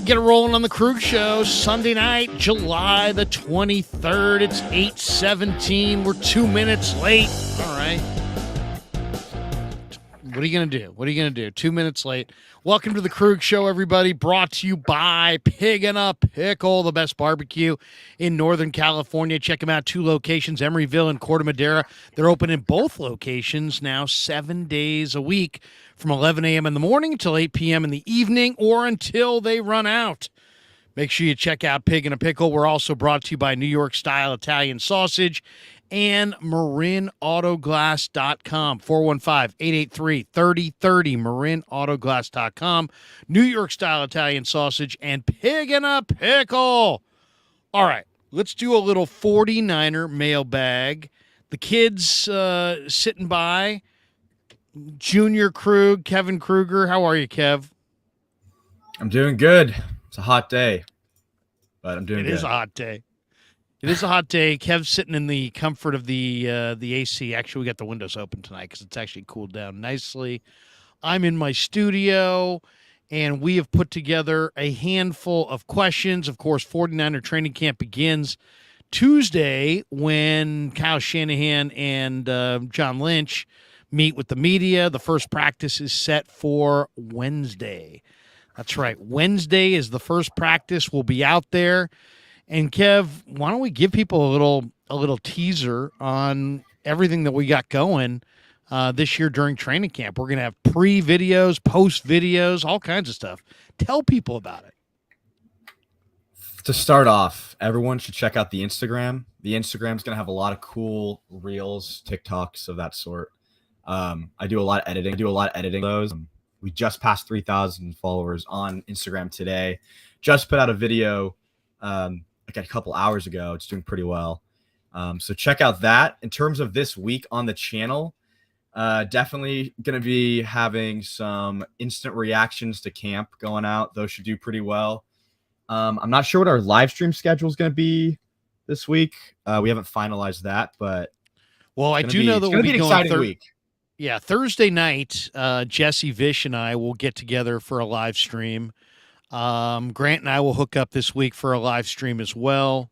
Get it rolling on the Krueger Show, Sunday night, July the 23rd. It's 8:17. We're 2 minutes late. All right. What are you going to do? 2 minutes late. Welcome to the Krueger Show, everybody. Brought to you by Pig and a Pickle, the best barbecue in Northern California. Check them out. 2 locations, Emeryville and Corte Madera. They're open in both locations now 7 days a week from 11 a.m. in the morning until 8 p.m. in the evening or until they run out. Make sure you check out Pig and a Pickle. We're also brought to you by New York Style Italian Sausage and MarinAutoGlass.com, 415-883-3030, MarinAutoGlass.com, New York Style Italian Sausage, and Pig and a Pickle. All right, let's do a little 49er mailbag. The kids sitting by, Junior Krug, Kevin Krueger. How are you, Kev? I'm doing good. It's a hot day, but I'm doing good. It is a hot day. It is a hot day. Kev's sitting in the comfort of the AC. Actually, we got the windows open tonight because it's actually cooled down nicely. I'm in my studio, and we have put together a handful of questions. Of course, 49er training camp begins Tuesday when Kyle Shanahan and John Lynch meet with the media. The first practice is set for Wednesday. That's right. Wednesday is the first practice. We'll be out there. And Kev, why don't we give people a little teaser on everything that we got going this year during training camp? We're going to have pre-videos, post-videos, all kinds of stuff. Tell people about it. To start off, everyone should check out the Instagram. The Instagram's going to have a lot of cool reels, TikToks of that sort. I do a lot of editing those. We just passed 3,000 followers on Instagram today. Just put out a video like a couple hours ago. It's doing pretty well. So check out that. In terms of this week on the channel, definitely going to be having some instant reactions to camp going out. Those should do pretty well. I'm not sure what our live stream schedule is going to be this week. We haven't finalized that, but I do know that we'll be an exciting week. Yeah, Thursday night, Jesse Vish and I will get together for a live stream. Grant and I will hook up this week for a live stream as well.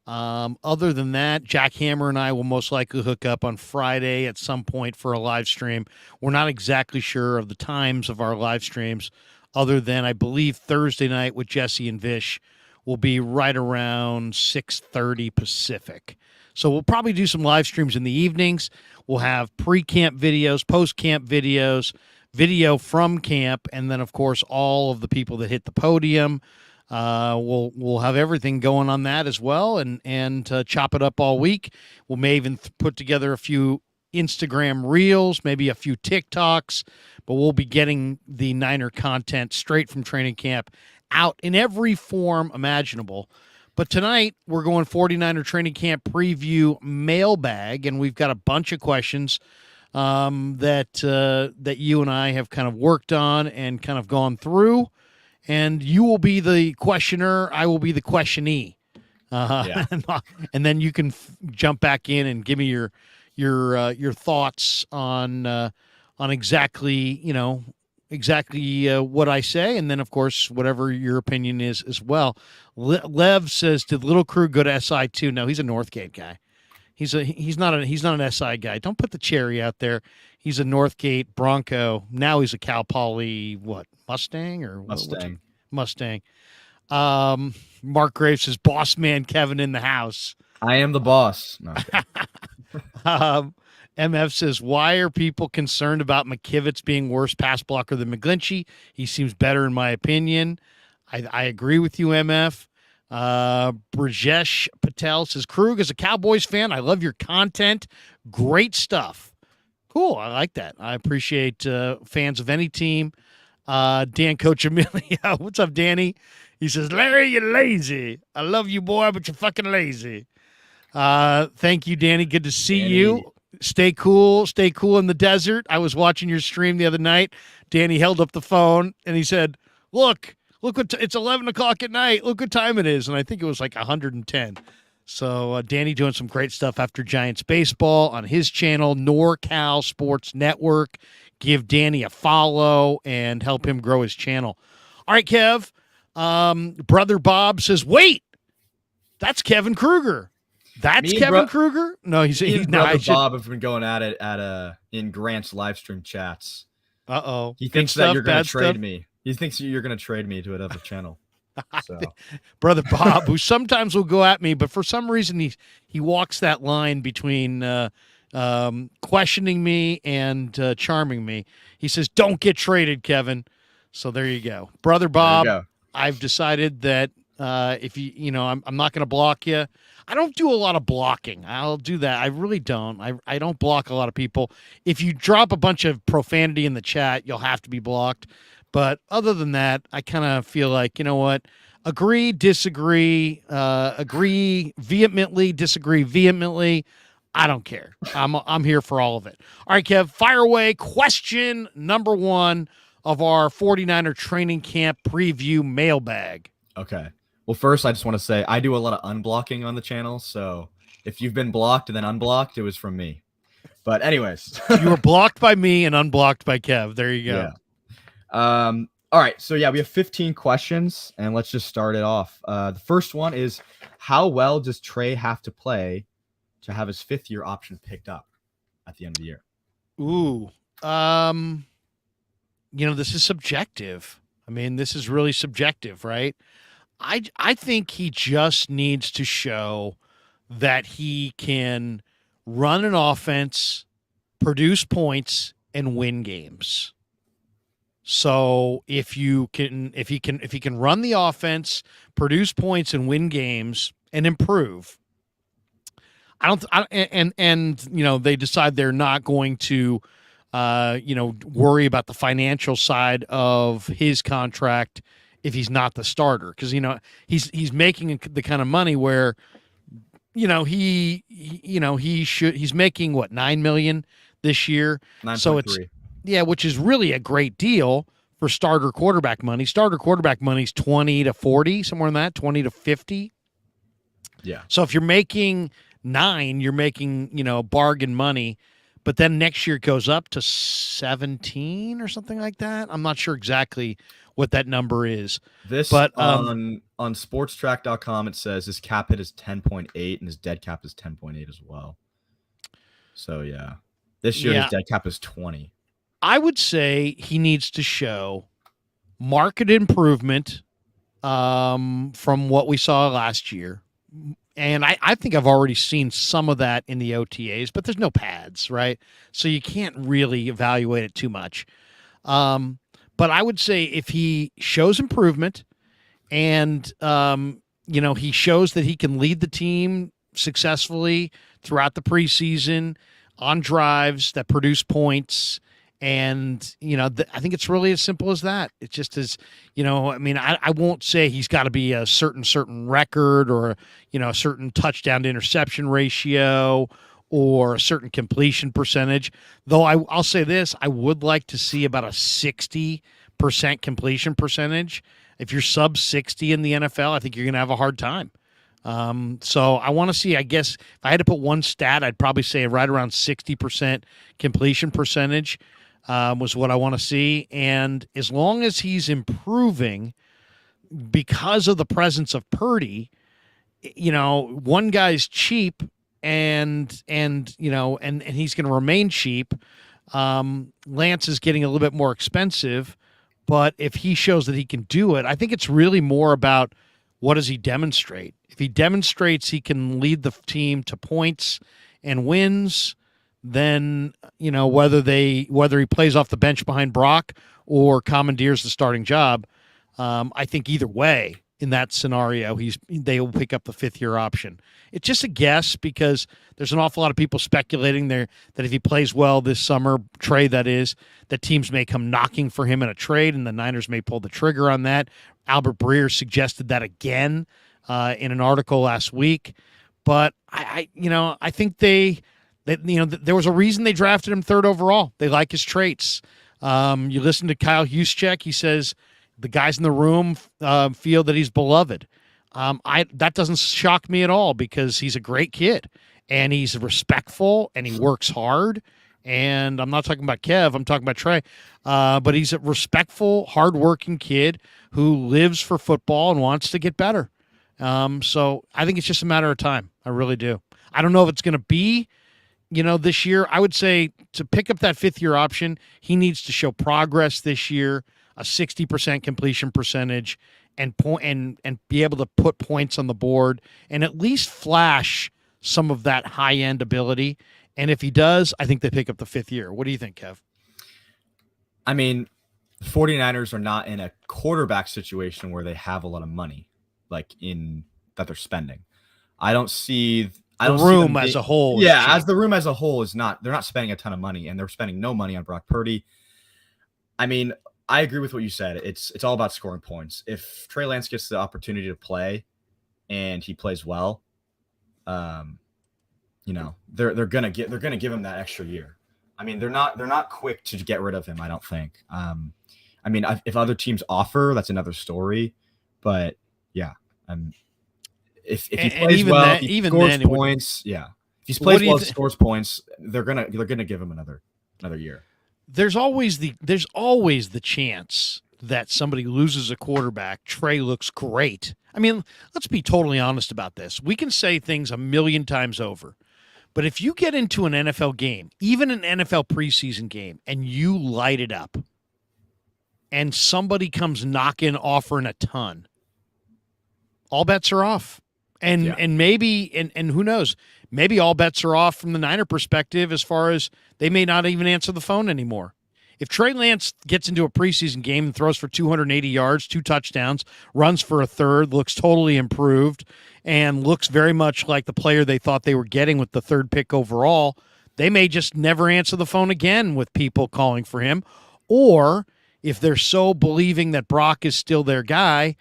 Other than that, Jack Hammer and I will most likely hook up on Friday at some point for a live stream. We're not exactly sure of the times of our live streams, other than I believe Thursday night with Jesse and Vish will be right around 6:30 Pacific. So we'll probably do some live streams in the evenings. We'll have pre-camp videos, post-camp videos, video from camp, and then, of course, all of the people that hit the podium. We'll have everything going on that as well, and chop it up all week. We may even put together a few Instagram reels, maybe a few TikToks, but we'll be getting the Niner content straight from training camp out in every form imaginable. But tonight, we're going 49er training camp preview mailbag, and we've got a bunch of questions that you and I have kind of worked on and kind of gone through. And you will be the questioner. I will be the questionee. And then you can jump back in and give me your thoughts on exactly what I say, and then of course whatever your opinion is as well. Lev says, "Did Little Crew go to SI too?" No, he's a Northgate guy. He's not an SI guy. Don't put the cherry out there. He's a Northgate Bronco. Now he's a Cal Poly Mustang or Mustang. Mark Graves says, "Boss man Kevin in the house." I am the boss. No, MF says, "Why are people concerned about McKivitz being worse pass blocker than McClinchey? He seems better in my opinion." I agree with you, MF. Brajesh Patel says, "Krug, as a Cowboys fan, I love your content. Great stuff." Cool. I like that. I appreciate fans of any team. Dan Coach Emilio. What's up, Danny? He says, "Larry, you're lazy. I love you, boy, but you're fucking lazy." Thank you, Danny. Good to see you. Stay cool in the desert. I was watching your stream the other night. Danny held up the phone and he said, look it's 11 o'clock at night. Look what time it is. And I think it was like 110. So Danny doing some great stuff after Giants baseball on his channel, NorCal Sports Network. Give Danny a follow and help him grow his channel. All right, Kev, Brother Bob says, wait, that's Kevin Krueger. That's Kevin Krueger? No, he's Brother Bob have been going at it in Grant's live stream chats. Uh-oh. He thinks that you're going to trade me. He thinks you're going to trade me to another channel. So. Brother Bob, who sometimes will go at me, but for some reason he walks that line between questioning me and charming me. He says, "Don't get traded, Kevin." So there you go, Brother Bob. I've decided that if I'm not going to block you. I don't do a lot of blocking. I'll do that. I really don't. I don't block a lot of people. If you drop a bunch of profanity in the chat, you'll have to be blocked. But other than that, I kind of feel like, you know what? Agree, disagree, agree vehemently, disagree vehemently. I don't care. I'm here for all of it. All right, Kev, fire away. Question number 1 of our 49er training camp preview mailbag. Okay. Well, first, I just want to say I do a lot of unblocking on the channel. So if you've been blocked and then unblocked, it was from me. But anyways. You were blocked by me and unblocked by Kev. There you go. Yeah. All right. So, yeah, we have 15 questions, and let's just start it off. The first one is, how well does Trey have to play to have his 5th-year option picked up at the end of the year? Ooh. This is subjective. I mean, this is really subjective, right? I think he just needs to show that he can run an offense, produce points, and win games. So if he can run the offense, produce points, and win games, and improve, they decide they're not going to, worry about the financial side of his contract if he's not the starter, because he's making the kind of money where, he's making what, $9 million this year. 9.3. So it's. Yeah, which is really a great deal for starter quarterback money. Starter quarterback money is 20 to 40, somewhere in that, 20 to 50. Yeah. So if you're making 9, you're making, bargain money, but then next year it goes up to 17 or something like that. I'm not sure exactly what that number is. But on sportstrack.com it says his cap hit is 10.8 and his dead cap is 10.8 as well. So yeah. This year his dead cap is 20. I would say he needs to show market improvement from what we saw last year. And I think I've already seen some of that in the OTAs, but there's no pads, right? So you can't really evaluate it too much. But I would say if he shows improvement and, he shows that he can lead the team successfully throughout the preseason on drives that produce points. And, I think it's really as simple as that. It just is, I won't say he's got to be a certain record or, a certain touchdown to interception ratio or a certain completion percentage. Though I'll say this, I would like to see about a 60% completion percentage. If you're sub 60 in the NFL, I think you're going to have a hard time. So I want to see, I guess, if I had to put one stat, I'd probably say right around 60% completion percentage. Was what I want to see. And as long as he's improving because of the presence of Purdy, one guy's cheap and he's going to remain cheap. Lance is getting a little bit more expensive, but if he shows that he can do it, I think it's really more about what does he demonstrate. If he demonstrates he can lead the team to points and wins, then, whether he plays off the bench behind Brock or commandeers the starting job, I think either way in that scenario, they will pick up the 5th-year option. It's just a guess because there's an awful lot of people speculating there that if he plays well this summer, Trey, that is, that teams may come knocking for him in a trade and the Niners may pull the trigger on that. Albert Breer suggested that again in an article last week. But I think there was a reason they drafted him 3rd overall. They like his traits. You listen to Kyle Juszczyk. He says the guys in the room feel that he's beloved. That doesn't shock me at all because he's a great kid and he's respectful and he works hard And I'm not talking about Kev, I'm talking about Trey. But he's a respectful, hardworking kid who lives for football and wants to get better. So I think it's just a matter of time. I really do. I don't know if it's going to be, this year. I would say to pick up that fifth-year option, he needs to show progress this year, a 60% completion percentage, and be able to put points on the board and at least flash some of that high-end ability. And if he does, I think they pick up the 5th year. What do you think, Kev? I mean, the 49ers are not in a quarterback situation where they have a lot of money, like that they're spending. I don't see the room as a whole. Yeah, as the room as a whole is not. They're not spending a ton of money, and they're spending no money on Brock Purdy. I mean, I agree with what you said. It's all about scoring points. If Trey Lance gets the opportunity to play, and he plays well, they're gonna give him that extra year. I mean, they're not quick to get rid of him, I don't think. I mean, if other teams offer, that's another story. But yeah, if he plays well, if he scores points, yeah. If he plays well, scores points, they're gonna give him another year. There's always the chance that somebody loses a quarterback. Trey looks great. I mean, let's be totally honest about this. We can say things a million times over. But if you get into an NFL game, even an NFL preseason game, and you light it up, and somebody comes knocking, offering a ton, all bets are off. And maybe who knows, maybe all bets are off from the Niner perspective as far as they may not even answer the phone anymore. If Trey Lance gets into a preseason game and throws for 280 yards, 2 touchdowns, runs for a third, looks totally improved, and looks very much like the player they thought they were getting with the 3rd pick overall, they may just never answer the phone again with people calling for him. Or if they're so believing that Brock is still their guy,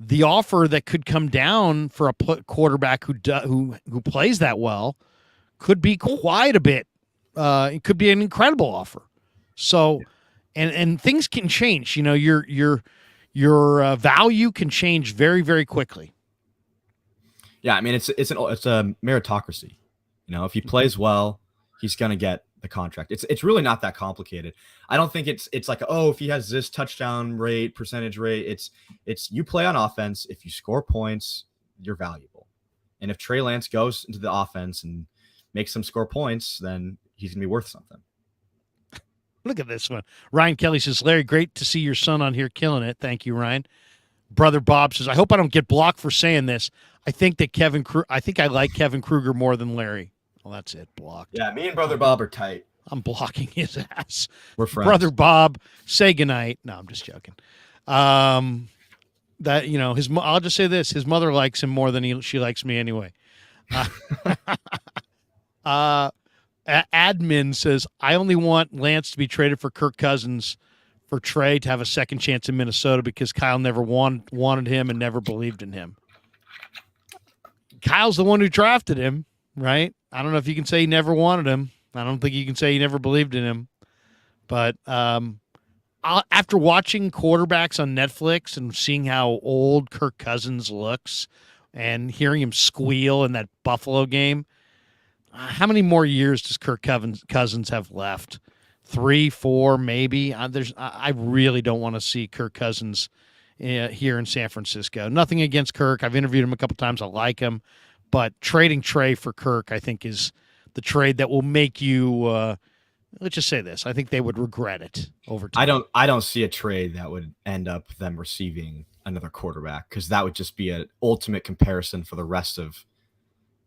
the offer that could come down for a quarterback who plays that well could be quite a bit. It could be an incredible offer. So, and things can change. Your value can change very, very quickly. Yeah, I mean it's a meritocracy. If he plays well, he's gonna get the contract. It's really not that complicated. I don't think it's like, oh, if he has this touchdown rate, percentage rate, it's you play on offense. If you score points, you're valuable. And if Trey Lance goes into the offense and makes them score points, then he's gonna be worth something. Look at this one. Ryan Kelly says, Larry, great to see your son on here killing it. Thank you, Ryan. Brother Bob says, I hope I don't get blocked for saying this. I think I like Kevin Krueger more than Larry. Well, that's it. Blocked. Yeah, me and Brother Bob are tight. I'm blocking his ass. We're friends. Brother Bob, say goodnight. No, I'm just joking. I'll just say this. His mother likes him more than she likes me anyway. Admin says, I only want Lance to be traded for Kirk Cousins for Trey to have a second chance in Minnesota because Kyle never wanted him and never believed in him. Kyle's the one who drafted him, right? I don't know if you can say he never wanted him. I don't think you can say he never believed in him. But after watching quarterbacks on Netflix and seeing how old Kirk Cousins looks and hearing him squeal in that Buffalo game, how many more years does Kirk Cousins have left? 3, 4, maybe. I really don't want to see Kirk Cousins here in San Francisco. Nothing against Kirk. I've interviewed him a couple times. I like him. But trading Trey for Kirk, I think, is the trade that will make you let's just say this. I think they would regret it over time. I don't see a trade that would end up them receiving another quarterback because that would just be an ultimate comparison for the rest of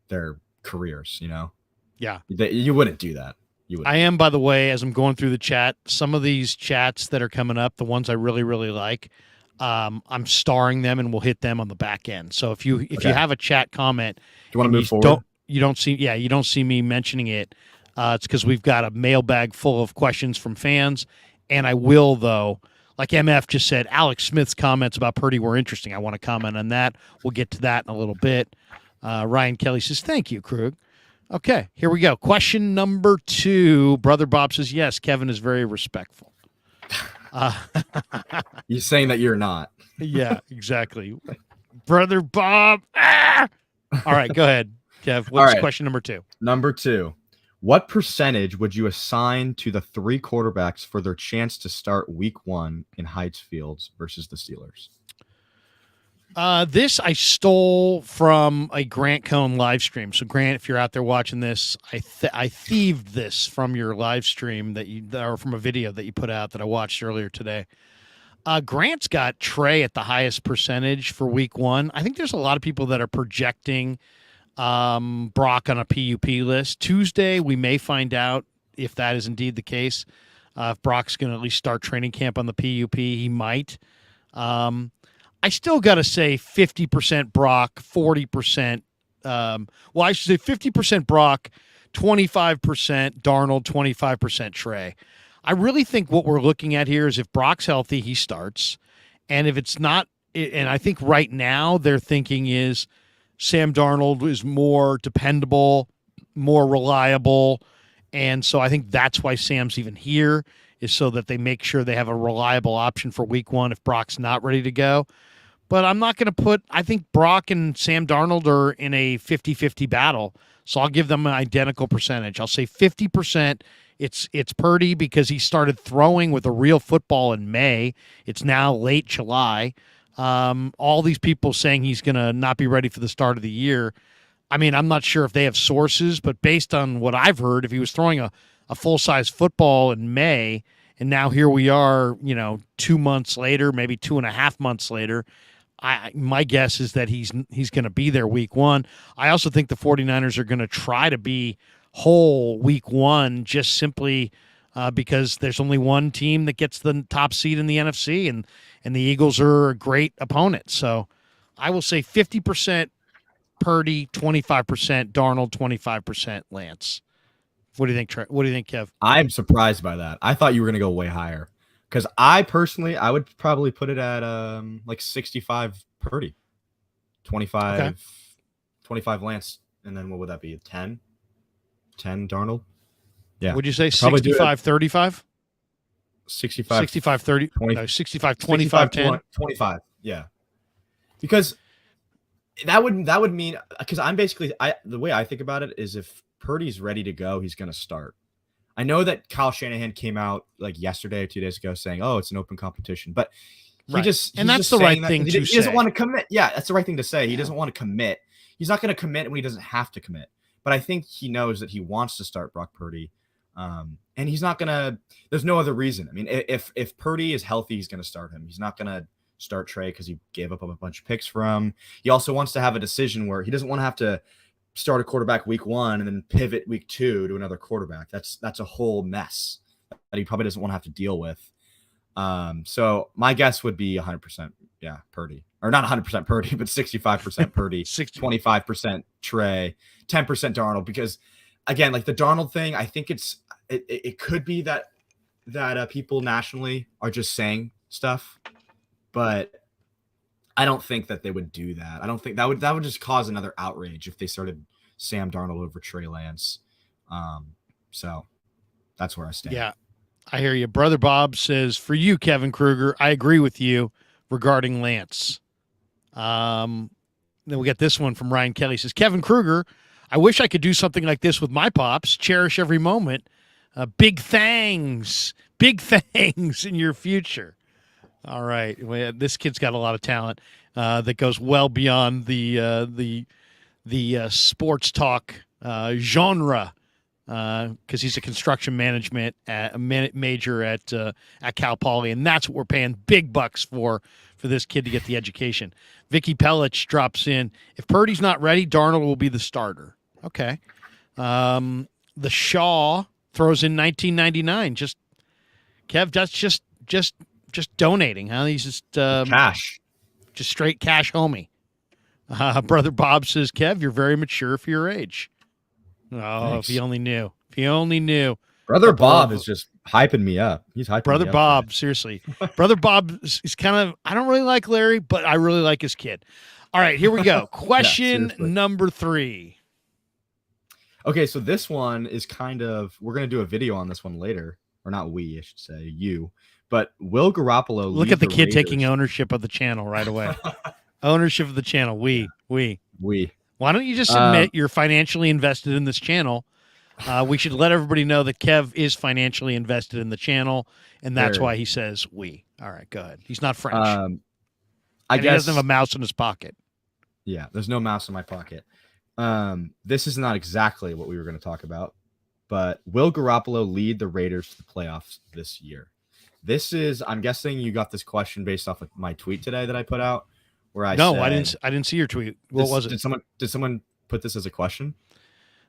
their careers, Yeah. You wouldn't do that. I am, by the way, as I'm going through the chat, some of these chats that are coming up, the ones I really, really like, I'm starring them and we'll hit them on the back end. So if you have a chat comment, do you want to move forward? You don't see me mentioning it. It's because we've got a mailbag full of questions from fans. And I will, though, like MF just said, Alex Smith's comments about Purdy were interesting. I want to comment on that. We'll get to that in a little bit. Ryan Kelly says, thank you, Krug. Okay, here we go. Question number 2. Brother Bob says, yes, Kevin is very respectful. He's saying that you're not. Yeah, exactly. Brother Bob. Ah! All right, go ahead, Kev. What's question number 2? Number 2. What percentage would you assign to the 3 quarterbacks for their chance to start week 1 in Heights Fields versus the Steelers? This I stole from a Grant Cohn live stream. So Grant, if you're out there watching this, I thieved this from your live stream or from a video that you put out that I watched earlier today. Grant's got Trey at the highest percentage for week 1. I think there's a lot of people that are projecting Brock on a PUP list. Tuesday, we may find out if that is indeed the case. If Brock's going to at least start training camp on the PUP, he might. I still got to say 50% Brock, 40%. I should say 50% Brock, 25% Darnold, 25% Trey. I really think what we're looking at here is if Brock's healthy, he starts. And if it's not, and I think right now their thinking is Sam Darnold is more dependable, more reliable. And so I think that's why Sam's even here, is so that they make sure they have a reliable option for week 1 if Brock's not ready to go. But I'm not going to I think Brock and Sam Darnold are in a 50-50 battle. So I'll give them an identical percentage. I'll say 50%. It's Purdy because he started throwing with a real football in May. It's now late July. All these people saying he's going to not be ready for the start of the year. I mean, I'm not sure if they have sources, but based on what I've heard, if he was throwing a full-size football in May, and now here we are, 2 months later, maybe 2.5 months later, my guess is that he's going to be there week 1. I also think the 49ers are going to try to be whole week 1 just simply because there's only one team that gets the top seed in the NFC, and the Eagles are a great opponent. So I will say 50% Purdy, 25% Darnold, 25% Lance. What do you think, What do you think, Kev? I'm surprised by that. I thought you were going to go way higher. Because I would probably put it at like 65 Purdy, 25 Lance, and then what would that be? 10 Darnold? Yeah. Would you say 65 35? 65 30, 65 25 10? 25. Yeah. Because that would mean, because the way I think about it is if Purdy's ready to go, he's going to start. I know that Kyle Shanahan came out like yesterday or 2 days ago saying, "Oh, it's an open competition," but that's the right thing to say. He doesn't want to commit. Yeah, that's the right thing to say. He doesn't want to commit. He's not going to commit when he doesn't have to commit. But I think he knows that he wants to start Brock Purdy, and he's not going to. There's no other reason. I mean, if Purdy is healthy, he's going to start him. He's not going to start Trey because he gave up a bunch of picks for him. He also wants to have a decision where he doesn't want to have to start a quarterback week 1 and then pivot week 2 to another quarterback. That's a whole mess that he probably doesn't want to have to deal with. So my guess would be 100%, Purdy. Or not 100% Purdy, but 65% Purdy, 25% Trey, 10% Darnold. Because again, like the Darnold thing, I think it could be that people nationally are just saying stuff, but I don't think that they would do that. I don't think that would just cause another outrage if they started Sam Darnold over Trey Lance. So that's where I stand. Yeah, I hear you. Brother Bob says, for you, Kevin Krueger, I agree with you regarding Lance. Then we got this one from Ryan Kelly. He says, Kevin Krueger, I wish I could do something like this with my pops. Cherish every moment. Big thangs in your future. All right, well, this kid's got a lot of talent that goes well beyond the sports talk genre because he's a construction management major at Cal Poly, and that's what we're paying big bucks for this kid to get the education. Vicky Pellich drops in. If Purdy's not ready, Darnold will be the starter. Okay. The Shaw throws in 1999. Just Kev, that's just donating, huh? He's just cash, just straight cash, homie. Brother Bob says, Kev, you're very mature for your age. Oh, thanks. If he only knew. If he only knew. Brother Bob is just hyping me up. He's hyping Brother me up. Bob, today. Seriously. Brother Bob is kind of, I don't really like Larry, but I really like his kid. All right, here we go. Question number 3. Okay, so this one is kind of, we're going to do a video on this one later. Or not we, I should say, you. But will Garoppolo look at the kid Raiders? Taking ownership of the channel right away. Ownership of the channel. We. We. Why don't you just admit you're financially invested in this channel? We should let everybody know that Kev is financially invested in the channel, and that's Very. why he says we. All right, go ahead. He's not French, I and he doesn't have guess a mouse in his pocket. yeah. There's no mouse in my pocket. This is not exactly what we were going to talk about, but will Garoppolo lead the Raiders to the playoffs this year? This is, I'm guessing you got this question based off of my tweet today that I put out, where I No, said, I didn't see your tweet. What was it? Did someone put this as a question?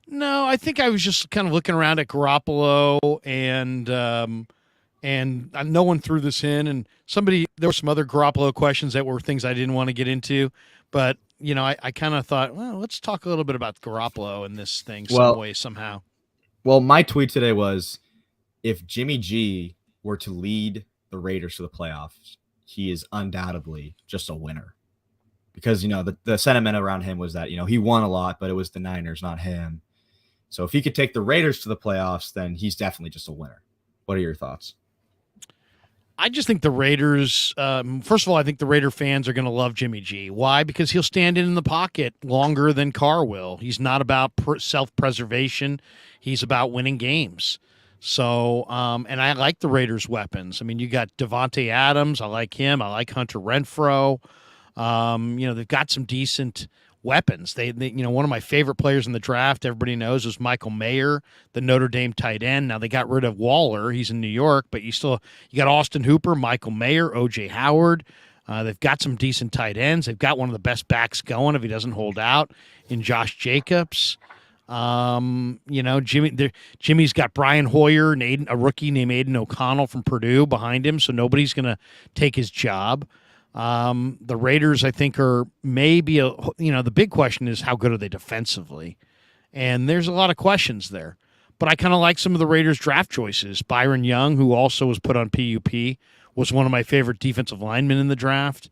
No, I think I was just kind of looking around at Garoppolo and no one threw this in. And there were some other Garoppolo questions that were things I didn't want to get into, but I kind of thought, well, let's talk a little bit about Garoppolo in this thing some way, somehow. Well, my tweet today was, if Jimmy G were to lead the Raiders to the playoffs, he is undoubtedly just a winner. Because, the sentiment around him was that, he won a lot, but it was the Niners, not him. So if he could take the Raiders to the playoffs, then he's definitely just a winner. What are your thoughts? I just think the Raiders, first of all, I think the Raider fans are going to love Jimmy G. Why? Because he'll stand in the pocket longer than Carr will. He's not about self-preservation. He's about winning games. So, and I like the Raiders' weapons. I mean, you got Devontae Adams. I like him. I like Hunter Renfrow. They've got some decent weapons. They one of my favorite players in the draft, everybody knows, was Michael Mayer, the Notre Dame tight end. Now they got rid of Waller. He's in New York, but you got Austin Hooper, Michael Mayer, OJ Howard. They've got some decent tight ends. They've got one of the best backs going if he doesn't hold out in Josh Jacobs. Jimmy's got Brian Hoyer and a rookie named Aiden O'Connell from Purdue behind him, so nobody's going to take his job. The Raiders, I think, are maybe the big question is how good are they defensively? And there's a lot of questions there. But I kind of like some of the Raiders' draft choices. Byron Young, who also was put on PUP, was one of my favorite defensive linemen in the draft.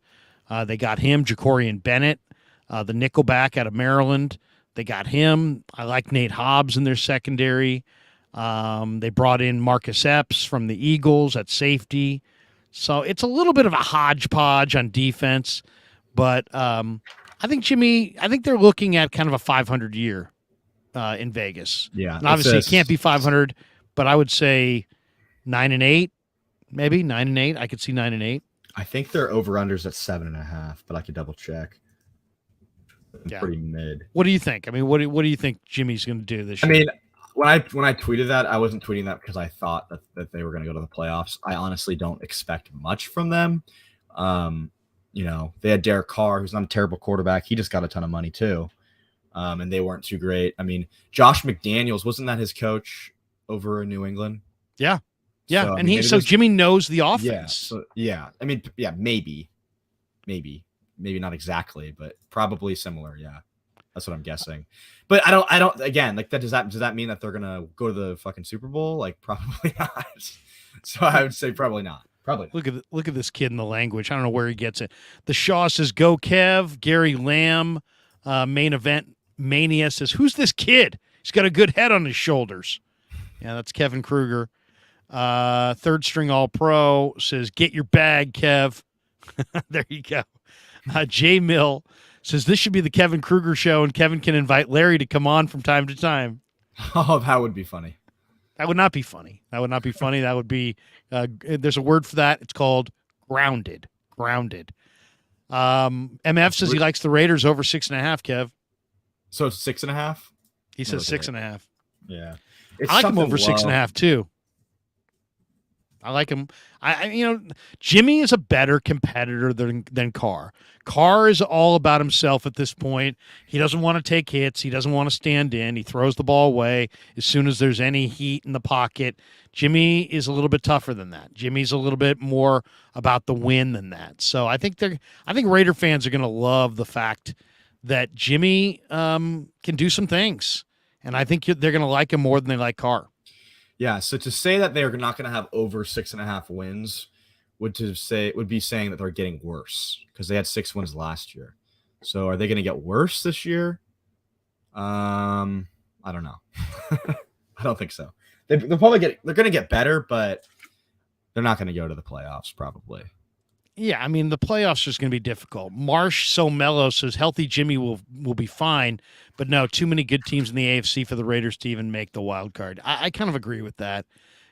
They got him, Jacorian Bennett, the nickelback out of Maryland. They got him. I like Nate Hobbs in their secondary. They brought in Marcus Epps from the Eagles at safety. So it's a little bit of a hodgepodge on defense, but I think they're looking at kind of a 500 year in Vegas. Yeah, and obviously it can't be 500, but I would say 9-8, maybe 9-8. I could see 9-8. I think their over-unders at 7.5, but I could double check. Yeah. Pretty mid. What do you think? I mean, what do you think Jimmy's going to do this year? I mean, when I tweeted that, I wasn't tweeting that because I thought that they were going to go to the playoffs. I honestly don't expect much from them. They had Derek Carr, who's not a terrible quarterback. He just got a ton of money too, and they weren't too great. I mean, Josh McDaniels, wasn't that his coach over in New England? Yeah, yeah, so, Jimmy knows the offense. Yeah. I mean, yeah, maybe not exactly, but probably similar. Yeah. That's what I'm guessing. But I don't again, like that does that mean that they're gonna go to the fucking Super Bowl? Like probably not. So I would say probably not. Probably not. Look at this kid in the language. I don't know where he gets it. The Shaw says go Kev. Gary Lamb, main event mania says, who's this kid? He's got a good head on his shoulders. Yeah, that's Kevin Krueger. Third string all pro says, get your bag, Kev. There you go. Jay Mill says this should be the Kevin Krueger show, and Kevin can invite Larry to come on from time to time. Oh, that would be funny. That would not be funny. That would not be funny. That would be there's a word for that. It's called grounded. Grounded. MF says he likes the Raiders over 6.5, Kev. So it's 6.5? He says 6.5. Yeah. I like him over 6.5 too. I like him. Jimmy is a better competitor than Carr. Carr is all about himself at this point. He doesn't want to take hits. He doesn't want to stand in. He throws the ball away as soon as there's any heat in the pocket. Jimmy is a little bit tougher than that. Jimmy's a little bit more about the win than that. So I think Raider fans are going to love the fact that Jimmy can do some things, and I think they're going to like him more than they like Carr. Yeah, so to say that they're not going to have over 6.5 wins would be saying that they're getting worse because they had 6 wins last year. So are they going to get worse this year? I don't know. I don't think so. They're going to get better, but they're not going to go to the playoffs probably. Yeah, I mean the playoffs is going to be difficult. Marsh so mellow says healthy Jimmy will be fine, but no, too many good teams in the AFC for the Raiders to even make the wild card. I kind of agree with that.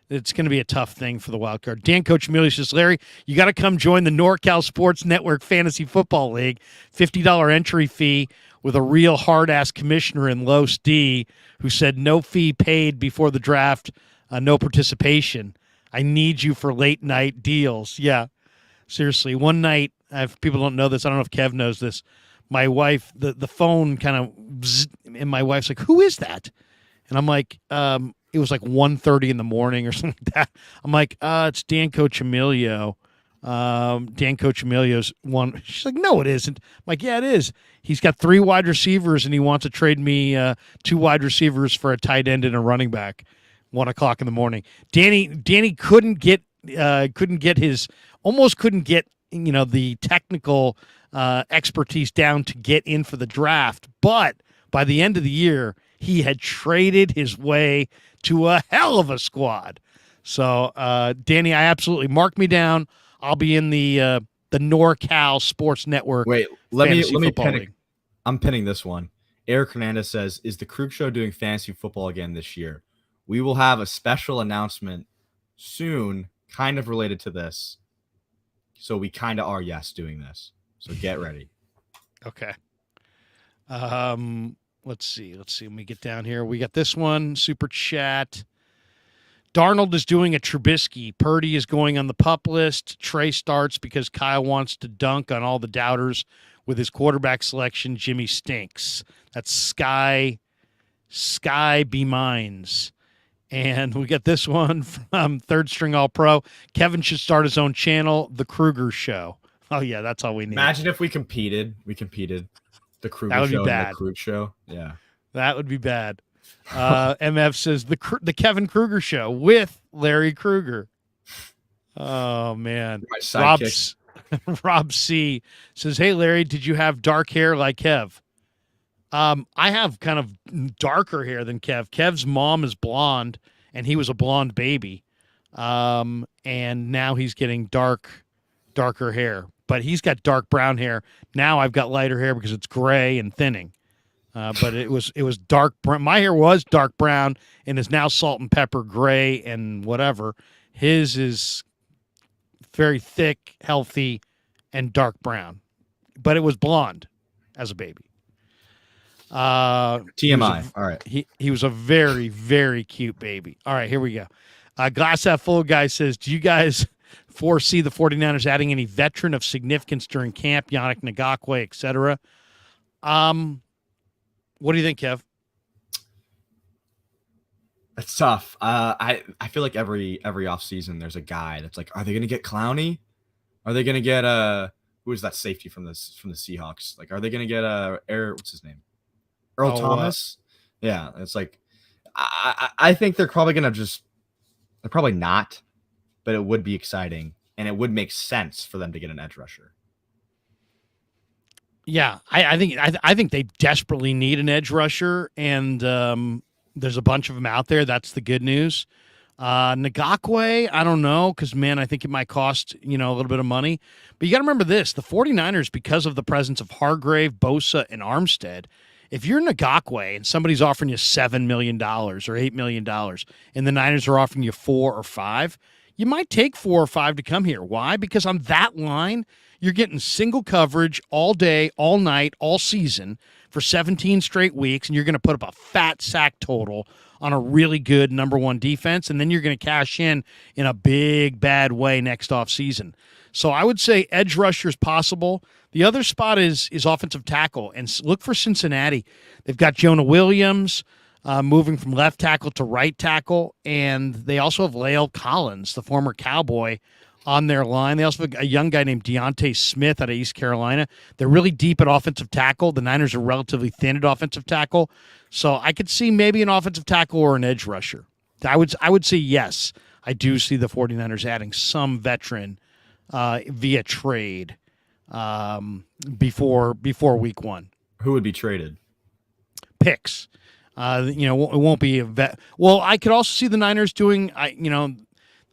It's going to be a tough thing for the wild card. Dan Coach Amelia says, Larry, you got to come join the NorCal Sports Network Fantasy Football League. $50 entry fee with a real hard-ass commissioner in Los D who said no fee paid before the draft, no participation. I need you for late-night deals. Yeah, seriously. One night, if people don't know this, I don't know if Kev knows this, my wife, the phone kind of, and my wife's like, who is that? And I'm like, it was like 1:30 in the morning or something like that. I'm like, it's Dan Coach Emilio. Dan Coach Emilio's one. She's like, no, it isn't. I'm like, yeah, it is. He's got 3 wide receivers and he wants to trade me 2 wide receivers for a tight end and a running back. 1:00 in the morning. Danny couldn't get the technical expertise down to get in for the draft. But by the end of the year, he had traded his way to a hell of a squad. So, Danny, I absolutely mark me down. I'll be in the NorCal Sports Network. Wait, let me pin league. I'm pinning this one. Eric Hernandez says, "Is the Krug Show doing fantasy football again this year? We will have a special announcement soon, kind of related to this. So we kind of are, yes, doing this. So get ready." Okay. Let's see. Let me get down here. We got this one, super chat. Darnold is doing a Trubisky. Purdy is going on the pup list. Trey starts because Kyle wants to dunk on all the doubters with his quarterback selection. Jimmy stinks. That's Sky B Mines. And we get this one from Third String All Pro. Kevin should start his own channel, The Krueger Show. Oh, yeah, that's all we need. Imagine if we competed. The Krueger Show and the Krug Show. Yeah. That would be bad. MF says the Kevin Krueger Show with Larry Krueger. Oh, man. Rob C says, hey, Larry, did you have dark hair like Kev? I have kind of darker hair than Kev. Kev's mom is blonde, and he was a blonde baby. And now he's getting darker hair. But he's got dark brown hair. Now I've got lighter hair because it's gray and thinning. But it was dark brown. My hair was dark brown and is now salt and pepper gray and whatever. His is very thick, healthy, and dark brown. But it was blonde as a baby. TMI. All right. He was a very, very cute baby. All right, here we go. Glass half full guy says, do you guys foresee the 49ers adding any veteran of significance during camp, Yannick Ngakoue, et cetera? What do you think, Kev? It's tough. I feel like every offseason there's a guy that's like, are they going to get Clowney? Are they going to get who is that safety from the Seahawks? Like, are they going to get what's his name? Earl Thomas? Yeah, it's like I think they're probably going to they're probably not, but it would be exciting and it would make sense for them to get an edge rusher. Yeah, I think they desperately need an edge rusher, and there's a bunch of them out there. That's the good news. Ngakoue, I don't know, because, man, I think it might cost, a little bit of money. But you got to remember this. The 49ers, because of the presence of Hargrave, Bosa, and Armstead, if you're Ngakoue and somebody's offering you $7 million or $8 million, and the Niners are offering you 4 or 5, you might take 4 or 5 to come here. Why? Because on that line, you're getting single coverage all day, all night, all season for 17 straight weeks, and you're going to put up a fat sack total on a really good number 1 defense, and then you're going to cash in a big, bad way next offseason. So I would say edge rusher is possible. The other spot is offensive tackle, and look for Cincinnati. They've got Jonah Williams moving from left tackle to right tackle, and they also have Lael Collins, the former Cowboy, on their line. They also have a young guy named Deontay Smith out of East Carolina. They're really deep at offensive tackle. The Niners are relatively thin at offensive tackle. So I could see maybe an offensive tackle or an edge rusher. I would say yes. I do see the 49ers adding some veteran via trade before week 1. Who would be traded? Picks. It won't be a vet. Well, I could also see the Niners doing,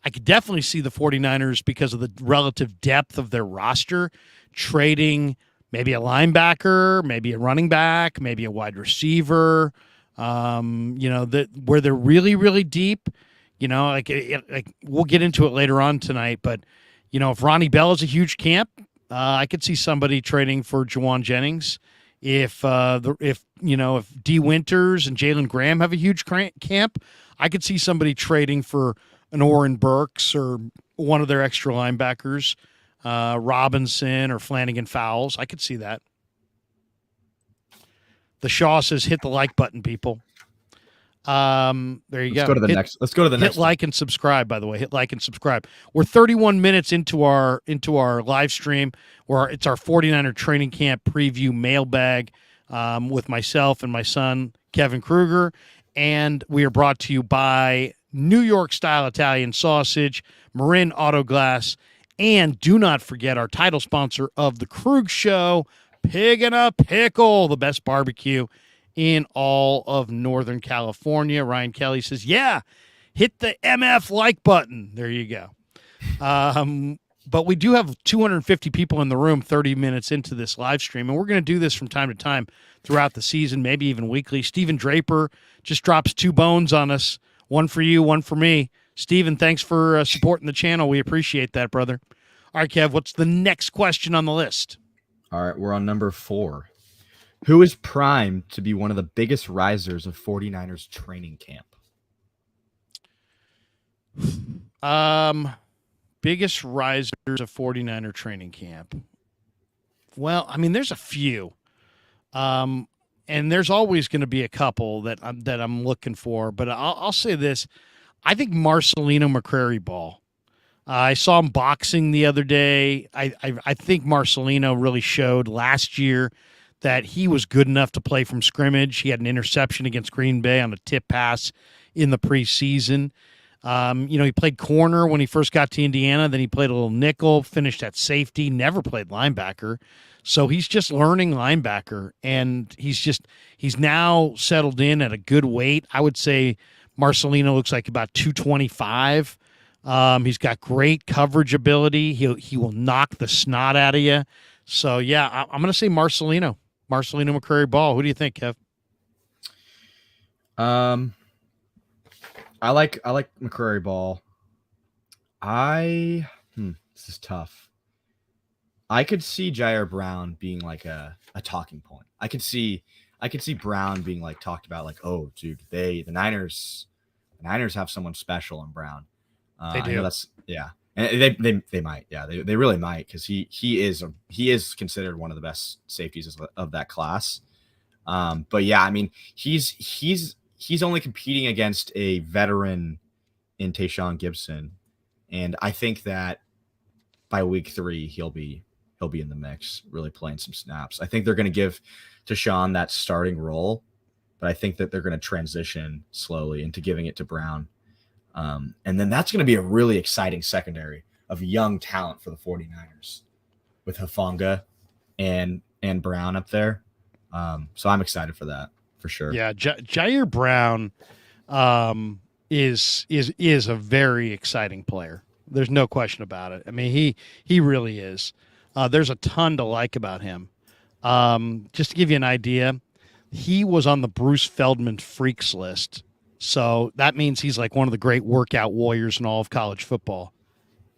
I could definitely see the 49ers, because of the relative depth of their roster, trading maybe a linebacker, maybe a running back, maybe a wide receiver, where they're really, really deep. Like we'll get into it later on tonight, but if Ronnie Bell is a huge camp, I could see somebody trading for Juwan Jennings. If D Winters and Jalen Graham have a huge camp, I could see somebody trading for an Oren Burks or one of their extra linebackers, Robinson or Flanagan Fowles. I could see that. The Shaw says, "Hit the like button, people." There you go. Let's go to the next. Hit like and subscribe. By the way, hit like and subscribe. We're 31 minutes into our live stream, where it's our 49er training camp preview mailbag with myself and my son Kevin Krueger, and we are brought to you by New York Style Italian Sausage, Marin Auto Glass, and do not forget our title sponsor of the Krug Show, Pig and a Pickle, the best barbecue in all of Northern California. Ryan Kelly says, yeah, hit the MF like button. There you go. But we do have 250 people in the room 30 minutes into this live stream, and we're going to do this from time to time throughout the season, maybe even weekly. Stephen Draper just drops 2 bones on us, one for you, one for me. Stephen, thanks for supporting the channel. We appreciate that, brother. All right, Kev, what's the next question on the list? All right, we're on number 4. Who is primed to be one of the biggest risers of 49ers training camp? Biggest risers of 49er training camp. Well, I mean, there's a few. And there's always going to be a couple that I'm looking for, but I'll say this. I think Marcelino McCrary-Ball. I saw him boxing the other day. I think Marcelino really showed last year that he was good enough to play from scrimmage. He had an interception against Green Bay on a tip pass in the preseason. He played corner when he first got to Indiana. Then he played a little nickel, finished at safety, never played linebacker. So he's just learning linebacker, and he's now settled in at a good weight. I would say Marcelino looks like about 225. He's got great coverage ability. He will knock the snot out of you. So, yeah, I'm going to say Marcelino McCrary-Ball. Who do you think, Kev? I like McCrary-Ball. This is tough. I could see Jair Brown being like a talking point. I could see Brown being like talked about, like, oh, dude, the Niners have someone special in Brown. They do. I know that's, yeah. And they might, yeah, they really might, because he is considered one of the best safeties of that class. But yeah, I mean, he's only competing against a veteran in Tayshaun Gibson, and I think that by week 3 he'll be in the mix, really playing some snaps. I think they're going to give Tayshaun that starting role, but I think that they're going to transition slowly into giving it to Brown. And then that's going to be a really exciting secondary of young talent for the 49ers with Hufanga and Brown up there. So I'm excited for that, for sure. Yeah, Jair Brown is a very exciting player. There's no question about it. I mean, he really is. There's a ton to like about him. Just to give you an idea, he was on the Bruce Feldman Freaks list. So that means he's like one of the great workout warriors in all of college football.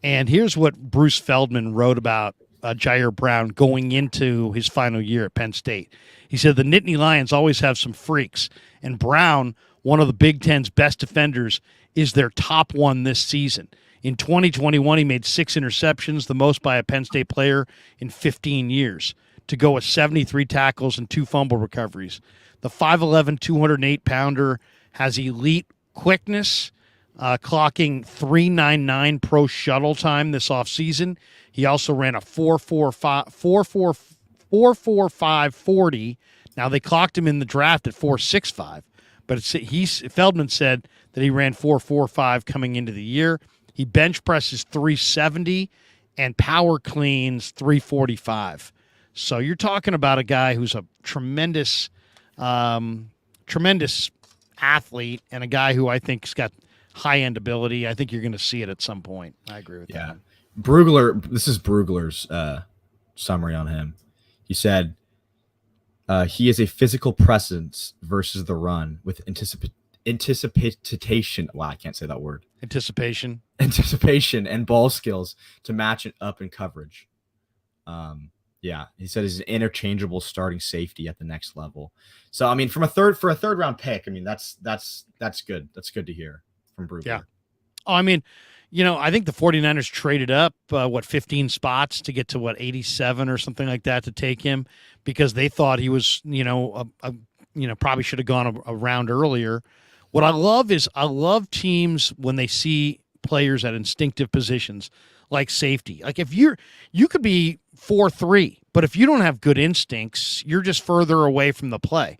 And here's what Bruce Feldman wrote about Jair Brown going into his final year at Penn State. He said, the Nittany Lions always have some freaks, and Brown, one of the Big Ten's best defenders, is their top one this season. In 2021, he made 6 interceptions, the most by a Penn State player in 15 years, to go with 73 tackles and 2 fumble recoveries. The 5'11", 208-pounder has elite quickness, clocking 3.99 pro shuttle time this offseason. He also ran a 4.45 40. Now, they clocked him in the draft at 4.65, but Feldman said that he ran 4.45 coming into the year. He bench presses 370 and power cleans 345. So you're talking about a guy who's a tremendous athlete, and a guy who I think has got high-end ability. I think you're going to see it at some point. I agree with that. Brugler, this is Brugler's summary on him. He said, he is a physical presence versus the run with anticipation. Wow, I can't say that word. Anticipation And ball skills to match it up in coverage. He said he's an interchangeable starting safety at the next level. So I mean, for a third round pick, I mean that's good. That's good to hear from Brugler. Yeah. Oh, I mean, I think the 49ers traded up 15 spots to get to 87 or something like that to take him because they thought he was probably should have gone a round earlier. What I love teams when they see players at instinctive positions like safety. Like if you could be 4-3, but if you don't have good instincts, you're just further away from the play.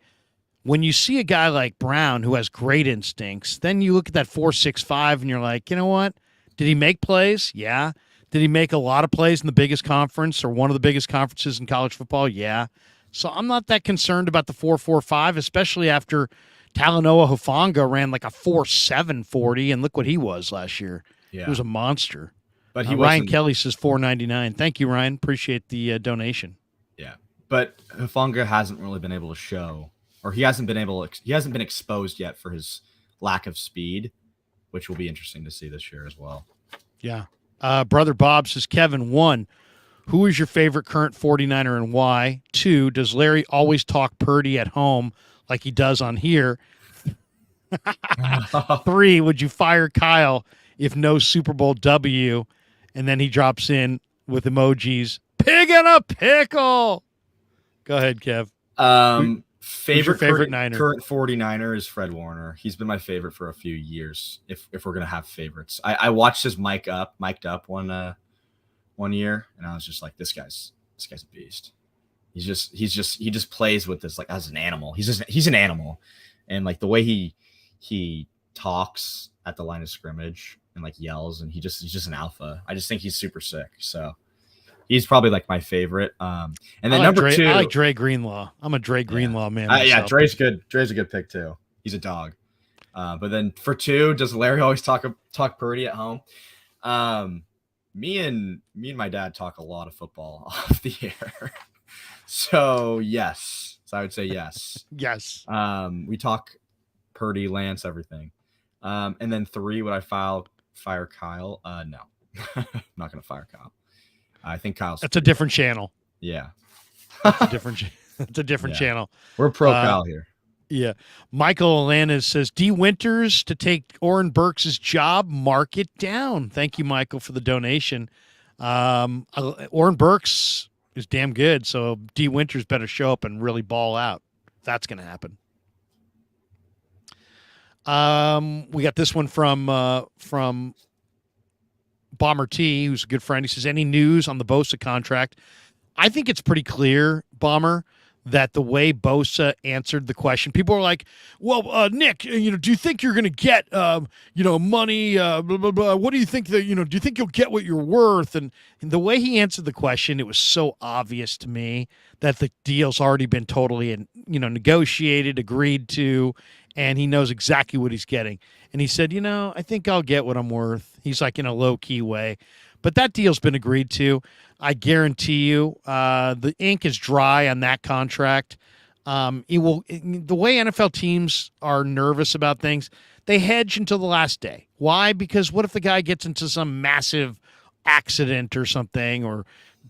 When you see a guy like Brown who has great instincts, then you look at that 4.65 and you're like, you know what? Did he make plays? Yeah. Did he make a lot of plays in the biggest conference or one of the biggest conferences in college football? Yeah. So I'm not that concerned about the 4.45, especially after Talanoa Hufanga ran like a 4.7 40, and look what he was last year. Yeah. He was a monster. But Ryan Kelly says 4.99. Thank you, Ryan. Appreciate the donation. Yeah, but Hufanga hasn't really been able to show, or he hasn't been exposed yet for his lack of speed, which will be interesting to see this year as well. Yeah. Brother Bob says, Kevin, 1, who is your favorite current 49er and why? 2, does Larry always talk Purdy at home like he does on here? 3, would you fire Kyle if no Super Bowl W? And then he drops in with emojis, pig in a pickle. Go ahead, Kev. Favorite Niner? Current 49er is Fred Warner. He's been my favorite for a few years. If we're gonna have favorites, I watched his mic'd up one year, and I was just like, this guy's a beast. He just plays with this like as an animal. He's an animal, and like the way he talks at the line of scrimmage and like yells, and he's just an alpha. I just think he's super sick. So he's probably like my favorite. And then number 2, I like Dre Greenlaw. I'm a Dre Greenlaw man. Yeah, Dre's good. Dre's a good pick too. He's a dog. But then for 2, does Larry always talk Purdy at home? Me and my dad talk a lot of football off the air. So yes. So I would say yes. Yes. We talk Purdy, Lance, everything. And then 3, would I fire Kyle? No. I'm not gonna fire Kyle. I think Kyle's. That's a different channel. Yeah. It's a different channel. We're pro Kyle here. Yeah. Michael Alanis says, D. Winters to take Oren Burks' job, mark it down. Thank you, Michael, for the donation. Oren Burks is damn good, so D. Winters better show up and really ball out. That's going to happen. We got this one from Bomber T, who's a good friend. He says, any news on the Bosa contract? I think it's pretty clear, Bomber, that the way Bosa answered the question, people are like, well, Nick, do you think you're going to get, money, blah, blah, blah. What do you think that, do you think you'll get what you're worth? And the way he answered the question, it was so obvious to me that the deal's already been totally, negotiated, agreed to, and he knows exactly what he's getting. And he said, I think I'll get what I'm worth. He's like in a low-key way. But that deal's been agreed to. I guarantee you the ink is dry on that contract. The way NFL teams are nervous about things, they hedge until the last day. Why? Because what if the guy gets into some massive accident or something or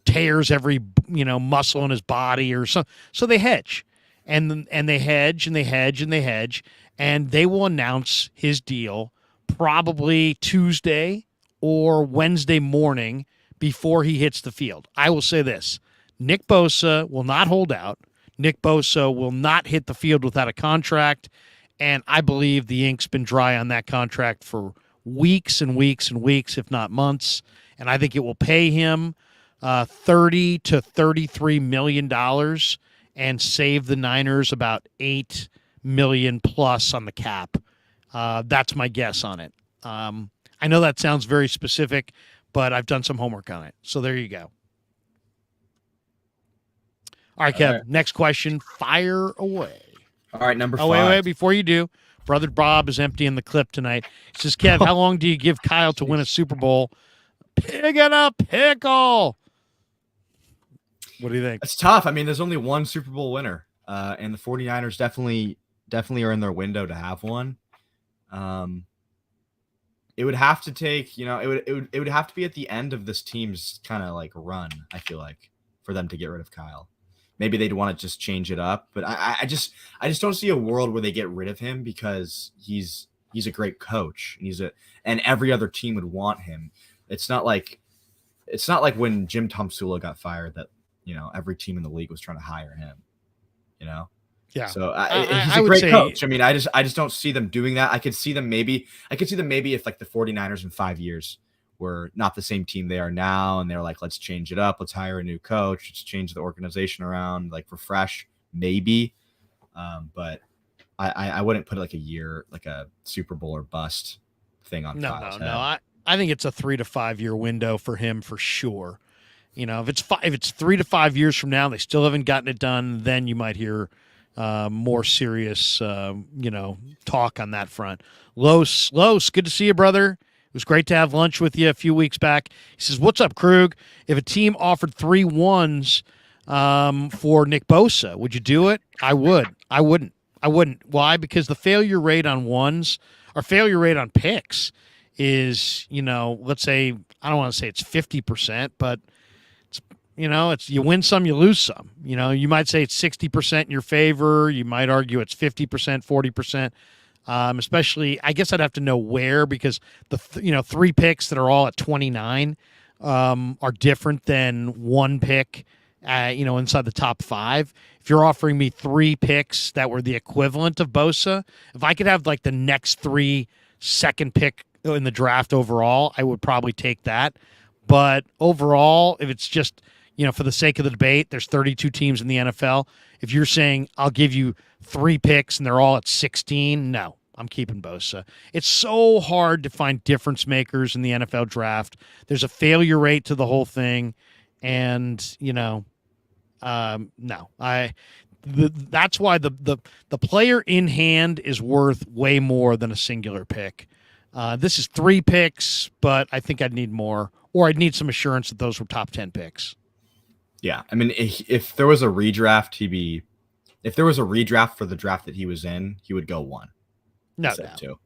tears every muscle in his body or something? So they hedge. And they hedge and they hedge and they hedge, and they will announce his deal probably Tuesday or Wednesday morning before he hits the field. I will say this. Nick Bosa will not hold out. Nick Bosa will not hit the field without a contract, and I believe the ink's been dry on that contract for weeks and weeks and weeks, if not months, and I think it will pay him $30 to $33 million and save the Niners about $8 million plus on the cap. That's my guess on it. I know that sounds very specific, but I've done some homework on it. So there you go. All right, Kev, next question. Fire away. All right, number 5. Wait. Before you do, Brother Bob is emptying the clip tonight. He says, Kev, how long do you give Kyle to win a Super Bowl? Pig in a pickle. What do you think? It's tough. I mean, there's only one Super Bowl winner, and the 49ers definitely are in their window to have one. It would have to take, it would have to be at the end of this team's kind of like run, I feel like, for them to get rid of Kyle. Maybe they'd want to just change it up, but I just don't see a world where they get rid of him because he's a great coach and every other team would want him. It's not like when Jim Tomsula got fired that, every team in the league was trying to hire him, Yeah. So he's a great coach. I mean, I just don't see them doing that. I could see them maybe if like the 49ers in 5 years were not the same team they are now. And they're like, let's change it up. Let's hire a new coach. Let's change the organization around, like refresh maybe. But I wouldn't put like a year, like a Super Bowl or bust thing on Kyle's head. No. I think it's a 3 to 5 year window for him for sure. If it's 3 to 5 years from now, they still haven't gotten it done, then you might hear more serious, talk on that front. Los, good to see you, brother. It was great to have lunch with you a few weeks back. He says, what's up, Krug? If a team offered 3 1s for Nick Bosa, would you do it? I would. I wouldn't. Why? Because the failure rate on ones or failure rate on picks is, let's say, I don't want to say it's 50%, but it's you win some, you lose some. You might say it's 60% in your favor. You might argue it's 50%, 40%. Especially, I guess I'd have to know where because the 3 picks that are all at 29 are different than 1 pick, inside the top 5. If you're offering me 3 picks that were the equivalent of Bosa, if I could have like the next 3 second pick in the draft overall, I would probably take that. But overall, if it's just for the sake of the debate, there's 32 teams in the NFL. If you're saying I'll give you 3 picks and they're all at 16, no, I'm keeping Bosa. It's so hard to find difference makers in the NFL draft. There's a failure rate to the whole thing, and no, that's why the player in hand is worth way more than a singular pick. This is 3 picks, but I think I'd need more, or I'd need some assurance that those were top 10 picks. Yeah, I mean, if there was a redraft, if there was a redraft for the draft that he was in, he would go 1. No, instead of 2.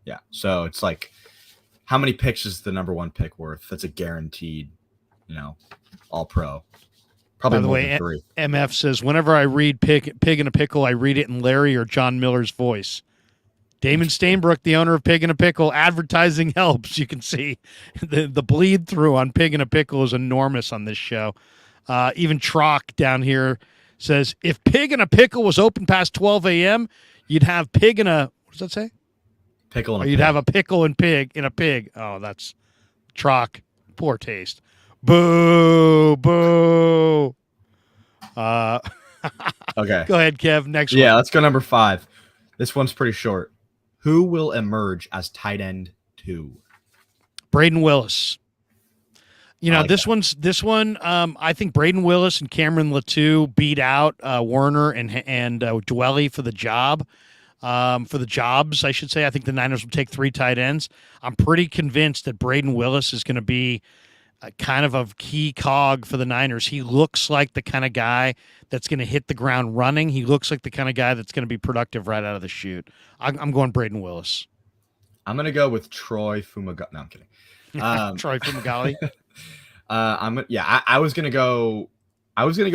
Yeah, so it's like, how many picks is the number 1 pick worth? That's a guaranteed, all pro. Probably By the more way, than 3. MF says, whenever I read Pig in a Pickle, I read it in Larry or John Miller's voice. Damon Stainbrook, the owner of Pig in a Pickle, advertising helps. You can see the bleed through on Pig in a Pickle is enormous on this show. Even Trock down here says, if Pig in a Pickle was open past 12 a.m., you'd have pig in a, what does that say? Pickle in a or you'd pig. have a pickle and pig in a pig. Oh, that's Trock. Poor taste. Boo, boo. Okay. Go ahead, Kev. Next one. Yeah, let's go number 5. This one's pretty short. Who will emerge as tight end 2? Braden Willis. This that. one. I think Braden Willis and Cameron Latou beat out Werner and Dwelly for the job. For the jobs, I should say. I think the Niners will take 3 tight ends. I'm pretty convinced that Braden Willis is going to be kind of a key cog for the Niners. He looks like the kind of guy that's going to hit the ground running. He looks like the kind of guy that's going to be productive right out of the chute. I'm going Braden Willis. I'm going to go with Troy Fumagalli. No, I'm kidding. Troy Fumagalli. I was going to go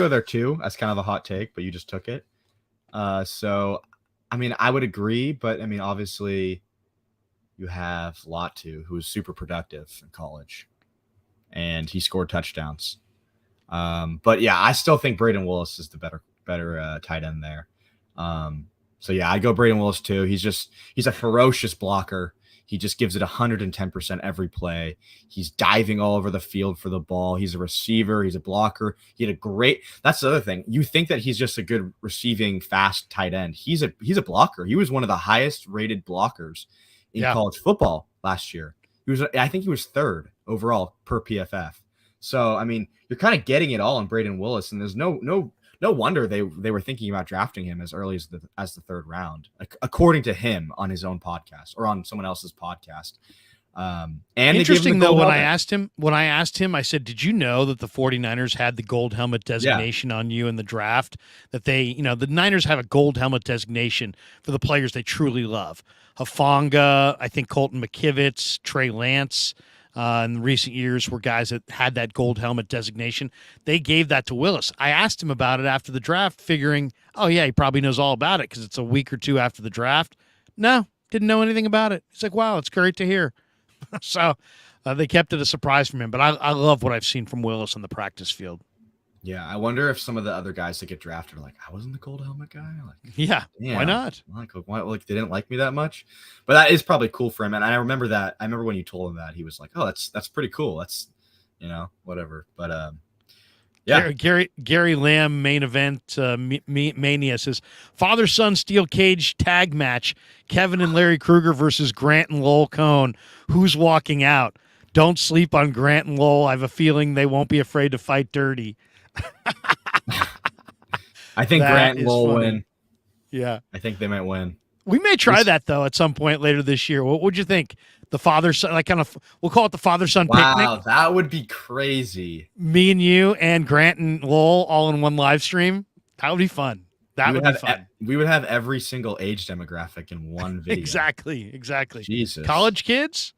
there too. That's kind of a hot take, but you just took it. So, I mean, I would agree, but I mean, obviously you have Latu, who was super productive in college, and he scored touchdowns. But yeah, I still think Braden Willis is the better tight end there. So yeah, I'd go Braden Willis too. He's a ferocious blocker. He just gives it 110% every play. He's diving all over the field for the ball. He's a receiver. He's a blocker. That's the other thing. You think that he's just a good receiving fast tight end. He's a blocker. He was one of the highest rated blockers in college football last year. I think he was 3rd overall per PFF. So, I mean, you're kind of getting it all in Braden Willis, and there's no no wonder they were thinking about drafting him as early as the third round, according to him on his own podcast or on someone else's podcast. And interesting though, when I asked him, I said, did you know that the 49ers had the gold helmet designation on you in the draft? That they, the Niners have a gold helmet designation for the players they truly love. Hufanga, I think Colton McKivitz, Trey Lance, in recent years were guys that had that gold helmet designation. They gave that to Willis. I asked him about it after the draft, figuring, oh yeah, he probably knows all about it because it's a week or two after the draft. No, didn't know anything about it. He's like, wow, it's great to hear. So they kept it a surprise from him. But I love what I've seen from Willis on the practice field. Yeah, I wonder if some of the other guys that get drafted are like, I wasn't the gold helmet guy. Like, yeah, why not? Like they didn't like me that much. But that is probably cool for him. And I remember that. I remember when you told him that, he was like, oh, that's pretty cool. That's, whatever. But yeah. Gary Lamb, main event mania, says father-son steel cage tag match. Kevin and Larry Krueger versus Grant and Lowell Cohn. Who's walking out? Don't sleep on Grant and Lowell. I have a feeling they won't be afraid to fight dirty. I think Grant and Lowell win. Yeah. I think they might win. We may try that, though, at some point later this year. What would you think? The father-son, we'll call it the father-son picnic. Wow, that would be crazy. Me and you and Grant and Lowell all in one live stream. That would be fun. That would be fun. We would have every single age demographic in one video. Exactly. Jesus. College kids?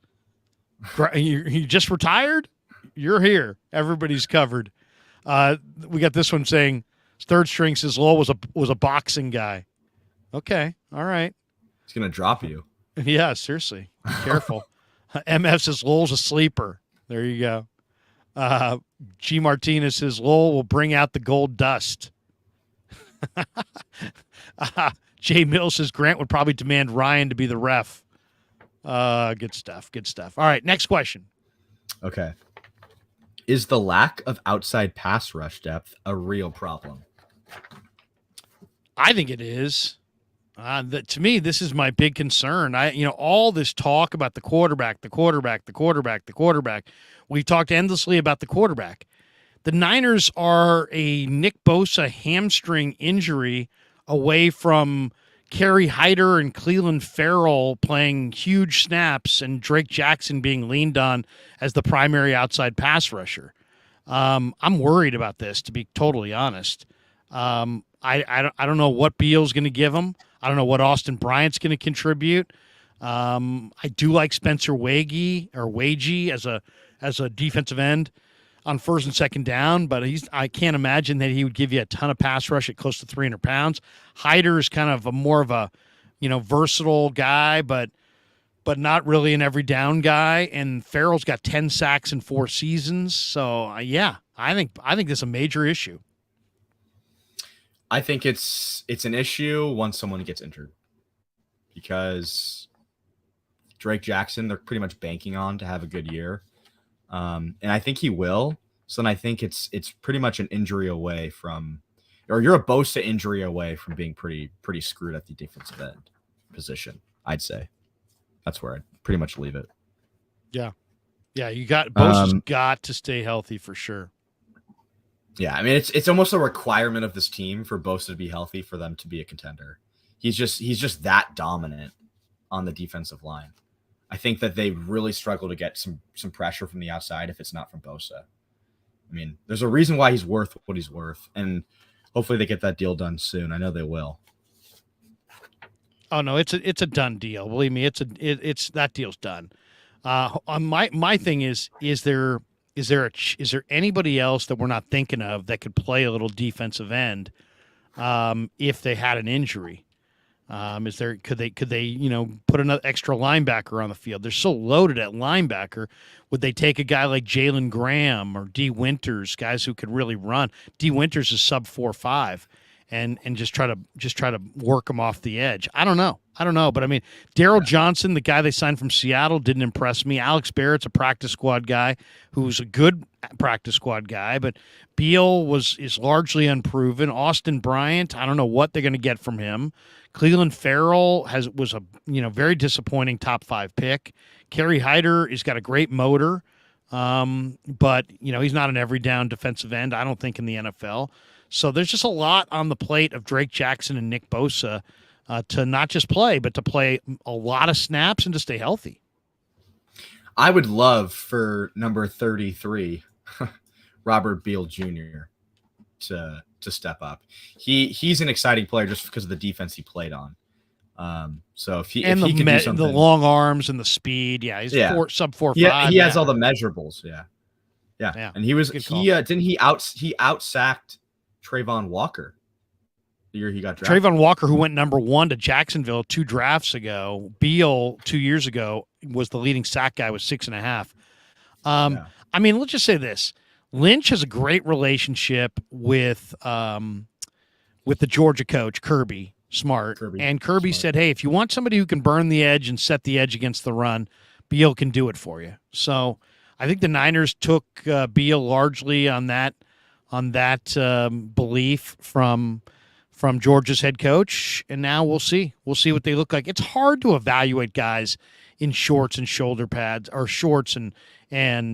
You just retired? You're here. Everybody's covered. We got this one saying third string says Lowell was a boxing guy. Okay. All right. He's going to drop you. Yeah, seriously. Be careful. MF says Lowell's a sleeper. There you go. G. Martinez says Lowell will bring out the gold dust. Jay Mills says Grant would probably demand Ryan to be the ref. Good stuff. All right, next question. Okay. Is the lack of outside pass rush depth a real problem? I think it is. To me, this is my big concern. All this talk about the quarterback. We've talked endlessly about the quarterback. The Niners are a Nick Bosa hamstring injury away from Kerry Hyder and Cleveland Farrell playing huge snaps and Drake Jackson being leaned on as the primary outside pass rusher. I'm worried about this, to be totally honest. I don't know what Beale's going to give him. I don't know what Austin Bryant's going to contribute. I do like Spencer Wagee as a defensive end on first and second down, but I can't imagine that he would give you a ton of pass rush at close to 300 pounds. Hyder is kind of more of a, versatile guy, but not really an every down guy. And Farrell's got 10 sacks in 4 seasons. So I think this is a major issue. I think it's an issue once someone gets injured, because Drake Jackson, they're pretty much banking on to have a good year. And I think he will. So then I think it's pretty much an injury away from, or you're a Bosa injury away from being pretty screwed at the defensive end position. I'd say that's where I'd pretty much leave it. Yeah. Bosa's got to stay healthy for sure. Yeah, I mean it's almost a requirement of this team for Bosa to be healthy for them to be a contender. He's just that dominant on the defensive line. I think that they really struggle to get some pressure from the outside if it's not from Bosa. I mean, there's a reason why he's worth what he's worth, and hopefully they get that deal done soon. I know they will. Oh no, it's a done deal. Believe me, it's that deal's done. My thing is there anybody else that we're not thinking of that could play a little defensive end if they had an injury? Could they put another extra linebacker on the field? They're so loaded at linebacker. Would they take a guy like Jalen Graham or D. Winters, guys who could really run? D. Winters is sub 4.5, and just try to work him off the edge. I don't know. But I mean, Daryl Johnson, the guy they signed from Seattle, didn't impress me. Alex Barrett's a practice squad guy who's a good practice squad guy, but Beale is largely unproven. Austin Bryant, I don't know what they're going to get from him. Cleveland Farrell was a very disappointing top 5 pick. Kerry Hyder has got a great motor, but he's not an every down defensive end, I don't think, in the NFL. So there's just a lot on the plate of Drake Jackson and Nick Bosa to not just play, but to play a lot of snaps and to stay healthy. I would love for number 33, Robert Beale Jr. to step up. He's an exciting player just because of the defense he played on. So if he can do something, the long arms and the speed, he's sub 4.5. He has all the measurables. Yeah. And he out-sacked Trayvon Walker the year he got drafted. Trayvon Walker, who went number 1 to Jacksonville 2 drafts ago. Beale 2 years ago was the leading sack guy with 6.5. I mean, let's just say this: Lynch has a great relationship with the Georgia coach Kirby Smart, and Kirby said, "Hey, if you want somebody who can burn the edge and set the edge against the run, Beale can do it for you." So I think the Niners took Beale largely on that belief from Georgia's head coach, and now we'll see what they look like. It's hard to evaluate guys in shorts and shoulder pads, or shorts and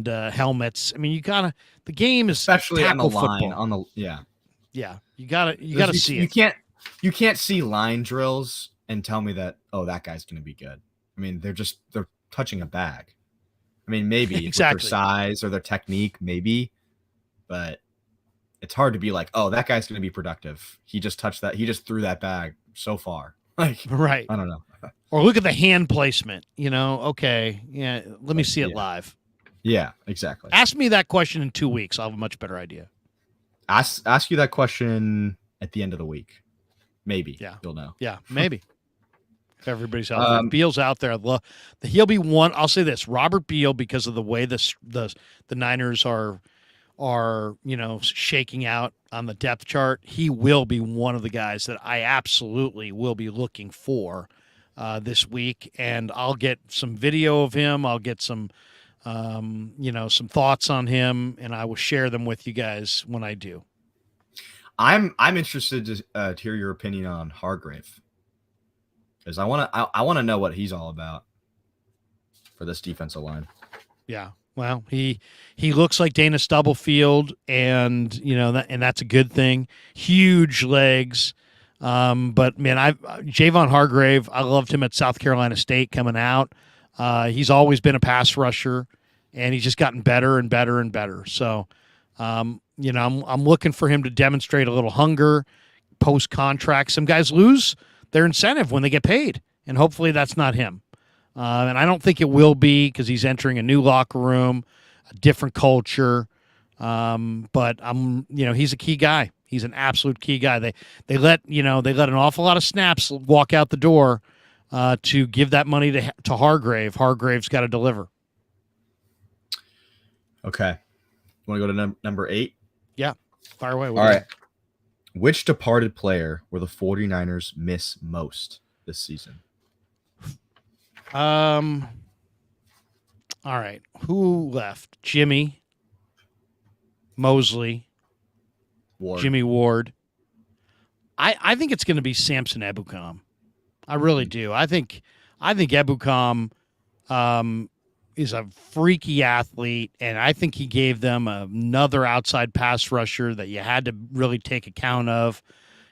helmets. I mean, the game is especially on the line football. You gotta see it. You can't see line drills and tell me that that guy's going to be good. I mean, they're touching a bag. I mean, maybe exactly. With their size or their technique, maybe, but it's hard to be like, that guy's going to be productive. He just touched that. He just threw that bag so far. Like, right. I don't know. Or look at the hand placement. Okay, let me see it live. Yeah, exactly. Ask me that question in 2 weeks. I'll have a much better idea. Ask you that question at the end of the week. Maybe. Yeah. You'll know. Yeah, maybe. If everybody's healthy. Beale's out there. He'll be one. I'll say this: Robert Beale, because of the way the Niners are shaking out on the depth chart, he will be one of the guys that I absolutely will be looking for this week. And I'll get some video of him. I'll get some some thoughts on him, and I will share them with you guys when I do. I'm interested to hear your opinion on Hargrave, because I want to know what he's all about for this defensive line. Yeah, well, he looks like Dana Stubblefield, and and that's a good thing. Huge legs, but man, Javon Hargrave, I loved him at South Carolina State coming out. He's always been a pass rusher, and he's just gotten better and better and better. So. I'm looking for him to demonstrate a little hunger post-contract. Some guys lose their incentive when they get paid, and hopefully that's not him. And I don't think it will be, because he's entering a new locker room, a different culture. But he's a key guy. He's an absolute key guy. They let an awful lot of snaps walk out the door to give that money to Hargrave. Hargrave's got to deliver. Okay. Want to go to number 8? Yeah. Fire away. All right. Which departed player will the 49ers miss most this season? All right. Who left? Jimmy Mosley. Jimmy Ward. I think it's going to be Samson Ebukam. I really do. I think Ebukam is a freaky athlete, and I think he gave them another outside pass rusher that you had to really take account of.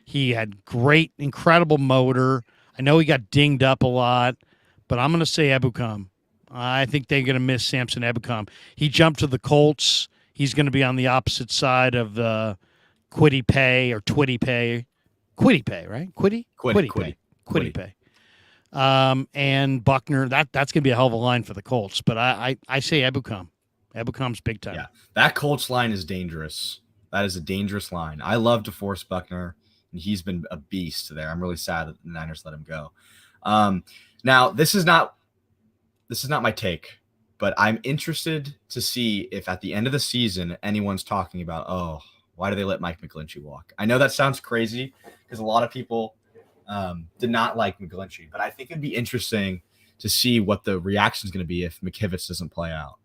He had incredible motor. I know he got dinged up a lot, but I'm going to say Ebukam. I think they're going to miss Samson Ebukam. He jumped to the Colts. He's going to be on the opposite side of the Quiddy Pay, right? Quiddy Pay. And Buckner, that's going to be a hell of a line for the Colts. But I say Ebukam. Ebukam's big time. Yeah, that Colts line is dangerous. That is a dangerous line. I love DeForest Buckner, and he's been a beast there. I'm really sad that the Niners let him go. Now, this is not my take, but I'm interested to see if at the end of the season anyone's talking about, why do they let Mike McClinchey walk? I know that sounds crazy because a lot of people did not like McClinchey, but I think it'd be interesting to see what the reaction is going to be if McKivitz doesn't play out.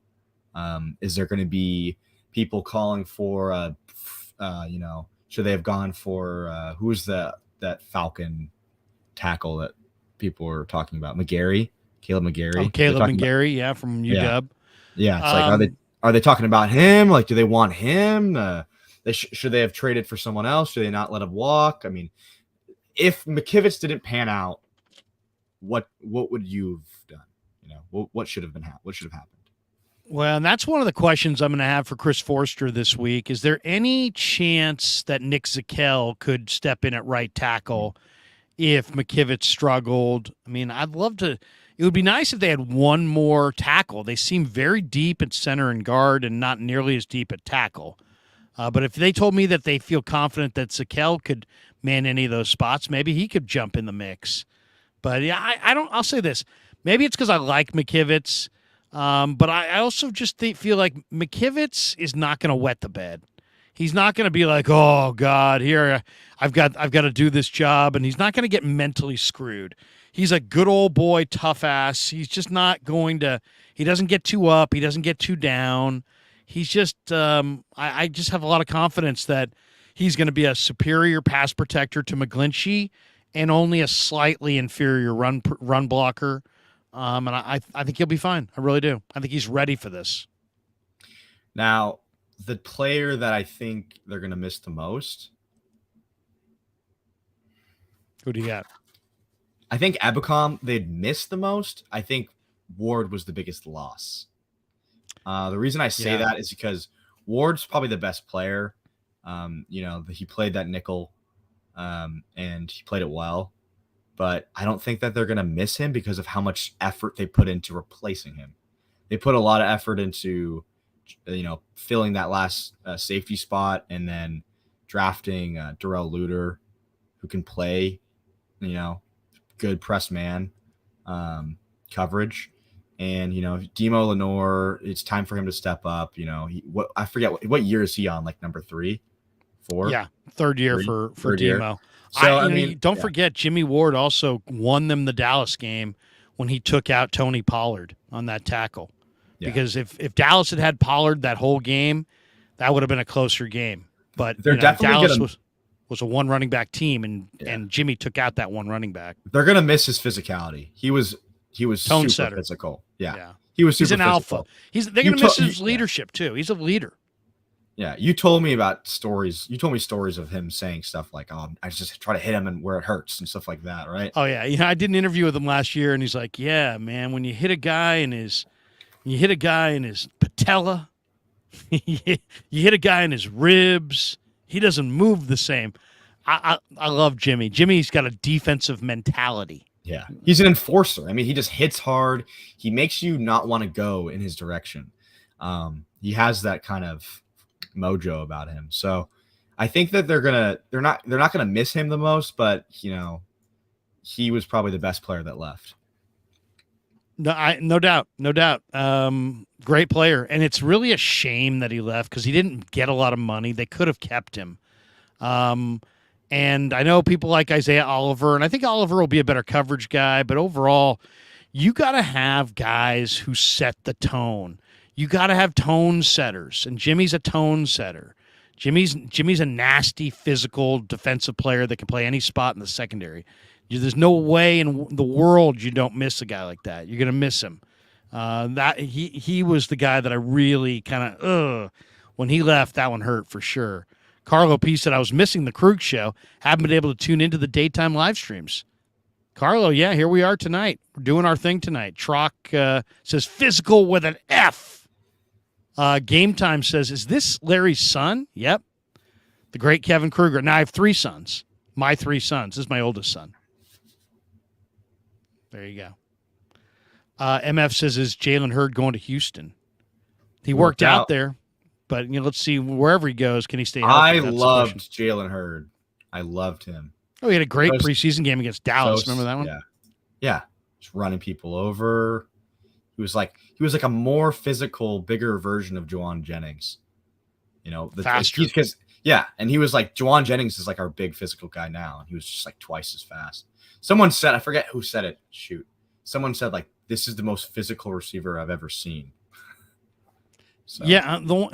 Is there going to be people calling for, should they have gone for who's that Falcon tackle that people were talking about? Caleb McGarry. Oh, Caleb McGarry, from UW. Yeah, it's like, are they talking about him? Like, do they want him? Should they have traded for someone else? Should they not let him walk? I mean, if McKivitz didn't pan out, what would you have done? What should have what should have happened? Well, and that's one of the questions I'm going to have for Chris Forster this week. Is there any chance that Nick Zakelj could step in at right tackle if McKivitz struggled? I mean, I'd love to. It would be nice if they had one more tackle. They seem very deep at center and guard and not nearly as deep at tackle. But if they told me that they feel confident that Zakelj could man any of those spots, maybe he could jump in the mix. But yeah, I don't. I'll say this. Maybe it's because I like McKivitz. But I also just feel like McKivitz is not going to wet the bed. He's not going to be like, oh God, here I've got to do this job, and he's not going to get mentally screwed. He's a good old boy, tough ass. He's just not going to. He doesn't get too up. He doesn't get too down. He's just. I just have a lot of confidence that he's going to be a superior pass protector to McClinchey, and only a slightly inferior run blocker. And I think he'll be fine. I really do. I think he's ready for this. Now, the player that I think they're going to miss the most. Who do you got? I think Ebukam they'd miss the most. I think Ward was the biggest loss. The reason I say that is because Ward's probably the best player. He played that nickel, and he played it well. But I don't think that they're going to miss him because of how much effort they put into replacing him. They put a lot of effort into, filling that last safety spot and then drafting Darrell Luter, who can play, good press man coverage. And, Demo Lenore, it's time for him to step up. I forget what year is he on, like number 3, 4? Yeah, third year for third Demo. Year. So don't forget, Jimmy Ward also won them the Dallas game when he took out Tony Pollard on that tackle. Yeah. Because if Dallas had Pollard that whole game, that would have been a closer game. But Dallas was a one running back team, and Jimmy took out that one running back. They're gonna miss his physicality. He was tone super setter. Physical. Yeah. He was super He's an physical. Alpha. They're gonna miss his leadership too. He's a leader. Yeah, you told me about stories. You told me stories of him saying stuff like, "Oh, I just try to hit him and where it hurts," and stuff like that, right? Oh yeah, I did an interview with him last year, and he's like, "Yeah, man, when you hit a guy in his patella, you hit a guy in his ribs, he doesn't move the same." I love Jimmy. Jimmy's got a defensive mentality. Yeah, he's an enforcer. I mean, he just hits hard. He makes you not want to go in his direction. He has that kind of mojo about him. So I think that they're not gonna miss him the most, but he was probably the best player that left. No doubt. Great player, and it's really a shame that he left because he didn't get a lot of money. They could have kept him. And I know people like Isaiah Oliver, and I think Oliver will be a better coverage guy, but overall, you got to have guys who set the tone. You got to have tone setters, and Jimmy's a tone setter. Jimmy's a nasty, physical defensive player that can play any spot in the secondary. There's no way in the world you don't miss a guy like that. You're going to miss him. He was the guy that I really kind of, when he left, that one hurt for sure. Carlo P said, I was missing the Krueger show. Haven't been able to tune into the daytime live streams. Carlo, yeah, here we are tonight. We're doing our thing tonight. Trock says, physical with an F. Game Time says, is this Larry's son? Yep. The great Kevin Krueger. Now I have 3 sons. My 3 sons. This is my oldest son. There you go. MF says, is Jalen Hurd going to Houston? He worked out there. But let's see, wherever he goes, can he stay healthy? I loved Jalen Hurd. I loved him. Oh, he had a great preseason game against Dallas. Remember that one? Yeah. Just running people over. He was like a more physical, bigger version of Juwan Jennings. Faster. And he was like, Juwan Jennings is like our big physical guy now, and he was just like twice as fast. Someone said, I forget who said it. Shoot. Someone said like, this is the most physical receiver I've ever seen. So. Yeah, I love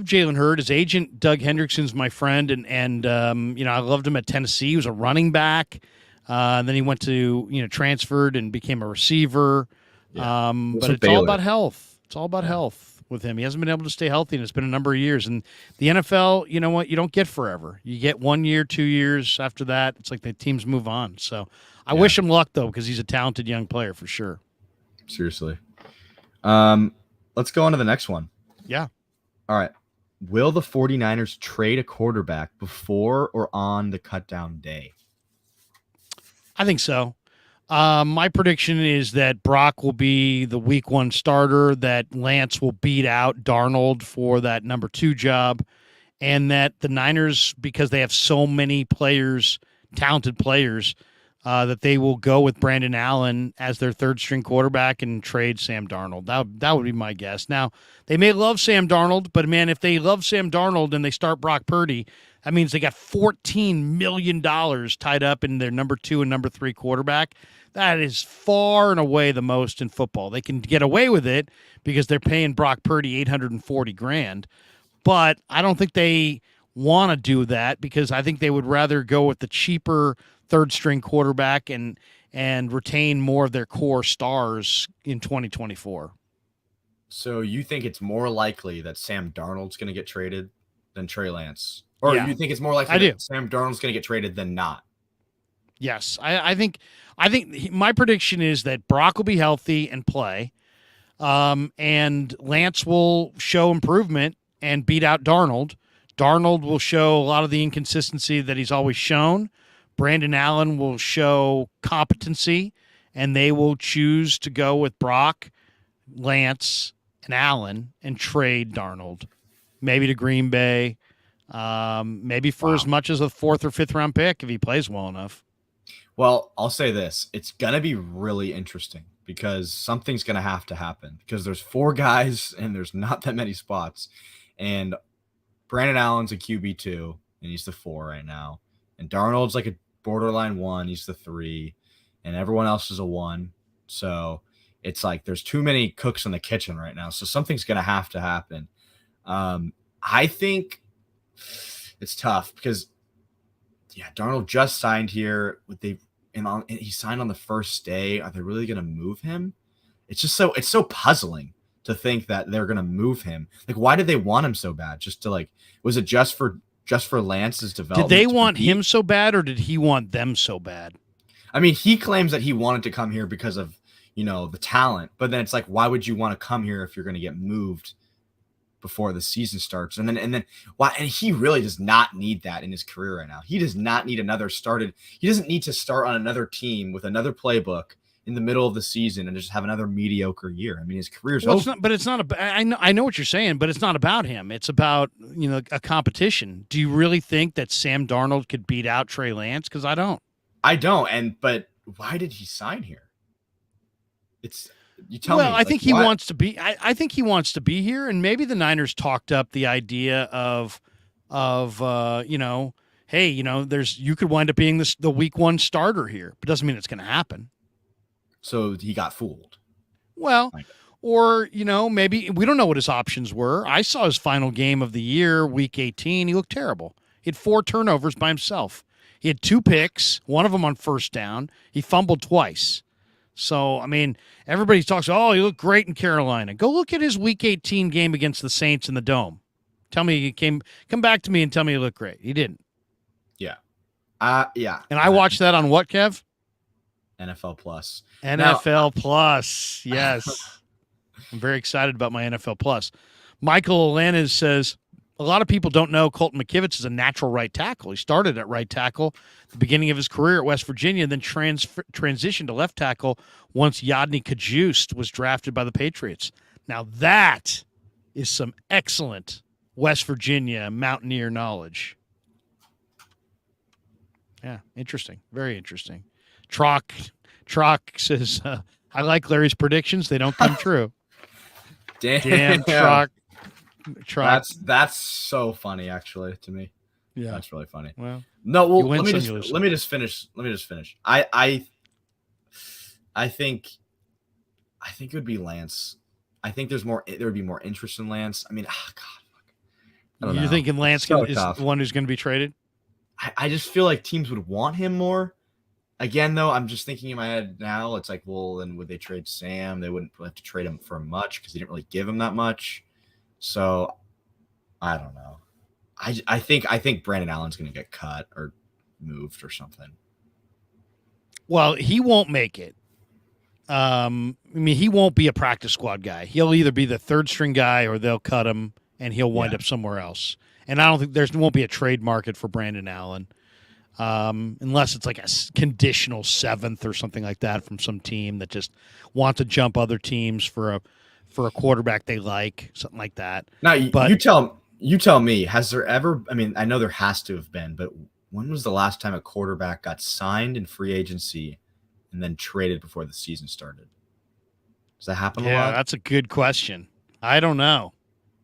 Jalen Hurd. His agent Doug Hendrickson's my friend, and I loved him at Tennessee. He was a running back. Then he went to transferred and became a receiver. Yeah. But it's all about health. It's all about health with him. He hasn't been able to stay healthy, and it's been a number of years. And the NFL, you know what? You don't get forever. You get 1 year, 2 years. After that, it's like the teams move on. So I wish him luck, though, because he's a talented young player for sure. Seriously. Let's go on to the next one. Yeah. All right. Will the 49ers trade a quarterback before or on the cutdown day? I think so. My prediction is that Brock will be the week 1 starter, that Lance will beat out Darnold for that number 2 job, and that the Niners, because they have so many players, talented players, that they will go with Brandon Allen as their 3rd-string quarterback and trade Sam Darnold. That would be my guess. Now, they may love Sam Darnold, but, man, if they love Sam Darnold and they start Brock Purdy, that means they got $14 million tied up in their number 2 and number 3 quarterback. That is far and away the most in football. They can get away with it because they're paying Brock Purdy $840,000, but I don't think they want to do that because I think they would rather go with the cheaper 3rd-string quarterback and retain more of their core stars in 2024. So you think it's more likely that Sam Darnold's going to get traded than Trey Lance? Or you think it's more likely that Sam Darnold's going to get traded than not? Yes, I think my prediction is that Brock will be healthy and play, and Lance will show improvement and beat out Darnold. Darnold will show a lot of the inconsistency that he's always shown. Brandon Allen will show competency, and they will choose to go with Brock, Lance, and Allen and trade Darnold, maybe to Green Bay, maybe for as much as a 4th or 5th round pick if he plays well enough. Well, I'll say this. It's going to be really interesting because something's going to have to happen because there's 4 guys and there's not that many spots. And Brandon Allen's a QB2 and he's the 4 right now. And Darnold's like a borderline 1. He's the 3. And everyone else is a 1. So it's like there's too many cooks in the kitchen right now. So something's going to happen. I think it's tough because Darnold just signed here. He signed on the first day. Are they really going to move him? It's so puzzling to think that they're going to move him. Like, why did they want him so bad? Just to was it just for Lance's development? Did they want him so bad, or did he want them so bad? I mean, he claims that he wanted to come here because of the talent. But then it's like, why would you want to come here if you're going to get moved before the season starts? And then why? And he really does not need that in his career right now. He does not need he doesn't need to start on another team with another playbook in the middle of the season and just have another mediocre year. I mean, his career's over. I know what you're saying, but it's not about him. It's about, a competition. Do you really think that Sam Darnold could beat out Trey Lance? Because I don't. But why did he sign here? You tell me. Well, I think he wants to be. I think he wants to be here, and maybe the Niners talked up the idea of hey, you could wind up being the week 1 starter here, but doesn't mean it's going to happen. So he got fooled. Well, or maybe we don't know what his options were. I saw his final game of the year, week 18. He looked terrible. He had 4 turnovers by himself. He had 2 picks, one of them on first down. He fumbled twice. So, I mean, everybody talks, he looked great in Carolina. Go look at his Week 18 game against the Saints in the Dome. Tell me come back to me and tell me he looked great. He didn't. Yeah. And I watched that on what, Kev? NFL Plus. NFL Plus, yes. I'm very excited about my NFL Plus. Michael Alanis says, a lot of people don't know Colton McKivitz is a natural right tackle. He started at right tackle at the beginning of his career at West Virginia, then transitioned to left tackle once Yadni Kajust was drafted by the Patriots. Now that is some excellent West Virginia Mountaineer knowledge. Yeah, interesting. Very interesting. Trock says, I like Larry's predictions. They don't come true. Damn Trock. That's so funny, actually, to me. Yeah, that's really funny. Well, no, well, let me just finish. I think it would be Lance. I think there would be more interest in Lance. I mean, God, you're thinking Lance is the one who's going to be traded? I just feel like teams would want him more. Again, though, I'm just thinking in my head now. It's like, well, then would they trade Sam? They wouldn't have to trade him for much because he didn't really give him that much. So I don't know. I think Brandon Allen's going to get cut or moved or something. Well, he won't make it. He won't be a practice squad guy. He'll either be the third string guy or they'll cut him and he'll wind up somewhere else. And I don't think there won't be a trade market for Brandon Allen, unless it's like a conditional seventh or something like that from some team that just wants to jump other teams for a quarterback they like, something like that. Now, you tell me, has there ever? I mean, I know there has to have been, but when was the last time a quarterback got signed in free agency and then traded before the season started? Does that happen a lot? Yeah, that's a good question. I don't know.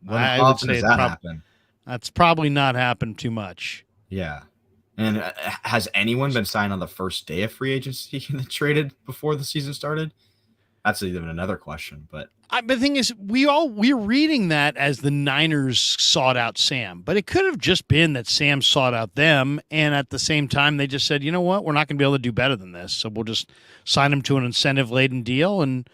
I would say that happen. That's probably not happened too much. Yeah. And has anyone been signed on the first day of free agency and then traded before the season started? That's even another question. But the thing is, we're reading that as the Niners sought out Sam, but it could have just been that Sam sought out them, and at the same time they just said, you know what, we're not going to be able to do better than this, so we'll just sign him to an incentive-laden deal, and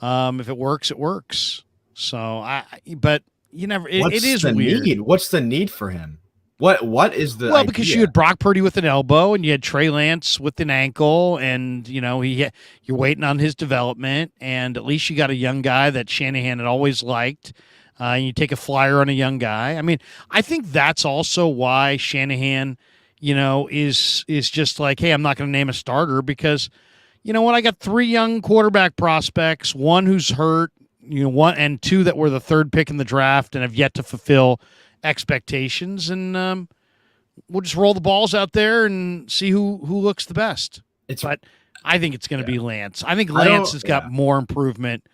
if it works, it works. So but you never. It is weird. What's the need for him? What is the idea? Because you had Brock Purdy with an elbow and you had Trey Lance with an ankle, and you're waiting on his development, and at least you got a young guy that Shanahan had always liked, and you take a flyer on a young guy. I mean, I think that's also why Shanahan, is just like, hey, I'm not going to name a starter because, you know what, I got 3 young quarterback prospects, one who's hurt, one and 2 that were the 3rd pick in the draft and have yet to fulfill expectations, and we'll just roll the balls out there and see who looks the best. But I think it's going to be Lance. I think Lance has got more improvement.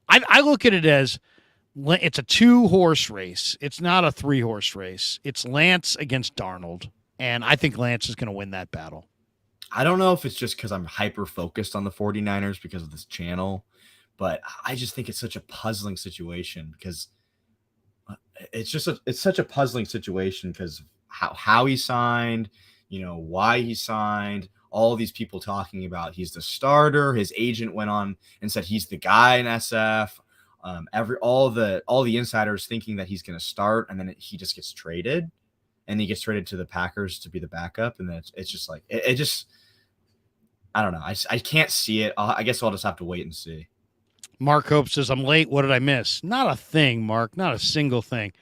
I look at it as it's a 2-horse race. It's not a 3-horse race. It's Lance against Darnold, and I think Lance is going to win that battle. I don't know if it's just because I'm hyper-focused on the 49ers because of this channel, but I just think it's such a puzzling situation because it's such a puzzling situation because how he signed, why he signed, all these people talking about he's the starter. His agent went on and said he's the guy in SF. All the insiders thinking that he's going to start, and then he just gets traded, and he gets traded to the Packers to be the backup, and then it's just like it just, I don't know. I can't see it. I guess I'll just have to wait and see. Mark Hope says, I'm late. What did I miss? Not a thing, Mark. Not a single thing.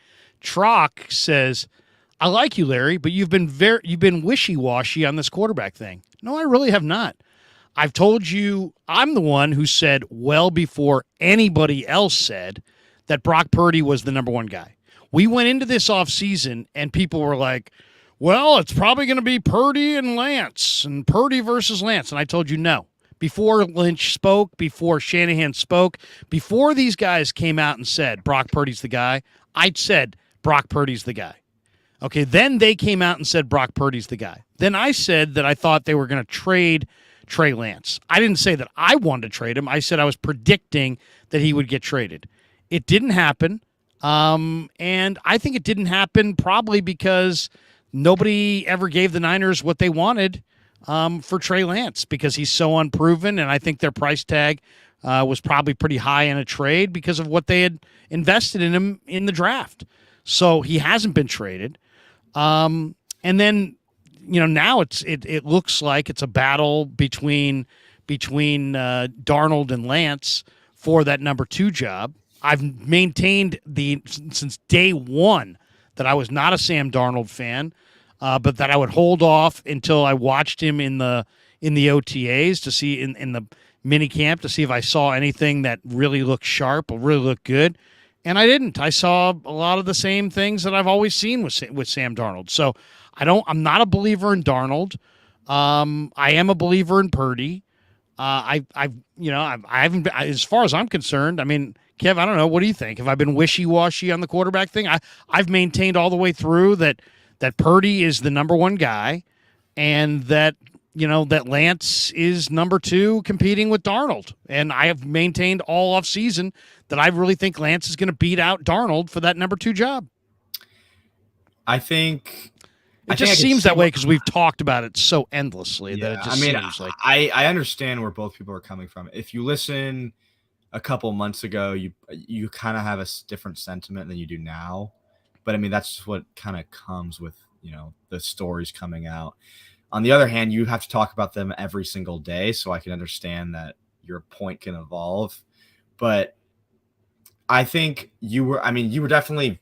Trock says, I like you, Larry, but you've been wishy-washy on this quarterback thing. No, I really have not. I've told you I'm the one who said well before anybody else said that Brock Purdy was the number 1 guy. We went into this offseason and people were like, well, it's probably going to be Purdy and Lance and Purdy versus Lance. And I told you no. Before Lynch spoke, before Shanahan spoke, before these guys came out and said Brock Purdy's the guy, I said Brock Purdy's the guy. Okay, then they came out and said Brock Purdy's the guy. Then I said that I thought they were going to trade Trey Lance. I didn't say that I wanted to trade him. I said I was predicting that he would get traded. It didn't happen, and I think it didn't happen probably because nobody ever gave the Niners what they wanted for Trey Lance because he's so unproven, and I think their price tag was probably pretty high in a trade because of what they had invested in him in the draft. So he hasn't been traded. And then, now it looks like it's a battle between Darnold and Lance for that number 2 job. I've maintained since day 1 that I was not a Sam Darnold fan. But that I would hold off until I watched him in the OTAs to see in the mini camp to see if I saw anything that really looked sharp or really looked good, and I didn't. I saw a lot of the same things that I've always seen with Sam Darnold. So I'm not a believer in Darnold. I am a believer in Purdy. I haven't, as far as I'm concerned. I mean, Kev, I don't know. What do you think? Have I been wishy-washy on the quarterback thing? I've maintained all the way through that Purdy is the number 1 guy, and that Lance is number 2 competing with Darnold. And I have maintained all off season that I really think Lance is going to beat out Darnold for that number 2 job. I think it just seems that way because we've talked about it so endlessly that it just seems like. I understand where both people are coming from. If you listen a couple months ago, you kind of have a different sentiment than you do now. But I mean, that's just what kind of comes with, the stories coming out. On the other hand, you have to talk about them every single day, so I can understand that your point can evolve. But I think you were definitely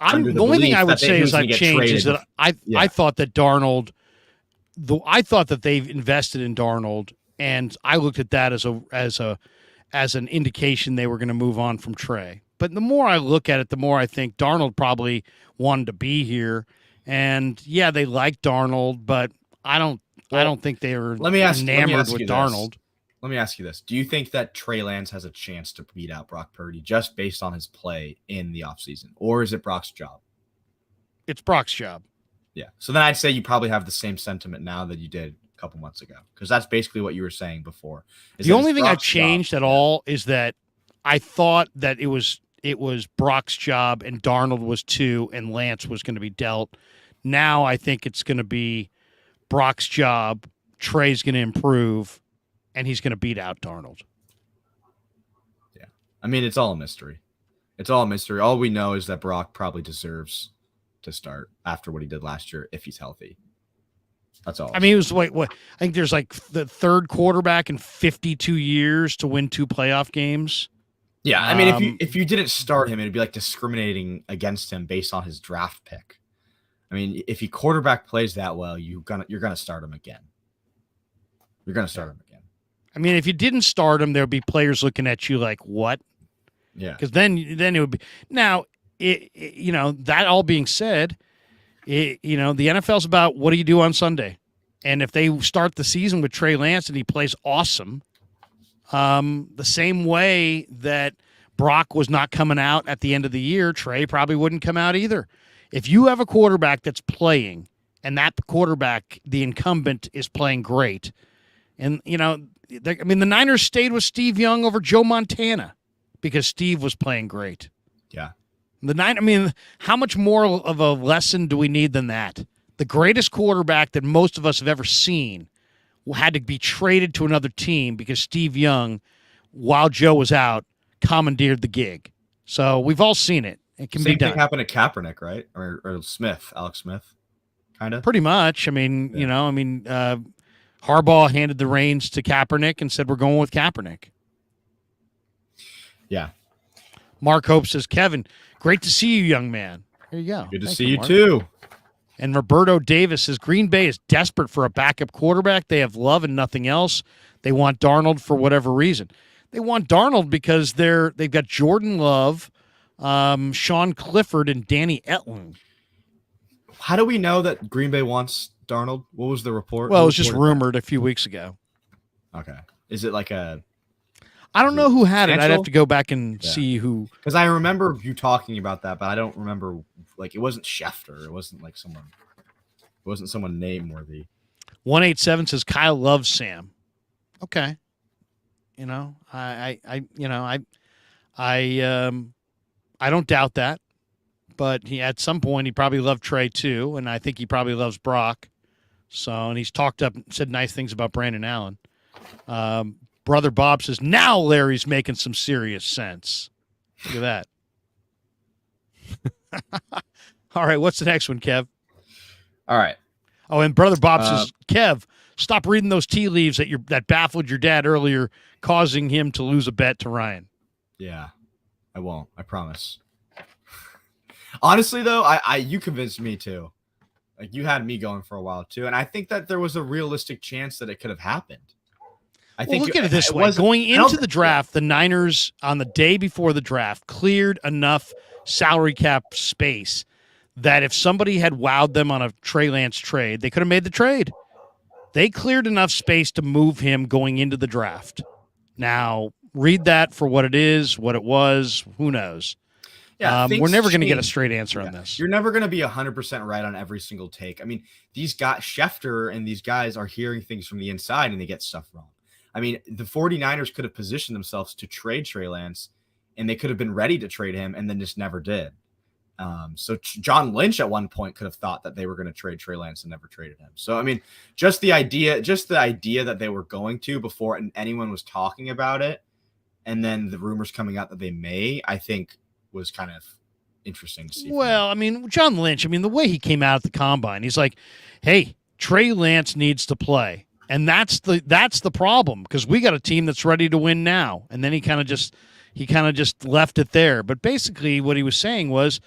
under The only thing I would say he is was gonna I've get changed is traded. that Yeah. I thought that Darnold, I thought that they've invested in Darnold, and I looked at that as an indication they were going to move on from Trey. But the more I look at it, the more I think Darnold probably wanted to be here. And yeah, they like Darnold, but I don't think they were enamored with Darnold. Let me ask you this. Do you think that Trey Lance has a chance to beat out Brock Purdy just based on his play in the offseason? Or is it Brock's job? It's Brock's job. Yeah. So then I'd say you probably have the same sentiment now that you did a couple months ago, because that's basically what you were saying before. The only thing I've changed at all is that I thought that it was Brock's job and Darnold was too, and Lance was going to be dealt. Now I think it's going to be Brock's job. Trey's going to improve, and he's going to beat out Darnold. Yeah. I mean, it's all a mystery. It's all a mystery. All we know is that Brock probably deserves to start after what he did last year if he's healthy. That's all. I mean, it was what I think there's like the third quarterback in 52 years to win 2 playoff games. Yeah, I mean, if you didn't start him, it'd be like discriminating against him based on his draft pick. I mean, if your quarterback plays that well, you're gonna start him again. You're gonna start him again. I mean, if you didn't start him, there'd be players looking at you like, "What?" Yeah. Because then it would be now. That all being said, the NFL's about what do you do on Sunday, and if they start the season with Trey Lance and he plays awesome, the same way that Brock was not coming out at the end of the year, Trey probably wouldn't come out either. If you have a quarterback that's playing and that quarterback, the incumbent, is playing great, and the Niners stayed with Steve Young over Joe Montana because Steve was playing great. Yeah. How much more of a lesson do we need than that? The greatest quarterback that most of us have ever seen had to be traded to another team because Steve Young, while Joe was out, commandeered the gig. So we've all seen it. It can be done. Same thing happened to Kaepernick, right? Or Smith, Alex Smith, kind of. Pretty much. Harbaugh handed the reins to Kaepernick and said, "We're going with Kaepernick." Yeah. Mark Hope says, "Kevin, great to see you, young man." There you go. Good to see you too. And Roberto Davis says, Green Bay is desperate for a backup quarterback. They have Love and nothing else. They want Darnold for whatever reason. They want Darnold because they've got Jordan Love, Sean Clifford, and Danny Etling. How do we know that Green Bay wants Darnold? What was the report? Well, it was just rumored a few weeks ago. Okay. Is it like a... I don't know who had it. I'd have to go back and see who. Because I remember you talking about that, but I don't remember, like, it wasn't Schefter. It wasn't like someone. It wasn't someone name worthy. 187 says Kyle loves Sam. Okay. I don't doubt that, but at some point he probably loved Trey too, and I think he probably loves Brock. So, and he's said nice things about Brandon Allen. Brother Bob says, now Larry's making some serious sense. Look at that. All right, what's the next one, Kev? All right. Oh, and Brother Bob says, Kev, stop reading those tea leaves that baffled your dad earlier, causing him to lose a bet to Ryan. Yeah, I won't. I promise. Honestly, though, you convinced me too. Like, you had me going for a while too, and I think that there was a realistic chance that it could have happened. Look at it this way. Going into the draft, the Niners, on the day before the draft, cleared enough salary cap space that if somebody had wowed them on a Trey Lance trade, they could have made the trade. They cleared enough space to move him going into the draft. Now, read that for what it is, what it was, who knows. Yeah, we're never going to get a straight answer on this. You're never going to be 100% right on every single take. I mean, these guys, Schefter and these guys are hearing things from the inside and they get stuff wrong. I mean, the 49ers could have positioned themselves to trade Trey Lance, and they could have been ready to trade him and then just never did. So John Lynch at one point could have thought that they were going to trade Trey Lance and never traded him. So, I mean, just the idea that they were going to before anyone was talking about it, and then the rumors coming out that they may, I think was kind of interesting to see. Well, I mean, John Lynch, I mean, the way he came out at the combine, he's like, hey, Trey Lance needs to play. And that's the problem, because we got a team that's ready to win now. And then he kind of just left it there. But basically what he was saying was,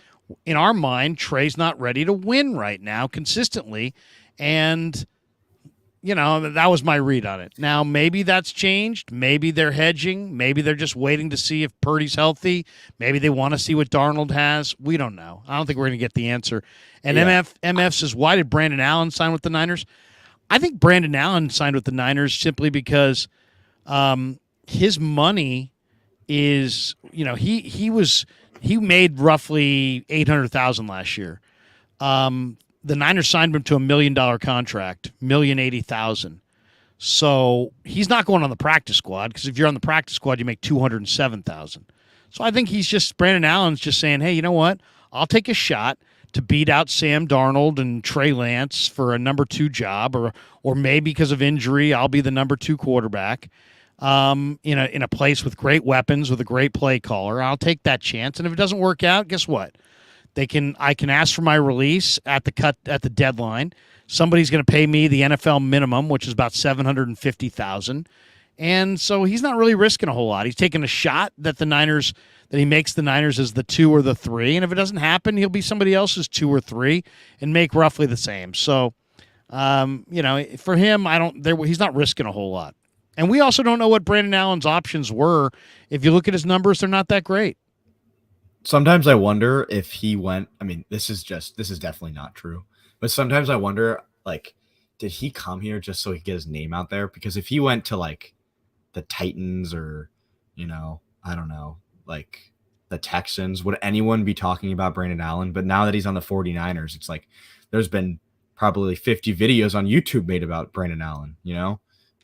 in our mind, Trey's not ready to win right now consistently. And that was my read on it. Now, maybe that's changed. Maybe they're hedging. Maybe they're just waiting to see if Purdy's healthy. Maybe they want to see what Darnold has. We don't know. I don't think we're going to get the answer. And MF says, why did Brandon Allen sign with the Niners? I think Brandon Allen signed with the Niners simply because his money is, he made roughly $800,000 last year. The Niners signed him to $1 million contract, $1,080,000. So he's not going on the practice squad, because if you're on the practice squad, you make $207,000. So I think Brandon Allen's just saying, hey, you know what? I'll take a shot to beat out Sam Darnold and Trey Lance for a number 2 job, or maybe because of injury, I'll be the number 2 quarterback in a place with great weapons, with a great play caller. I'll take that chance. And if it doesn't work out, guess what? I can ask for my release at the deadline. Somebody's going to pay me the NFL minimum, which is about $750,000. And so he's not really risking a whole lot. He's taking a shot that he makes the Niners as the 2 or the 3. And if it doesn't happen, he'll be somebody else's 2 or 3 and make roughly the same. So, for him, he's not risking a whole lot. And we also don't know what Brandon Allen's options were. If you look at his numbers, they're not that great. Sometimes I wonder if he went, I mean, this is definitely not true, but sometimes I wonder, like, did he come here just so he could get his name out there? Because if he went to, like, the Titans or, I don't know, like the Texans, would anyone be talking about Brandon Allen? But now that he's on the 49ers, it's like there's been probably 50 videos on YouTube made about Brandon Allen,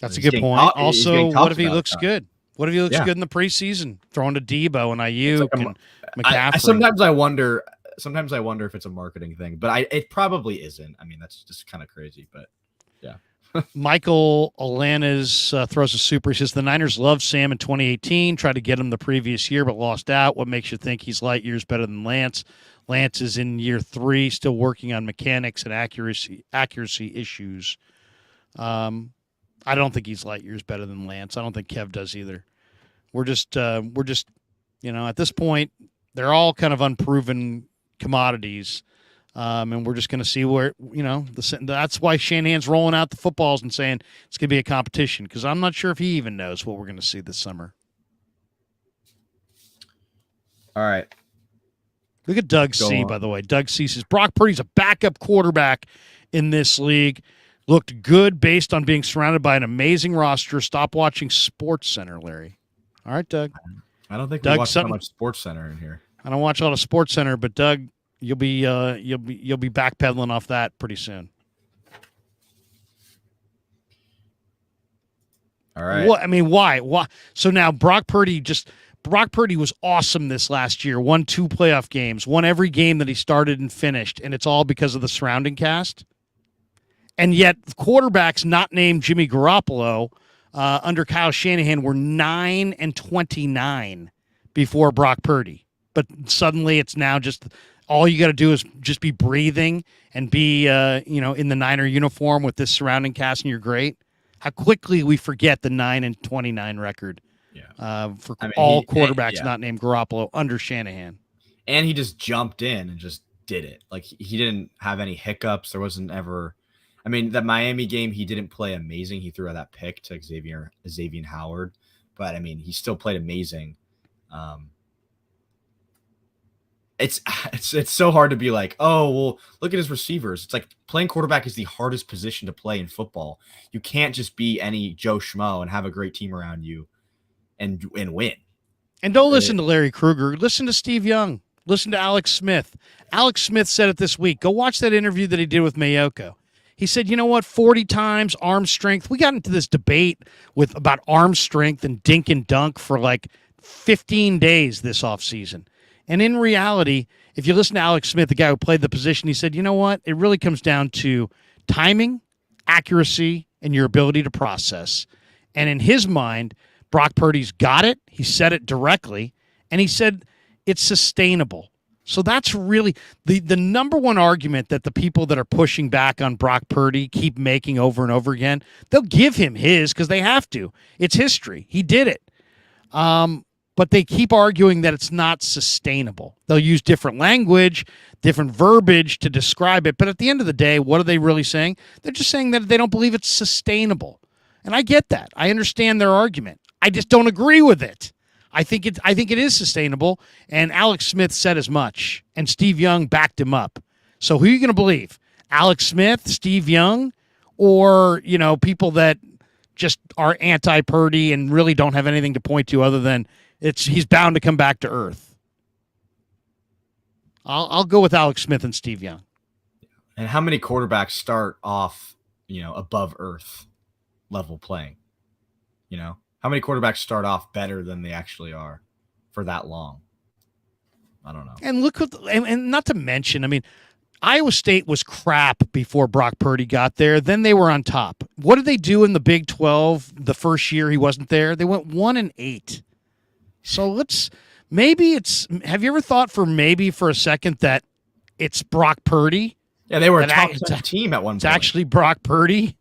That's a good point. Also, what if he looks good? What if he looks good in the preseason, throwing to Debo and Ayuk and McCaffrey? Sometimes I wonder if it's a marketing thing, but it probably isn't. I mean, that's just kind of crazy, but yeah. Michael Alanis throws a super. He says, the Niners loved Sam in 2018, tried to get him the previous year, but lost out. What makes you think he's light years better than Lance? Lance is in year 3, still working on mechanics and accuracy issues. I don't think he's light years better than Lance. I don't think Kev does either. We're just at this point, they're all kind of unproven commodities. And we're just going to see where, that's why Shanahan's rolling out the footballs and saying it's going to be a competition, because I'm not sure if he even knows what we're going to see this summer. All right. Look at Doug C, by the way. Doug C says, Brock Purdy's a backup quarterback in this league. Looked good based on being surrounded by an amazing roster. Stop watching Sports Center, Larry. All right, Doug. I don't think we watch so much Sports Center in here. I don't watch a lot of Sports Center, but Doug, you'll be backpedaling off that pretty soon. All right. What, I mean, why? So now Brock Purdy was awesome this last year. Won 2 playoff games. Won every game that he started and finished, and it's all because of the surrounding cast. And yet, quarterbacks not named Jimmy Garoppolo under Kyle Shanahan were 9-29 before Brock Purdy. But suddenly, it's now just all you got to do is just be breathing and be, in the Niner uniform with this surrounding cast, and you're great. How quickly we forget the 9-29 record for all quarterbacks not named Garoppolo under Shanahan. And he just jumped in and just did it. Like, he didn't have any hiccups. There wasn't ever. I mean, that Miami game, he didn't play amazing. He threw out that pick to Xavier Howard, but I mean, he still played amazing. It's so hard to be like, oh, well, look at his receivers. It's like playing quarterback is the hardest position to play in football. You can't just be any Joe Schmo and have a great team around you and win. And don't listen to Larry Krueger. Listen to Steve Young. Listen to Alex Smith. Alex Smith said it this week. Go watch that interview that he did with Mayoko. He said, you know what, 40 times arm strength. We got into this debate about arm strength and dink and dunk for like 15 days this offseason. And in reality, if you listen to Alex Smith, the guy who played the position, he said, you know what, it really comes down to timing, accuracy, and your ability to process. And in his mind, Brock Purdy's got it. He said it directly, and he said it's sustainable. So that's really the number one argument that the people that are pushing back on Brock Purdy keep making over and over again. They'll give him his because they have to. It's history. He did it. But they keep arguing that it's not sustainable. They'll use different language, different verbiage to describe it. But at the end of the day, what are they really saying? They're just saying that they don't believe it's sustainable. And I get that. I understand their argument. I just don't agree with it. I think it is sustainable, and Alex Smith said as much, and Steve Young backed him up. So who are you going to believe? Alex Smith, Steve Young, or people that just are anti-Purdy and really don't have anything to point to other than he's bound to come back to earth? I'll go with Alex Smith and Steve Young. And how many quarterbacks start off, above earth level playing? How many quarterbacks start off better than they actually are for that long? I don't know. And look and not to mention, Iowa State was crap before Brock Purdy got there. Then they were on top. What did they do in the Big 12 the first year he wasn't there? They went 1-8. So have you ever thought for a second that it's Brock Purdy? Yeah, they were a top 10 team at one point. It's actually Brock Purdy,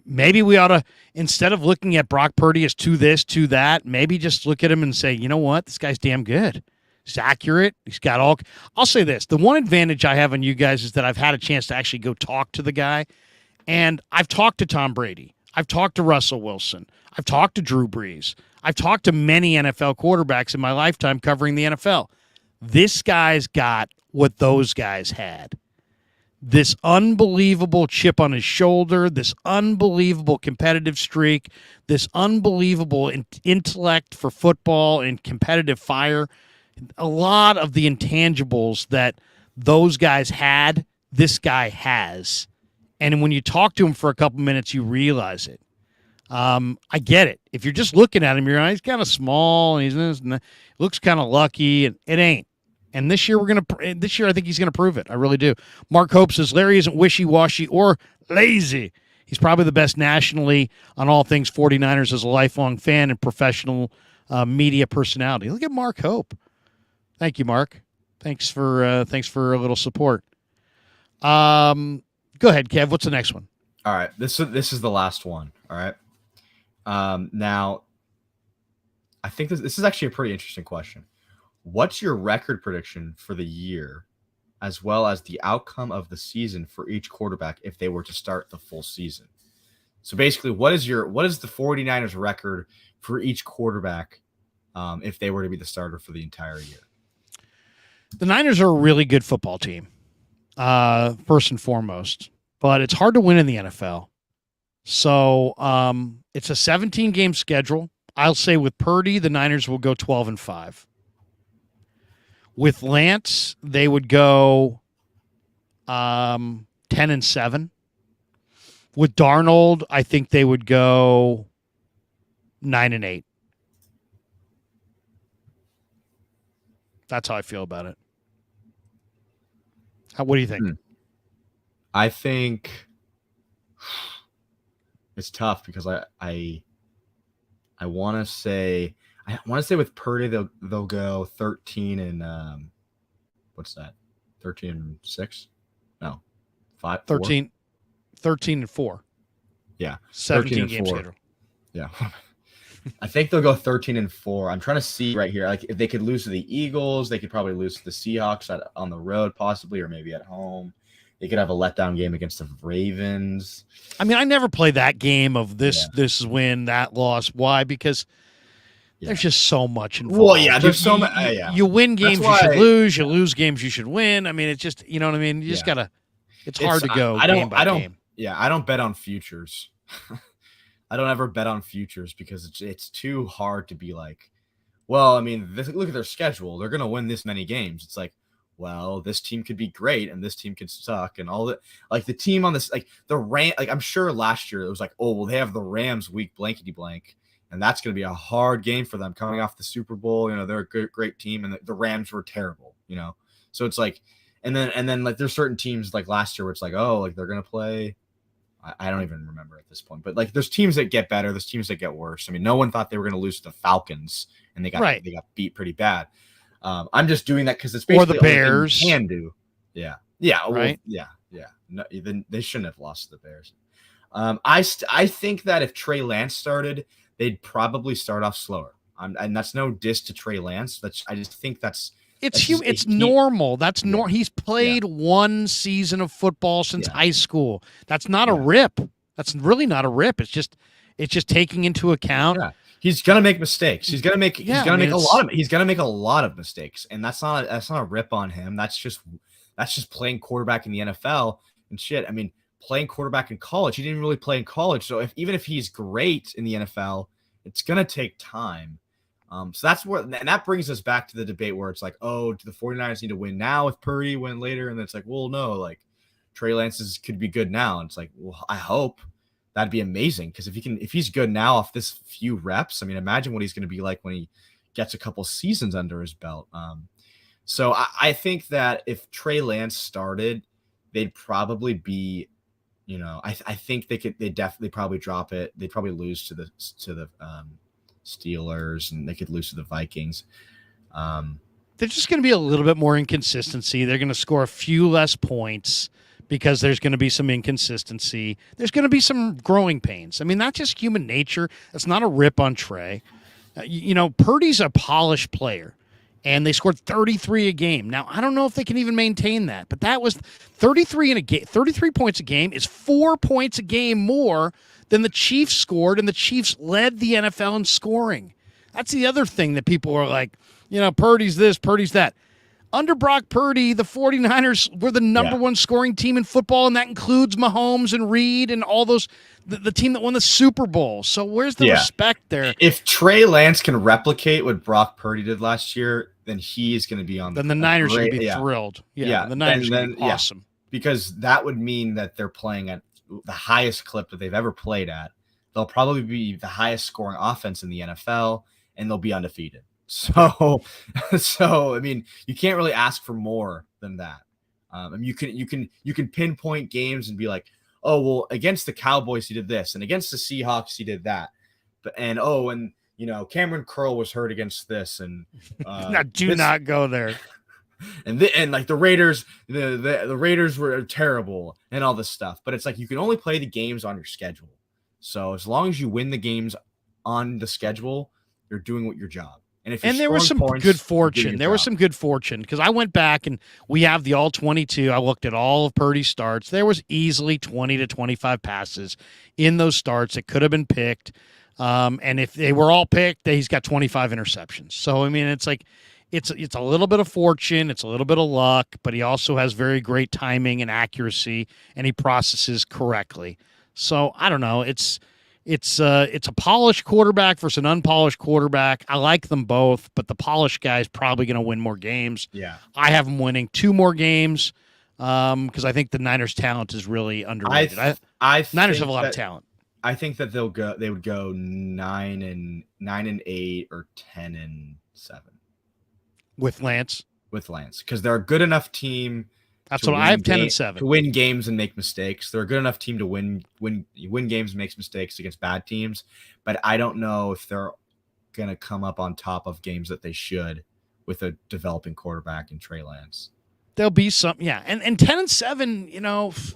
maybe we ought to, instead of looking at Brock Purdy as to this, to that, maybe just look at him and say, you know what? This guy's damn good. He's accurate. He's got all. I'll say this. The one advantage I have on you guys is that I've had a chance to actually go talk to the guy. And I've talked to Tom Brady. I've talked to Russell Wilson. I've talked to Drew Brees. I've talked to many NFL quarterbacks in my lifetime covering the NFL. This guy's got what those guys had. This unbelievable chip on his shoulder, this unbelievable competitive streak, this unbelievable intellect for football and competitive fire. A lot of the intangibles that those guys had, this guy has. And when you talk to him for a couple minutes, you realize it. I get it. If you're just looking at him, he's kind of small and he looks kind of lucky, and it ain't. And this year I think he's gonna prove it. I really do. Mark Hope says Larry isn't wishy-washy or lazy. He's probably the best nationally on all things 49ers as a lifelong fan and professional media personality. Look at Mark Hope. Thank you, Mark. Thanks for a little support. Go ahead, Kev. What's the next one? All right. This is the last one. All right. Now, I think this is actually a pretty interesting question. What's your record prediction for the year, as well as the outcome of the season for each quarterback if they were to start the full season? So basically, what is the 49ers record for each quarterback if they were to be the starter for the entire year? The Niners are a really good football team, first and foremost, but it's hard to win in the NFL. So it's a 17-game schedule. I'll say with Purdy, the Niners will go 12-5. With Lance, they would go 10-7. With Darnold, I think they would go 9-8. That's how I feel about it. What do you think? I think it's tough because I want to say with Purdy they'll go 13 and what's that? 13-6? No. 5 13 and 4. Yeah. 17 game schedule. Yeah. I think they'll go 13-4. I'm trying to see right here. Like if they could lose to the Eagles, they could probably lose to the Seahawks on the road, possibly, or maybe at home. They could have a letdown game against the Ravens. I never play that game of this win, that loss. Why? Because there's just so much involved. Well, yeah, there's so much. You win games you should lose. You lose games you should win. It's just, you know what I mean? You just gotta. It's hard to go game by game. Yeah, I don't bet on futures. I don't ever bet on futures because it's too hard to be like, well, look at their schedule. They're going to win this many games. It's like, well, this team could be great and this team could suck and all that. Like the team on this, like the Ram, like I'm sure last year it was like, oh, well, they have the Rams week blankety blank. And that's going to be a hard game for them coming off the Super Bowl. They're a good, great team. And the Rams were terrible, So it's like, and then like there's certain teams like last year where it's like, oh, like they're going to play, I don't even remember at this point. But like, there's teams that get better, there's teams that get worse. I mean, no one thought they were going to lose to the Falcons, and they got beat pretty bad. I'm just doing that because it's basically or the Bears you can do. Yeah, well, right. Yeah. No, then they shouldn't have lost to the Bears. I think that if Trey Lance started, they'd probably start off slower. And that's no diss to Trey Lance. I just think it's normal. That's normal. He's played one season of football since high school. That's not a rip. That's really not a rip. It's just taking into account. Yeah. He's gonna make mistakes. He's gonna make a lot of mistakes, and that's not a rip on him. That's just playing quarterback in the NFL and shit. I mean, playing quarterback in college, he didn't really play in college. So even if he's great in the NFL, it's gonna take time. So that's where, and that brings us back to the debate where it's like, oh, do the 49ers need to win now if Purdy win later? And it's like, well, no, like Trey Lance could be good now. And it's like, well, I hope. That'd be amazing, because if he's good now off this few reps, I mean, imagine what he's going to be like when he gets a couple seasons under his belt. So I think that if Trey Lance started, they'd probably be, I think they'd definitely probably drop it. They'd probably lose to the Steelers, and they could lose to the Vikings. They're just going to be a little bit more inconsistency. They're going to score a few less points, because there's going to be some inconsistency. There's going to be some growing pains. I mean, that's just human nature. That's not a rip on Trey. Purdy's a polished player, and they scored 33 a game. Now, I don't know if they can even maintain that, but that was 33 in a game. 33 points a game is 4 points a game more than the Chiefs scored, and the Chiefs led the NFL in scoring. That's the other thing that people are like, Purdy's this, Purdy's that. Under Brock Purdy, the 49ers were the number one scoring team in football, and that includes Mahomes and Reed and all those, the team that won the Super Bowl. So where's the respect there? If Trey Lance can replicate what Brock Purdy did last year, then he is going to be on the Niners should be thrilled. The Niners should be awesome. Because that would mean that they're playing at the highest clip that they've ever played at. They'll probably be the highest scoring offense in the NFL, and they'll be undefeated. So I mean, you can't really ask for more than that. You can pinpoint games and be like, oh, well, against the Cowboys he did this, and against the Seahawks he did that, and Cameron Curl was hurt against this, and not go there. And like the Raiders, the Raiders were terrible and all this stuff. But it's like you can only play the games on your schedule. So as long as you win the games on the schedule, you're doing your job. And there was some good fortune. There was some good fortune, because I went back and we have the all 22. I looked at all of Purdy's starts. There was easily 20 to 25 passes in those starts that could have been picked. And if they were all picked, he's got 25 interceptions. So, I mean, it's like it's a little bit of fortune. It's a little bit of luck, but he also has very great timing and accuracy, and he processes correctly. So, I don't know. It's a polished quarterback versus an unpolished quarterback. I like them both, but the polished guy is probably going to win more games. Yeah, I have them winning 2 more games because I think the Niners' talent is really underrated. Niners have a lot of talent. I think that they would go 9-8 or 10-7 with Lance. Because they're a good enough team. That's what I have. 10-7 to win games and make mistakes. They're a good enough team to win games and make mistakes against bad teams. But I don't know if they're gonna come up on top of games that they should with a developing quarterback in Trey Lance. There'll be some, and 10-7.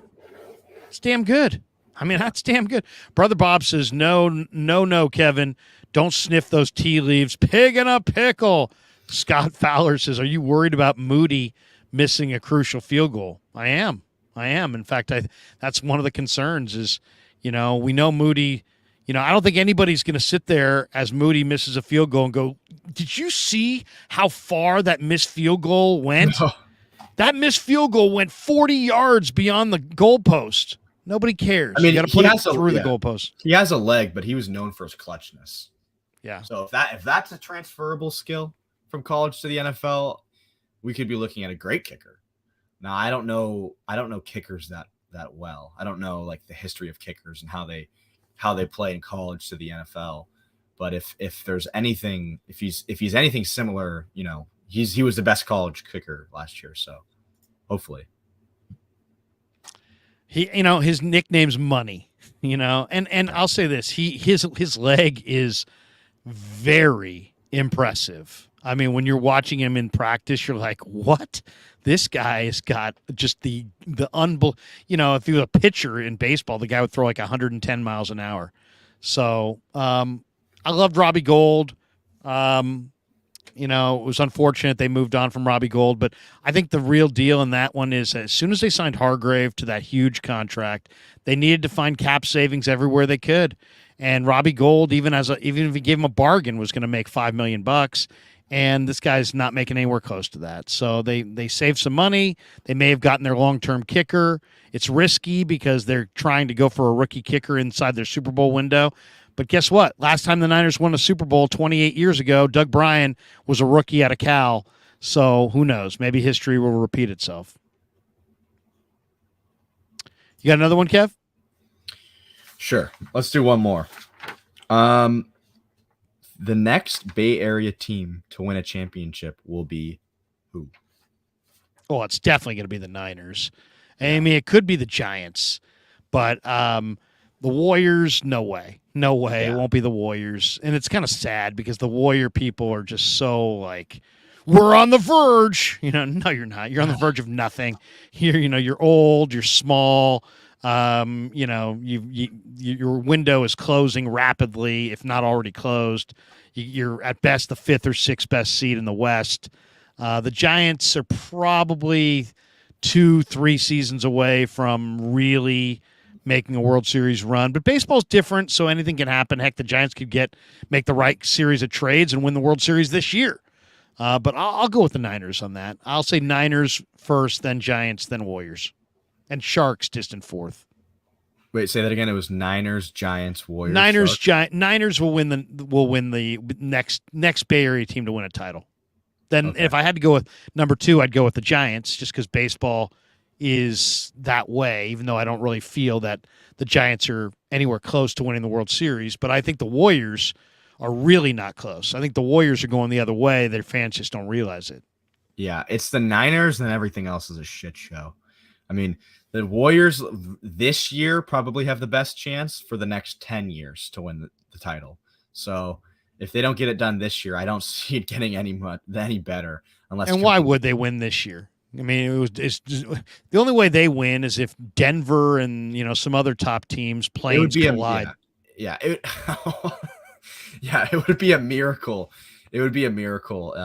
It's damn good. I mean, that's damn good. Brother Bob says, no, Kevin, don't sniff those tea leaves. Pig in a pickle. Scott Fowler says, are you worried about Moody missing a crucial field goal? I am. In fact, that's one of the concerns is, we know Moody, I don't think anybody's going to sit there as Moody misses a field goal and go, did you see how far that missed field goal went? No. That missed field goal went 40 yards beyond the goalpost. Nobody cares. I mean, you got to put it through the goalpost. He has a leg, but he was known for his clutchness. Yeah. So if that's a transferable skill from college to the NFL, we could be looking at a great kicker. Now, I don't know kickers that well. I don't know like the history of kickers and how they play in college to the NFL. But if there's anything, if he's anything similar, he was the best college kicker last year. So hopefully. his nickname's Money. And I'll say this: his leg is very impressive. I mean, when you're watching him in practice, you're like, what? This guy has got just the if he was a pitcher in baseball, the guy would throw like 110 miles an hour. So I loved Robbie Gould. It was unfortunate they moved on from Robbie Gould, but I think the real deal in that one is as soon as they signed Hargrave to that huge contract, they needed to find cap savings everywhere they could. And Robbie Gould, even if you gave him a bargain, was going to make $5 million. And this guy's not making anywhere close to that. So they saved some money. They may have gotten their long-term kicker. It's risky because they're trying to go for a rookie kicker inside their Super Bowl window. But guess what? Last time the Niners won a Super Bowl 28 years ago, Doug Bryan was a rookie out of Cal. So who knows? Maybe history will repeat itself. You got another one, Kev? Sure. Let's do one more. The next Bay Area team to win a championship will be who? Oh, it's definitely going to be the Niners. I mean, it could be the Giants, but the Warriors, no way. No way. Yeah. It won't be the Warriors. And it's kind of sad because the Warrior people are just so like, we're on the verge. No, you're not. You're on the verge of nothing. You're old, you're small. Your window is closing rapidly, if not already closed. You're at best the 5th or 6th best seed in the West. The Giants are probably 2-3 seasons away from really making a World Series run, but baseball's different, so anything can happen. Heck, the Giants could make the right series of trades and win the World Series this year. But I'll go with the Niners on that. I'll say Niners first, then Giants, then Warriors. And Sharks distant fourth. Wait, say that again. It was Niners, Giants, Warriors. Niners will win the next Bay Area team to win a title. Then if I had to go with number 2, I'd go with the Giants, just because baseball is that way. Even though I don't really feel that the Giants are anywhere close to winning the World Series, but I think the Warriors are really not close. I think the Warriors are going the other way. Their fans just don't realize it. Yeah, it's the Niners, and everything else is a shit show. I mean, the Warriors this year probably have the best chance for the next 10 years to win the title. So if they don't get it done this year, I don't see it getting any better. And why would they win this year? I mean, it's the only way they win is if Denver and some other top teams planes collide. It would be a miracle. It would be a miracle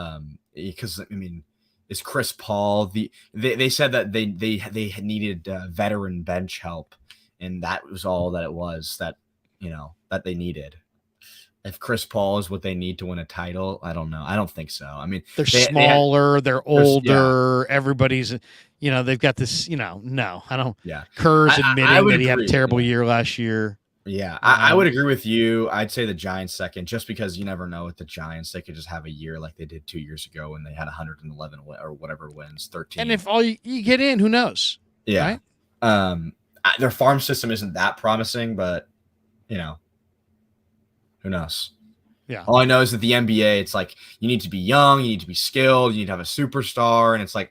because I mean, is Chris Paul they said that they needed veteran bench help, and that was all that it was that they needed. If Chris Paul is what they need to win a title, I don't know. I don't think so. I mean, they're smaller, they're older. Everybody's, they've got this. No, I don't. Yeah, Kerr's admitting that he had a terrible year last year. Yeah, I would agree with you. I'd say the Giants second, just because you never know with the Giants. They could just have a year like they did 2 years ago when they had 111 or whatever wins, 13. And if all you get in, who knows? Yeah. Right? Their farm system isn't that promising, but who knows? Yeah. All I know is that the NBA, it's like you need to be young, you need to be skilled, you need to have a superstar, and it's like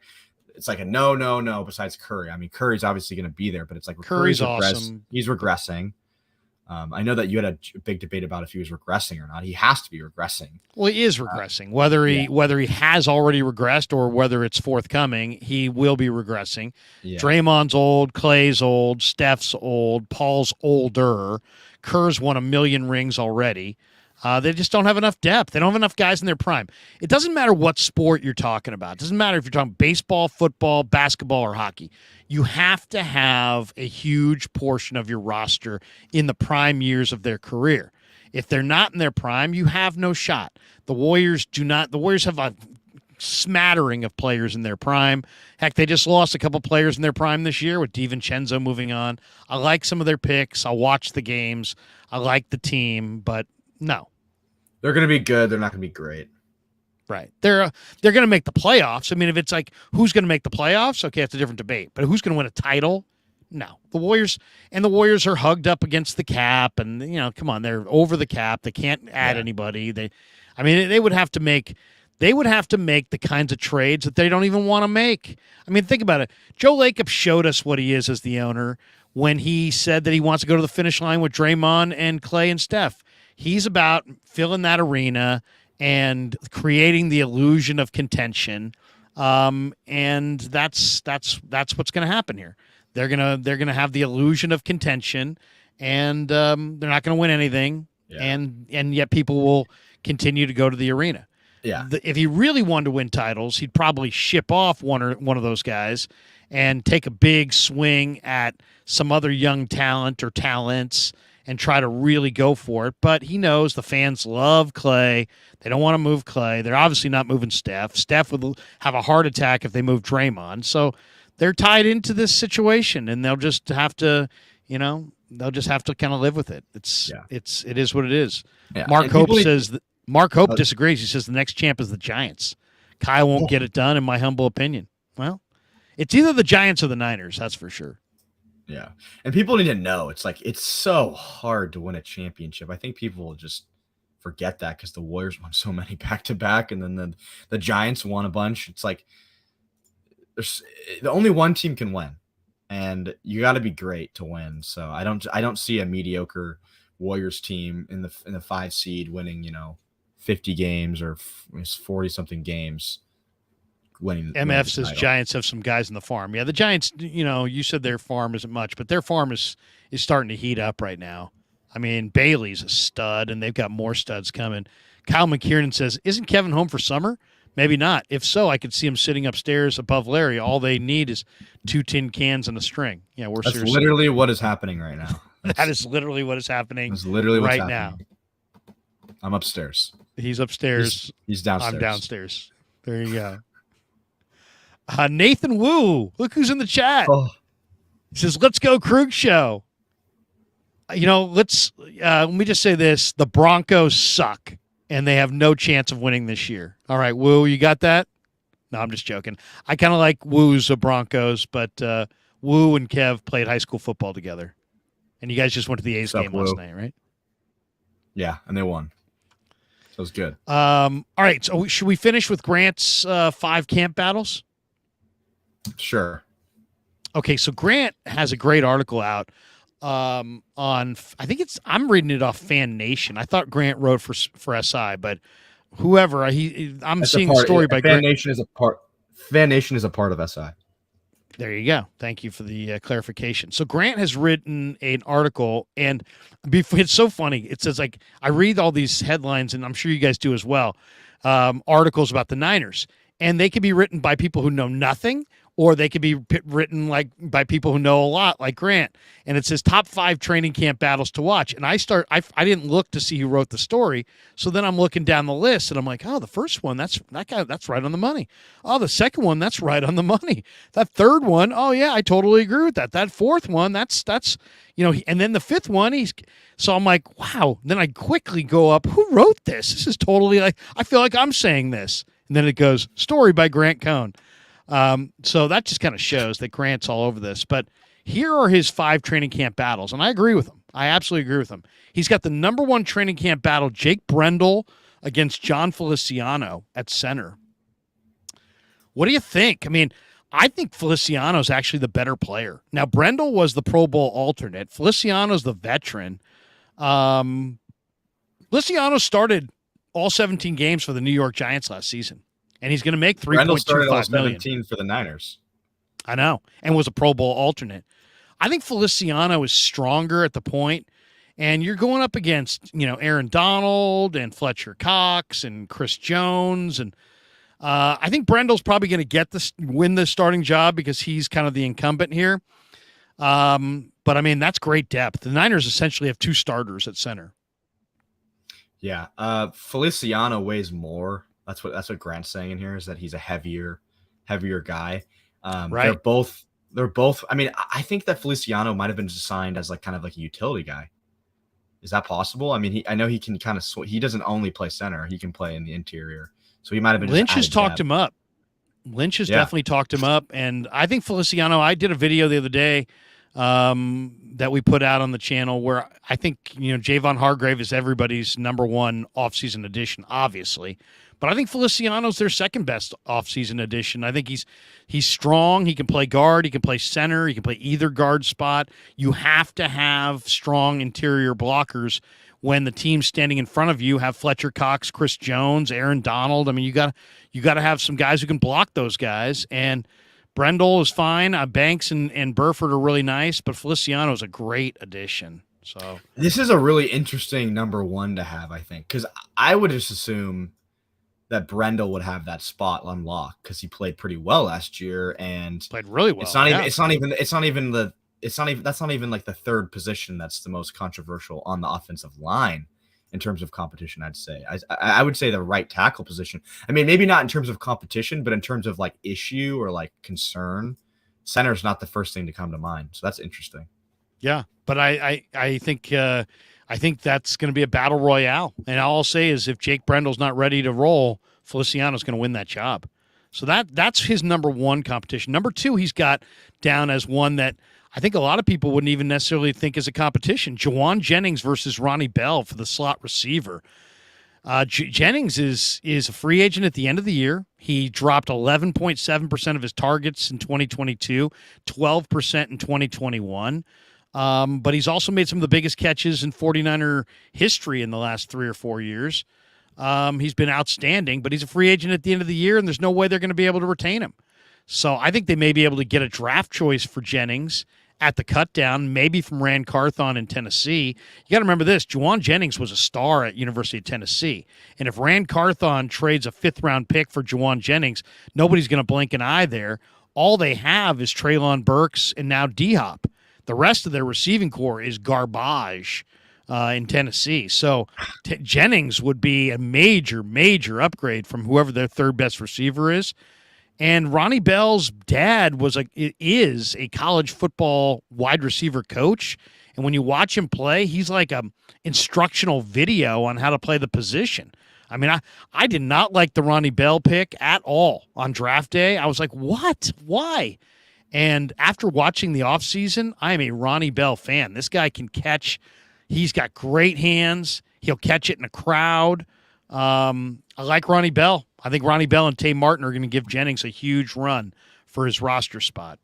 a no. Besides Curry, I mean, Curry's obviously going to be there, but it's like Curry's awesome. He's regressing. I know that you had a big debate about if he was regressing or not. He has to be regressing. Well, he is regressing. Whether he has already regressed or whether it's forthcoming, he will be regressing. Yeah. Draymond's old, Clay's old, Steph's old, Paul's older. Kerr's won 1 million rings already. They just don't have enough depth. They don't have enough guys in their prime. It doesn't matter what sport you're talking about. It doesn't matter if you're talking baseball, football, basketball, or hockey. You have to have a huge portion of your roster in the prime years of their career. If they're not in their prime, you have no shot. The Warriors do not. The Warriors have a smattering of players in their prime. Heck, they just lost a couple players in their prime this year with DiVincenzo moving on. I like some of their picks. I'll watch the games. I like the team, but no. They're going to be good. They're not going to be great. Right. They're going to make the playoffs. I mean, if it's like, who's going to make the playoffs? Okay, it's a different debate. But who's going to win a title? No. The Warriors are hugged up against the cap, and come on, they're over the cap. They can't add anybody. They would have to make the kinds of trades that they don't even want to make. I mean, think about it. Joe Lacob showed us what he is as the owner when he said that he wants to go to the finish line with Draymond and Clay and Steph. He's about filling that arena and creating the illusion of contention. And that's what's going to happen here. They're gonna have the illusion of contention, and they're not going to win anything. Yeah. And yet people will continue to go to the arena. Yeah. If he really wanted to win titles, he'd probably ship off one of those guys and take a big swing at some other young talent or talents and try to really go for it. But he knows the fans love Clay. They don't want to move Clay. They're obviously not moving Steph. Steph would have a heart attack if they move Draymond. So they're tied into this situation, and they'll just have to, kind of live with it. It is what it is. Yeah. Mark Hope disagrees. He says the next champ is the Giants. Kyle won't get it done, in my humble opinion. Well, it's either the Giants or the Niners, that's for sure. Yeah. And people need to know, it's so hard to win a championship. I think people will just forget that because the Warriors won so many back-to-back, and then the Giants won a bunch. It's like there's only one team can win, and you got to be great to win. So I don't see a mediocre Warriors team in the 5 seed winning, 50 games or 40 something games. MF says Giants have some guys in the farm. Yeah, the Giants, you said their farm isn't much, but their farm is starting to heat up right now. I mean, Bailey's a stud, and they've got more studs coming. Kyle McKiernan says, isn't Kevin home for summer? Maybe not. If so, I could see him sitting upstairs above Larry. All they need is 2 tin cans and a string. Yeah, we're That's literally what is happening right now. That is literally what is happening now. I'm upstairs. He's upstairs. He's downstairs. I'm downstairs. There you go. Nathan Wu, look who's in the chat. Oh. He says, let's go Krug show. Let me just say this. The Broncos suck, and they have no chance of winning this year. All right, Wu, you got that? No, I'm just joking. I kind of like Wu's Broncos, but Wu and Kev played high school football together. And you guys just went to the A's game last night, right? Yeah, and they won. So it was good. All right, so should we finish with Grant's 5 camp battles? Sure. Okay, so Grant has a great article out on, I think I'm reading it off Fan Nation. I thought Grant wrote for SI, but whoever, I'm seeing a story by Fan Grant. Fan Nation is a part of SI. There you go. Thank you for the clarification. So Grant has written an article, and it's so funny. It says, I read all these headlines, and I'm sure you guys do as well, articles about the Niners, and they can be written by people who know nothing, or they could be written by people who know a lot, like Grant. And it says top 5 training camp battles to watch. And I didn't look to see who wrote the story. So then I'm looking down the list, and I'm like, oh, the first one, that's right on the money. Oh, the second one, that's right on the money. That third one, oh yeah, I totally agree with that. That fourth one, that's and then the fifth one, so I'm like, wow. Then I quickly go up, who wrote this? This is totally I feel like I'm saying this. And then it goes, story by Grant Cohn. So that just kind of shows that Grant's all over this. But here are his 5 training camp battles, and I agree with him. I absolutely agree with him. He's got the number 1 training camp battle, Jake Brendel against John Feliciano at center. What do you think? I mean, I think Feliciano's actually the better player. Now, Brendel was the Pro Bowl alternate. Feliciano's the veteran. Feliciano started all 17 games for the New York Giants last season. And he's going to make $3.25 million for the Niners. I know, and was a Pro Bowl alternate. I think Feliciano is stronger at the point, and you're going up against Aaron Donald and Fletcher Cox and Chris Jones, and I think Brendel's probably going to win the starting job because he's kind of the incumbent here. But I mean, that's great depth. The Niners essentially have 2 starters at center. Yeah, Feliciano weighs more. That's what Grant's saying in here, is that he's a heavier guy. Right. They're both. I mean, I think that Feliciano might have been designed as kind of a utility guy. Is that possible? I mean, I know he can kind of. He doesn't only play center; he can play in the interior. So he might have been. Lynch has talked him up. Lynch has definitely talked him up, and I think Feliciano. I did a video the other day that we put out on the channel, where I think, Javon Hargrave is everybody's number one offseason addition, obviously. But I think Feliciano's their second best offseason addition. I think he's strong. He can play guard. He can play center. He can play either guard spot. You have to have strong interior blockers when the team standing in front of you have Fletcher Cox, Chris Jones, Aaron Donald. I mean, you got to have some guys who can block those guys. And Brendel is fine. Banks and Burford are really nice, but Feliciano is a great addition. So this is a really interesting number one to have, I think, because I would just assume that Brendel would have that spot unlocked because he played pretty well last year and played really well. That's not even like the third position that's the most controversial on the offensive line in terms of competition. I'd say I would say the right tackle position. I mean, maybe not in terms of competition, but in terms of like issue or like concern, center is not the first thing to come to mind. So that's interesting. Yeah, but I think that's going to be a battle royale. And all I'll say is if Jake Brendel's not ready to roll, Feliciano's going to win that job. So that's his number one competition. Number two, he's got down as one that I think a lot of people wouldn't even necessarily think is a competition. Juwan Jennings versus Ronnie Bell for the slot receiver. Jennings is a free agent at the end of the year. He dropped 11.7% of his targets in 2022, 12% in 2021. But he's also made some of the biggest catches in 49er history in the last 3 or 4 years. He's been outstanding, but he's a free agent at the end of the year, and there's no way they're going to be able to retain him. So I think they may be able to get a draft choice for Jennings at the cut down, maybe from Rand Carthon in Tennessee. You got to remember this, Juwan Jennings was a star at University of Tennessee. And if Rand Carthon trades a 5th-round pick for Juwan Jennings, nobody's going to blink an eye there. All they have is Treylon Burks and now D-Hop. The rest of their receiving core is garbage in Tennessee. So Jennings would be a major, major upgrade from whoever their third best receiver is. And Ronnie Bell's dad is a college football wide receiver coach. And when you watch him play, he's like a instructional video on how to play the position. I mean, I did not like the Ronnie Bell pick at all on draft day. I was like, what? Why? And after watching the offseason, I am a Ronnie Bell fan. This guy can catch. He's got great hands. He'll catch it in a crowd. I like Ronnie Bell. I think Ronnie Bell and Tay Martin are going to give Jennings a huge run for his roster spot.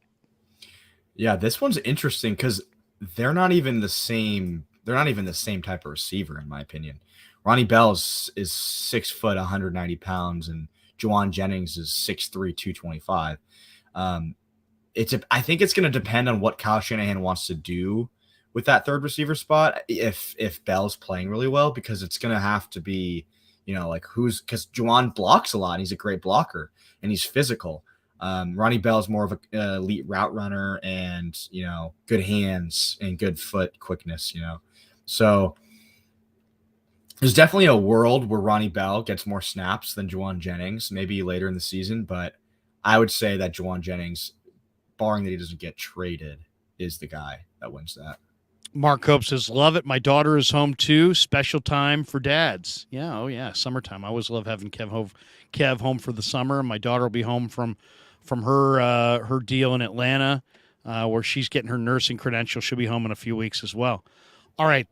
Yeah, this one's interesting because they're not even the same. They're not even the same type of receiver, in my opinion. Ronnie Bell is 6 foot, 190 pounds, and Juwan Jennings is 6'3", 225. I think it's going to depend on what Kyle Shanahan wants to do with that third receiver spot. If Bell's playing really well, because it's going to have to be, because Juwan blocks a lot. And he's a great blocker and he's physical. Ronnie Bell is more of an elite route runner and, good hands and good foot quickness, So there's definitely a world where Ronnie Bell gets more snaps than Juwan Jennings, maybe later in the season. But I would say that Juwan Jennings, barring that he doesn't get traded, is the guy that wins that. Mark Hope says, love it. My daughter is home too. Special time for dads. Yeah, oh yeah, summertime. I always love having Kev home for the summer. My daughter will be home from her deal in Atlanta, where she's getting her nursing credential. She'll be home in a few weeks as well. All right,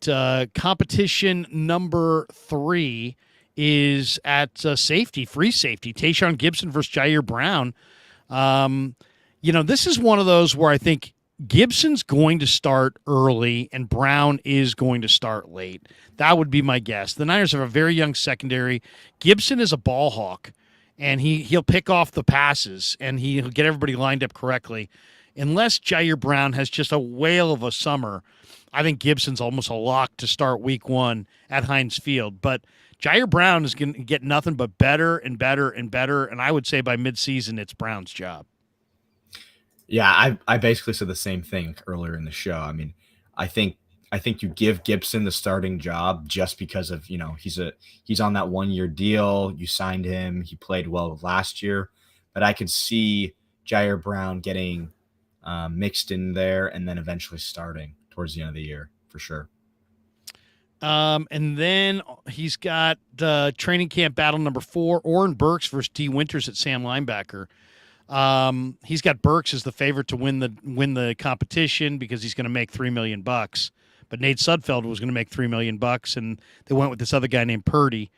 competition number 3 is at safety, free safety. Tayshaun Gibson versus Jair Brown. This is one of those where I think Gibson's going to start early and Brown is going to start late. That would be my guess. The Niners have a very young secondary. Gibson is a ball hawk, and he'll pick off the passes, and he'll get everybody lined up correctly. Unless Jair Brown has just a whale of a summer, I think Gibson's almost a lock to start week 1 at Heinz Field. But Jair Brown is going to get nothing but better and better and better, and I would say by midseason it's Brown's job. Yeah, I basically said the same thing earlier in the show. I mean, I think you give Gibson the starting job just because of, he's on that 1-year deal. You signed him. He played well last year. But I could see Jair Brown getting mixed in there and then eventually starting towards the end of the year for sure. And then he's got the training camp battle number 4, Oren Burks versus D. Winters at Sam linebacker. He's got Burks as the favorite to win the competition because he's going to make $3 million. But Nate Sudfeld was going to make $3 million, and they went with this other guy named Purdy.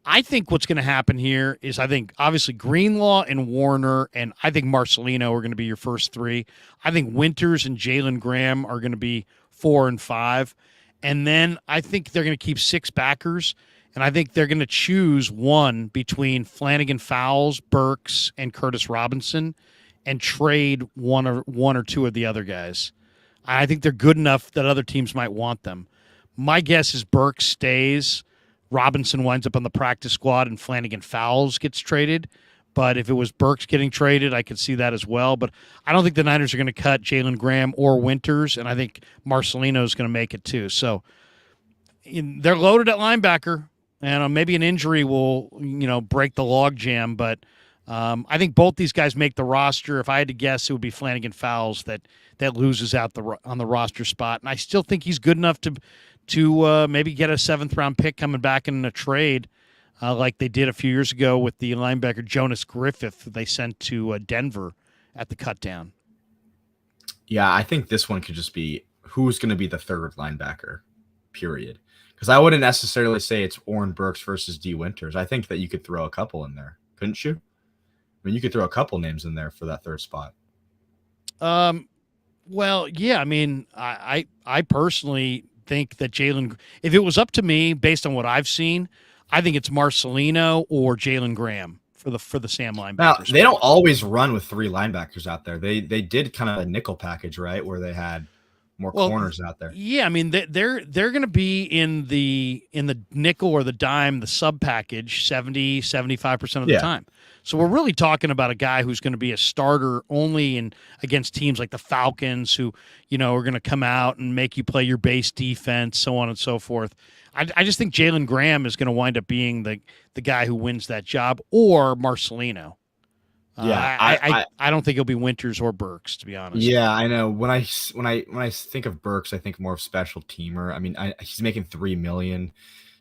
I think what's going to happen here is I think obviously Greenlaw and Warner and I think Marcelino are going to be your first three. I think Winters and Jalen Graham are going to be 4 and 5. And then I think they're going to keep 6 backers. And I think they're going to choose one between Flanagan Fowles, Burks, and Curtis Robinson and trade one or two of the other guys. I think they're good enough that other teams might want them. My guess is Burks stays. Robinson winds up on the practice squad and Flanagan Fowles gets traded. But if it was Burks getting traded, I could see that as well. But I don't think the Niners are going to cut Jalen Graham or Winters, and I think Marcelino is going to make it too. So they're loaded at linebacker, and maybe an injury will break the logjam. But I think both these guys make the roster. If I had to guess, it would be Flanagan Fowles that loses out on the roster spot. And I still think he's good enough to maybe get a 7th-round pick coming back in a trade like they did a few years ago with the linebacker Jonas Griffith they sent to Denver at the cutdown. Yeah, I think this one could just be who's going to be the third linebacker, period. Because I wouldn't necessarily say it's Oren Burks versus D. Winters. I think that you could throw a couple in there, couldn't you? I mean, you could throw a couple names in there for that third spot. Well, yeah. I mean, I personally think that Jalen, if it was up to me based on what I've seen, I think it's Marcelino or Jalen Graham for the Sam linebacker. Now, they don't always run with 3 linebackers out there. They did kind of a nickel package, right, where they had more corners out there. Yeah, I mean they're going to be in the nickel or the dime, the sub package 75% of the time. So we're really talking about a guy who's going to be a starter only against teams like the Falcons, who are going to come out and make you play your base defense, so on and so forth. I just think Jalen Graham is going to wind up being the guy who wins that job, or Marcelino. Yeah, I don't think it'll be Winters or Burks, to be honest. Yeah, I know. When I think of Burks, I think more of special teamer. I mean, he's making $3 million.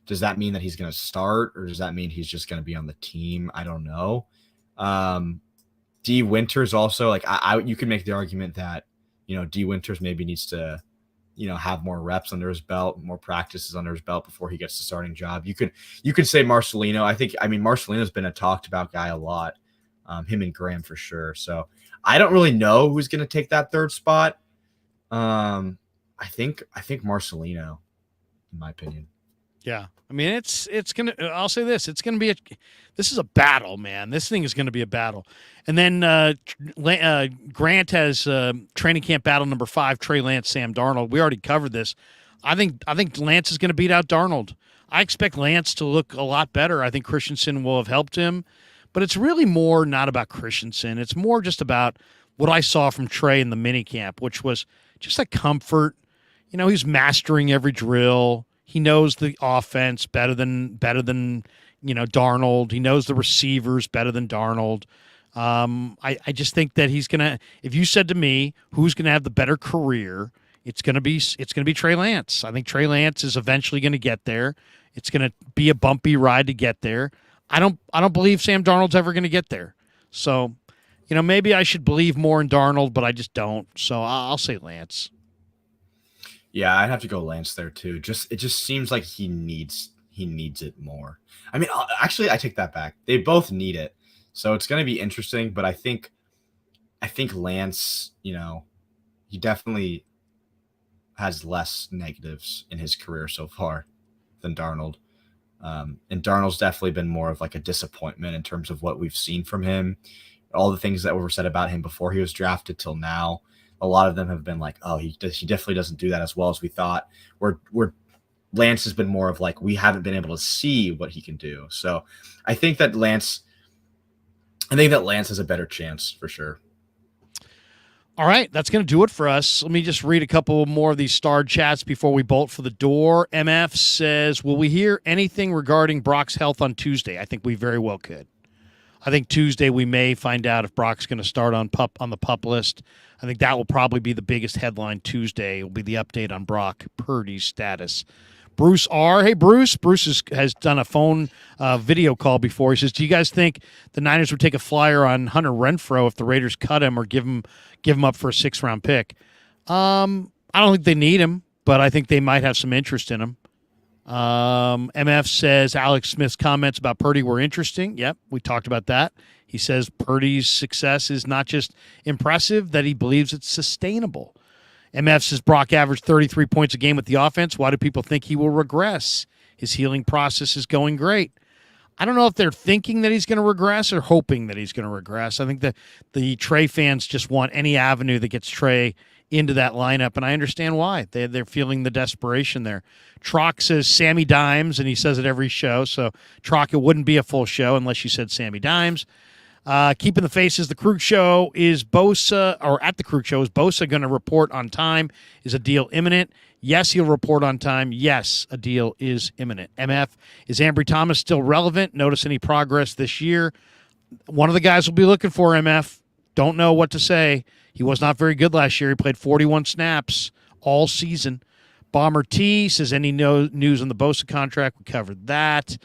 Does that mean that he's going to start, or does that mean he's just going to be on the team? I don't know. D. Winters also, like you could make the argument that D. Winters maybe needs to have more reps under his belt, more practices under his belt before he gets the starting job. You could say Marcelino. I mean Marcelino's been a talked about guy a lot. Him and Graham for sure. So I don't really know who's going to take that third spot. I think Marcelino, in my opinion. Yeah, I mean it's gonna. I'll say this: it's gonna be this is a battle, man. This thing is gonna be a battle. And then Grant has training camp battle number 5: Trey Lance, Sam Darnold. We already covered this. I think Lance is going to beat out Darnold. I expect Lance to look a lot better. I think Christensen will have helped him. But it's really more not about Christensen. It's more just about what I saw from Trey in the minicamp, which was just a comfort. He's mastering every drill. He knows the offense better than Darnold. He knows the receivers better than Darnold. I just think that he's gonna. If you said to me who's gonna have the better career, it's gonna be Trey Lance. I think Trey Lance is eventually gonna get there. It's gonna be a bumpy ride to get there. I don't believe Sam Darnold's ever going to get there. So, maybe I should believe more in Darnold, but I just don't. So I'll say Lance. Yeah, I'd have to go Lance there too. It just seems like he needs it more. I mean, actually, I take that back. They both need it, so it's going to be interesting. But I think Lance, he definitely has less negatives in his career so far than Darnold. And Darnold's definitely been more of like a disappointment in terms of what we've seen from him. All the things that were said about him before he was drafted till now, a lot of them have been like, oh, he definitely doesn't do that as well as we thought. Where Lance has been more of like, we haven't been able to see what he can do. So I think that Lance has a better chance for sure. All right, that's going to do it for us. Let me just read a couple more of these starred chats before we bolt for the door. MF says, will we hear anything regarding Brock's health on Tuesday? I think we very well could. I think Tuesday we may find out if Brock's going to start on the pup list. I think that will probably be the biggest headline Tuesday. Will be the update on Brock Purdy's status. Bruce R. Hey, Bruce. Bruce has done a phone video call before. He says, do you guys think the Niners would take a flyer on Hunter Renfrow if the Raiders cut him or give him up for a 6th-round pick? I don't think they need him, but I think they might have some interest in him. MF says Alex Smith's comments about Purdy were interesting. Yep, we talked about that. He says Purdy's success is not just impressive, that he believes it's sustainable. MF says Brock averaged 33 points a game with the offense. Why do people think he will regress? His healing process is going great. I don't know if they're thinking that he's going to regress or hoping that he's going to regress. I think that the Trey fans just want any avenue that gets Trey into that lineup, and I understand why. They're feeling the desperation there. Trock says Sammy Dimes, and he says it every show. So, Trock, it wouldn't be a full show unless you said Sammy Dimes. Keeping the faces, the Krug show is Bosa, or at the Krug show, is Bosa going to report on time? Is a deal imminent? Yes, he'll report on time. Yes, a deal is imminent. MF, is Ambry Thomas still relevant? Notice any progress this year? One of the guys will be looking for MF. Don't know what to say. He was not very good last year. He played 41 snaps all season. Bomber T says, any news on the Bosa contract? We covered that.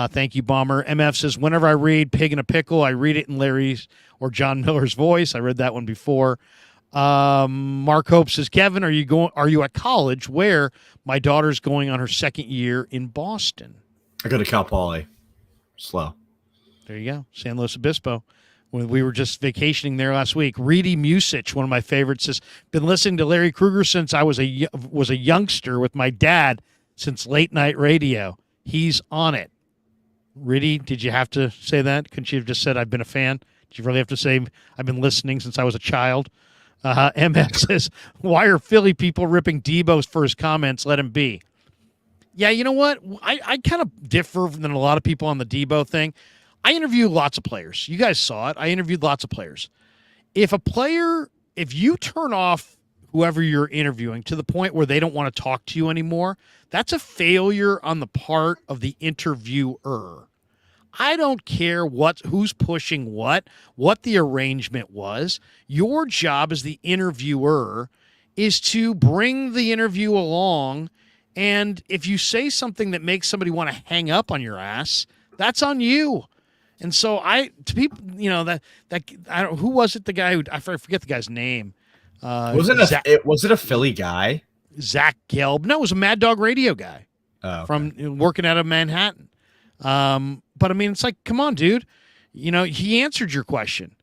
Thank you, Bomber. MF says, whenever I read Pig in a Pickle, I read it in Larry's or John Miller's voice. I read that one before. Mark Hope says, Kevin, are you at college? Where? My daughter's going on her 2nd year in Boston. I go to Cal Poly. Slow. There you go. San Luis Obispo. When we were just vacationing there last week. Reedy Musich, one of my favorites, says, been listening to Larry Krueger since I was a youngster with my dad since late night radio. He's on it. Reedy, did you have to say that? Couldn't you have just said I've been a fan? Did you really have to say I've been listening since I was a child? MF says, why are Philly people ripping Debo's for his comments? Let him be. Yeah, you know what? I kind of differ than a lot of people on the Debo thing. I interview lots of players. You guys saw it. I interviewed lots of players. If you turn off whoever you're interviewing to the point where they don't want to talk to you anymore, that's a failure on the part of the interviewer. I don't care who's pushing what the arrangement was. Your job as the interviewer is to bring the interview along, and if you say something that makes somebody want to hang up on your ass, that's on you. And so who was it? The guy who I forget the guy's name. Was it a Philly guy? Zach Gelb? No, it was a Mad Dog Radio guy from working out of Manhattan. But I mean, it's like, come on, dude. He answered your question.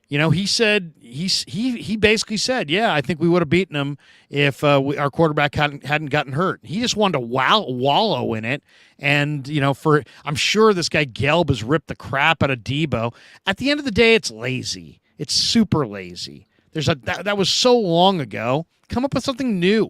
He said he basically said, yeah, I think we would have beaten them if our quarterback hadn't gotten hurt. He just wanted to wallow in it, and I'm sure this guy Gelb has ripped the crap out of Debo. At the end of the day, it's lazy. It's super lazy. That was so long ago. Come up with something new,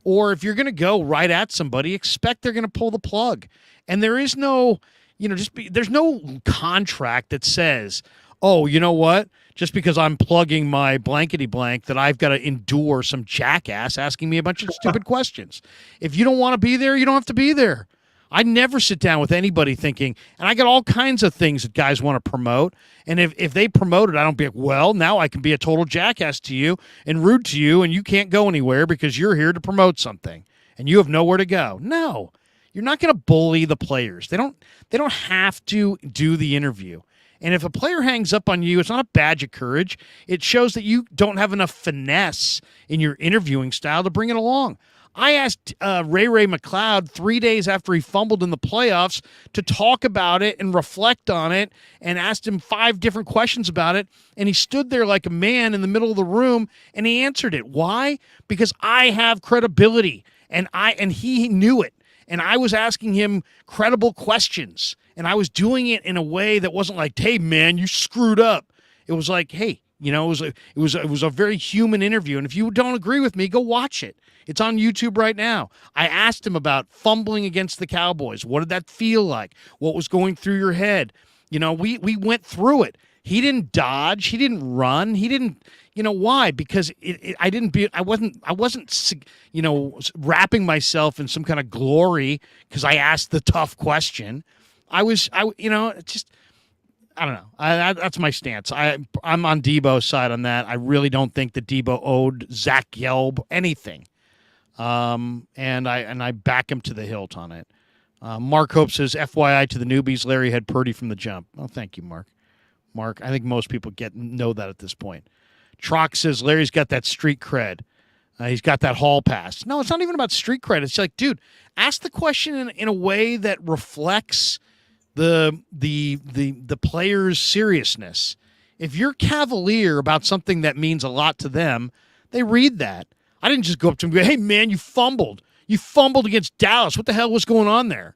or if you're going to go right at somebody, expect they're going to pull the plug. And there is no, there's no contract that says, oh, you know what? Just because I'm plugging my blankety blank that I've got to endure some jackass asking me a bunch of stupid questions. If you don't want to be there, you don't have to be there. I never sit down with anybody thinking, and I got all kinds of things that guys want to promote. And if they promote it, I don't be like, well, now I can be a total jackass to you and rude to you, and you can't go anywhere because you're here to promote something and you have nowhere to go. No, you're not going to bully the players. They don't have to do the interview. And if a player hangs up on you, it's not a badge of courage. It shows that you don't have enough finesse in your interviewing style to bring it along. I asked Ray McLeod 3 days after he fumbled in the playoffs to talk about it and reflect on it, and asked him 5 different questions about it. And he stood there like a man in the middle of the room, and he answered it. Why? Because I have credibility, and he knew it. And I was asking him credible questions, and I was doing it in a way that wasn't like, hey, man, you screwed up. It was like, hey, it was a very human interview. And if you don't agree with me, go watch it. It's on YouTube right now. I asked him about fumbling against the Cowboys. What did that feel like? What was going through your head? We went through it. He didn't dodge. He didn't run. He didn't. Why? Because I wasn't wrapping myself in some kind of glory because I asked the tough question. It's just, I don't know. That's my stance. I'm on Debo's side on that. I really don't think that Debo owed Zach Gelb anything. And I back him to the hilt on it. Mark Hope says, FYI to the newbies, Larry had Purdy from the jump. Oh, thank you, Mark. Mark, I think most people know that at this point. Trock says Larry's got that street cred. He's got that hall pass. No, it's not even about street cred. It's like, dude, ask the question in a way that reflects the player's seriousness. If you're cavalier about something that means a lot to them, they read that. I didn't just go up to him and go, hey, man, you fumbled. You fumbled against Dallas. What the hell was going on there?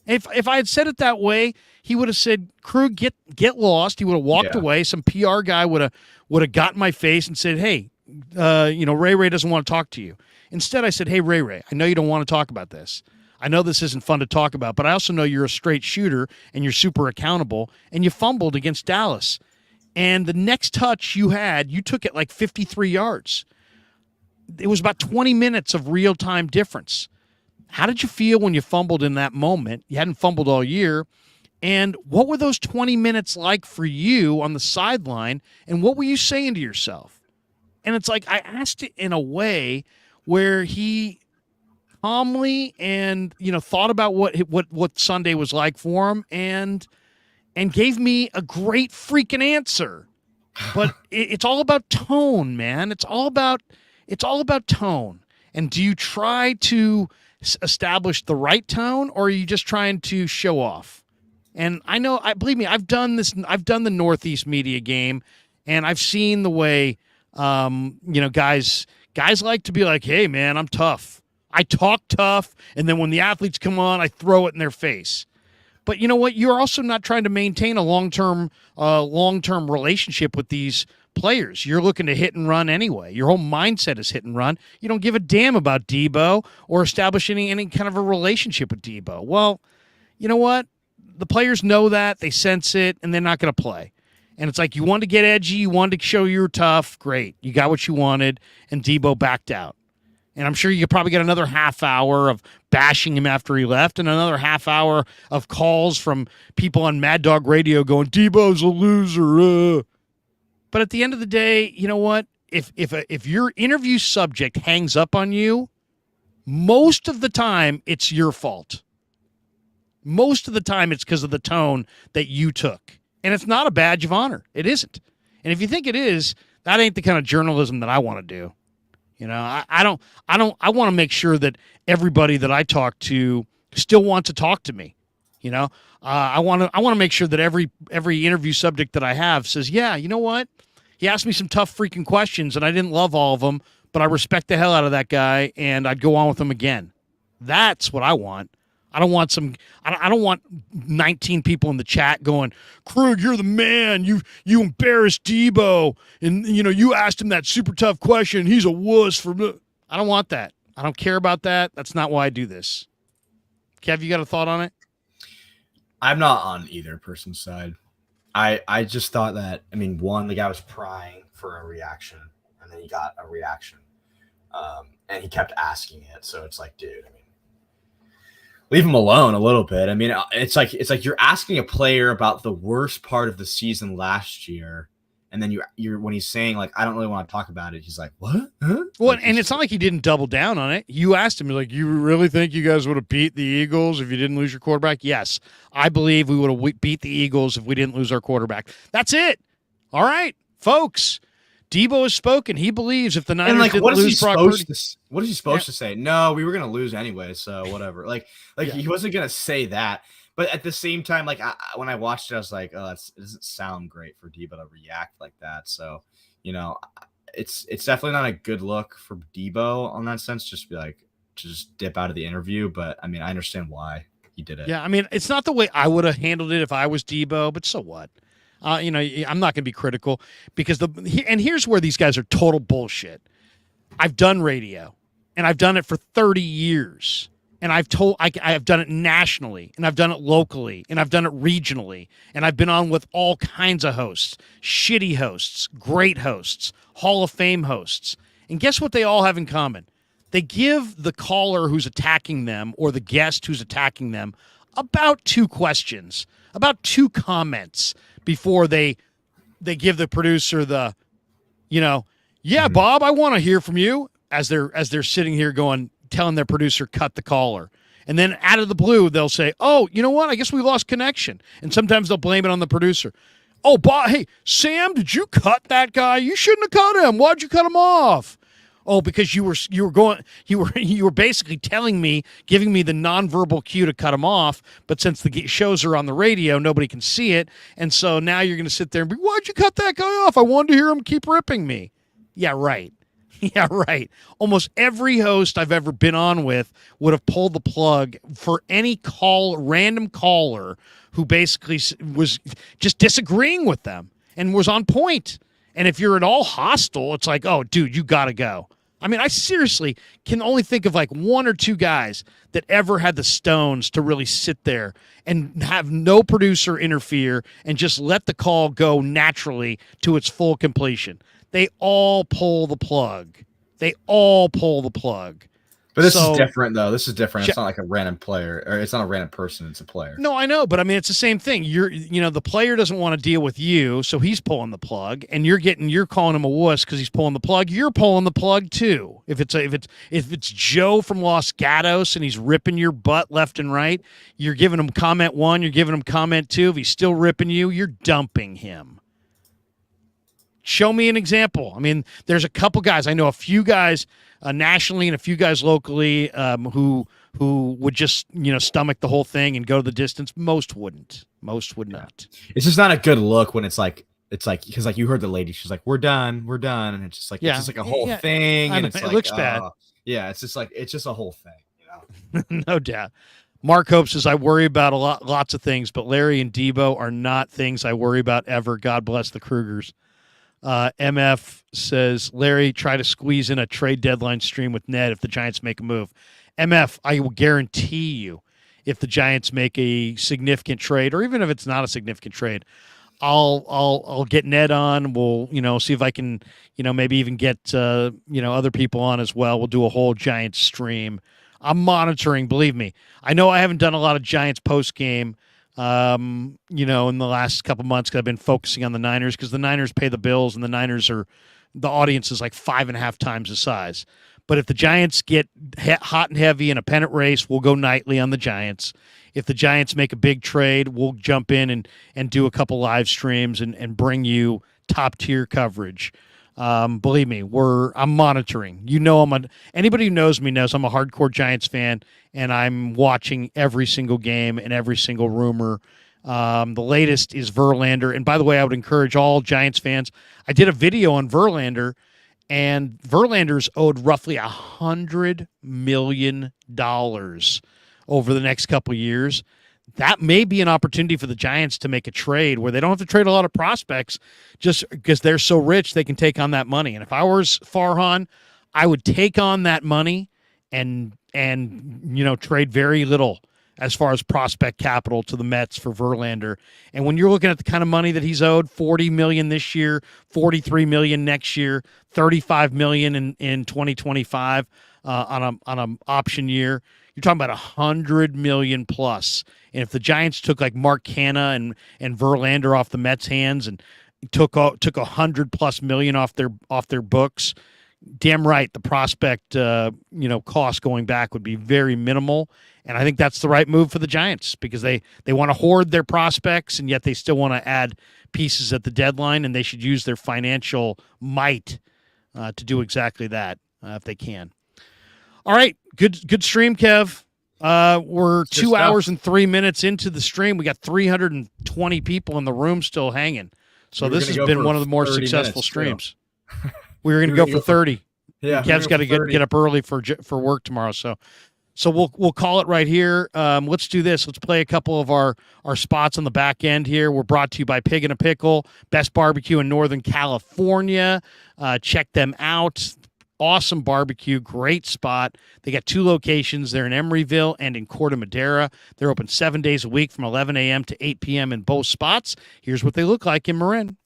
If I had said it that way, he would have said, Krug, get lost. He would have walked away. Some PR guy would have got in my face and said, hey, Ray doesn't want to talk to you. Instead, I said, hey, Ray, I know you don't want to talk about this. I know this isn't fun to talk about, but I also know you're a straight shooter and you're super accountable, and you fumbled against Dallas. And the next touch you had, you took it like 53 yards. It was about 20 minutes of real-time difference. How did you feel when you fumbled in that moment? You hadn't fumbled all year. And what were those 20 minutes like for you on the sideline? And what were you saying to yourself? And it's like I asked it in a way where he calmly and thought about what Sunday was like for him and gave me a great freaking answer. But it's all about tone, man. It's all about tone. And do you try to establish the right tone, or are you just trying to show off? And believe me, I've done this. I've done the Northeast media game, and I've seen the way, guys like to be like, hey, man, I'm tough. I talk tough. And then when the athletes come on, I throw it in their face. But you know what? You're also not trying to maintain a long-term relationship with these players. You're looking to hit and run anyway. Your whole mindset is hit and run. You don't give a damn about Debo or establishing any kind of a relationship with Debo. Well, you know what? The players know that. They sense it, and they're not going to play. And it's like, you wanted to get edgy. You wanted to show you were tough. Great. You got what you wanted, and Debo backed out. And I'm sure you probably get another half hour of bashing him after he left and another half hour of calls from people on Mad Dog Radio going, Debo's a loser. But at the end of the day, you know what? If your interview subject hangs up on you, most of the time it's your fault. Most of the time it's because of the tone that you took. And it's not a badge of honor. It isn't. And if you think it is, that ain't the kind of journalism that I want to do. I want to make sure that everybody that I talk to still wants to talk to me. I want to make sure that every interview subject that I have says, yeah, you know what? He asked me some tough freaking questions and I didn't love all of them, but I respect the hell out of that guy and I'd go on with him again. That's what I want. I don't want 19 people in the chat going, Krug, you're the man. You embarrassed Debo. And, you asked him that super tough question. He's a wuss for me. I don't want that. I don't care about that. That's not why I do this. Kev, you got a thought on it? I'm not on either person's side. I just thought that, one, the guy was prying for a reaction, and then he got a reaction. And he kept asking it. So it's like, dude, leave him alone a little bit. It's like you're asking a player about the worst part of the season last year, and then you're when he's saying like, I don't really want to talk about it, he's like, what? Huh? Well, and it's not like he didn't double down on it. You asked him, like, you really think you guys would have beat the Eagles if you didn't lose your quarterback? Yes, I believe we would have beat the Eagles if we didn't lose our quarterback. That's it. All right, folks. Debo has spoken. He believes if the Niners didn't lose Brock Purdy. What is he supposed to say? No, we were going to lose anyway, so whatever. He wasn't going to say that. But at the same time, when I watched it, I was like, oh, it doesn't sound great for Debo to react like that. So, it's definitely not a good look for Debo on that sense. Just be like, just dip out of the interview. But, I understand why he did it. Yeah, it's not the way I would have handled it if I was Debo, but so what? I'm not going to be critical because here's where these guys are total bullshit. I've done radio and I've done it for 30 years and I've done it nationally and I've done it locally and I've done it regionally and I've been on with all kinds of hosts, shitty hosts, great hosts, Hall of Fame hosts. And guess what they all have in common? They give the caller who's attacking them or the guest who's attacking them about 2 questions, about 2 comments before they give the producer the, Bob, I want to hear from you as they're sitting here going, telling their producer, cut the caller. And then out of the blue, they'll say, oh, you know what? I guess we lost connection. And sometimes they'll blame it on the producer. Oh, hey, Sam, did you cut that guy? You shouldn't have cut him. Why'd you cut him off? Oh, because you were basically telling me, giving me the nonverbal cue to cut him off. But since the shows are on the radio, nobody can see it. And so now you're going to sit there and be, why'd you cut that guy off? I wanted to hear him keep ripping me. Yeah, right. Yeah, right. Almost every host I've ever been on with would have pulled the plug for any random caller who basically was just disagreeing with them and was on point. And if you're at all hostile, it's like, oh, dude, you got to go. I mean, I seriously can only think of like one or two guys that ever had the stones to really sit there and have no producer interfere and just let the call go naturally to its full completion. They all pull the plug. They all pull the plug. But this is different, though. This is different. It's not like a random player, or it's not a random person. It's a player. No, I know, but I mean, it's the same thing. The player doesn't want to deal with you, so he's pulling the plug, and you're calling him a wuss because he's pulling the plug. You're pulling the plug too. If it's Joe from Los Gatos and he's ripping your butt left and right, you're giving him comment 1, you're giving him comment 2. If he's still ripping you, you're dumping him. Show me an example. I mean, there's a couple guys. I know a few guys nationally and a few guys locally who would just stomach the whole thing and go to the distance. Most wouldn't. Most would not. It's just not a good look when it's like because like you heard the lady, she's like, we're done, and it's just like it's just like a whole thing, and it looks bad. Yeah, it's just a whole thing. No doubt. Mark Hope says, I worry about lots of things, but Larry and Debo are not things I worry about ever. God bless the Krugers. MF says, Larry, try to squeeze in a trade deadline stream with Ned if the Giants make a move. MF, I will guarantee you, if the Giants make a significant trade, or even if it's not a significant trade, I'll get Ned on. We'll see if I can maybe even get other people on as well. We'll do a whole Giants stream. I'm monitoring. Believe me, I know I haven't done a lot of Giants post game. In the last couple months, because I've been focusing on the Niners, because the Niners pay the bills, and the audience is like 5.5 times the size. But if the Giants get hot and heavy in a pennant race, we'll go nightly on the Giants. If the Giants make a big trade, we'll jump in and do a couple live streams and bring you top tier coverage. Believe me, I'm monitoring. Anybody who knows me knows I'm a hardcore Giants fan, and I'm watching every single game and every single rumor. The latest is Verlander. And by the way, I would encourage all Giants fans. I did a video on Verlander, and Verlander's owed roughly $100 million over the next couple of years. That may be an opportunity for the Giants to make a trade where they don't have to trade a lot of prospects just because they're so rich they can take on that money. And if I was Farhan, I would take on that money and trade very little as far as prospect capital to the Mets for Verlander. And when you're looking at the kind of money that he's owed, $40 million this year, $43 million next year, $35 million in 2025 on an option year, you're talking about $100 million plus. And if the Giants took like Mark Canha and Verlander off the Mets' hands and took $100+ million off their books, damn right the prospect cost going back would be very minimal. And I think that's the right move for the Giants because they want to hoard their prospects, and yet they still want to add pieces at the deadline, and they should use their financial might to do exactly that if they can. All right, good stream, Kev. We're 2 hours and 3 minutes into the stream. We got 320 people in the room still hanging. So this has been one of the more successful streams. We were going to go for 30. Yeah, Kev's got to get up early for work tomorrow. So we'll call it right here. Let's do this. Let's play a couple of our spots on the back end here. We're brought to you by Pig and a Pickle, best barbecue in Northern California. Check them out. Awesome barbecue, great spot. They got 2 locations. They're in Emeryville and in Corte Madera. They're open 7 days a week from 11 a.m. to 8 p.m. in both spots. Here's what they look like in Marin.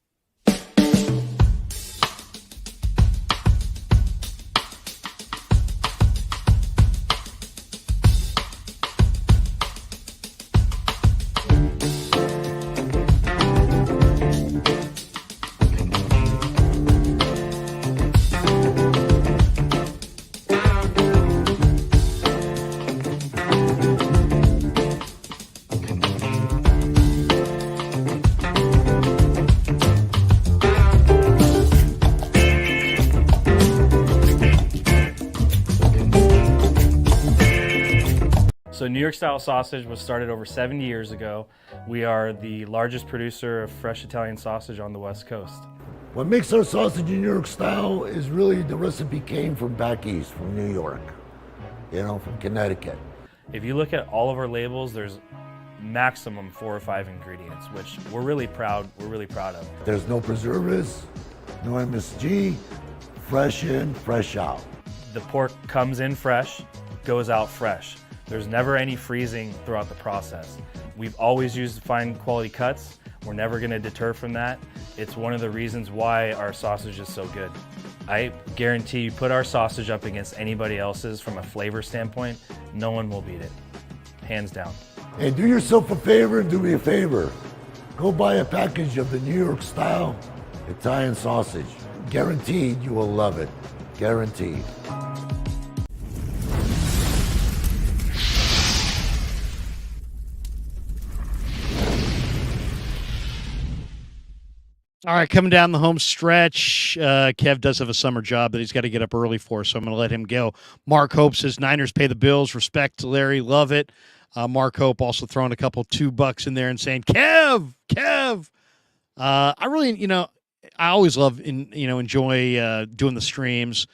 New York style sausage was started over 70 years ago. We are the largest producer of fresh Italian sausage on the West Coast. What makes our sausage in New York style is really the recipe came from back east, from New York, from Connecticut. If you look at all of our labels, there's maximum 4 or 5 ingredients, which we're really proud of. There's no preservatives, no MSG, fresh in, fresh out. The pork comes in fresh, goes out fresh. There's never any freezing throughout the process. We've always used fine quality cuts. We're never gonna deter from that. It's one of the reasons why our sausage is so good. I guarantee you put our sausage up against anybody else's from a flavor standpoint, no one will beat it, hands down. And do yourself a favor and do me a favor. Go buy a package of the New York style Italian sausage. Guaranteed you will love it, guaranteed. All right, coming down the home stretch, Kev does have a summer job that he's got to get up early for, so I'm going to let him go. Mark Hope says, Niners pay the bills. Respect to Larry. Love it. Mark Hope also throwing a couple $2 in there and saying, Kev. I really, I always love, enjoy doing the streams,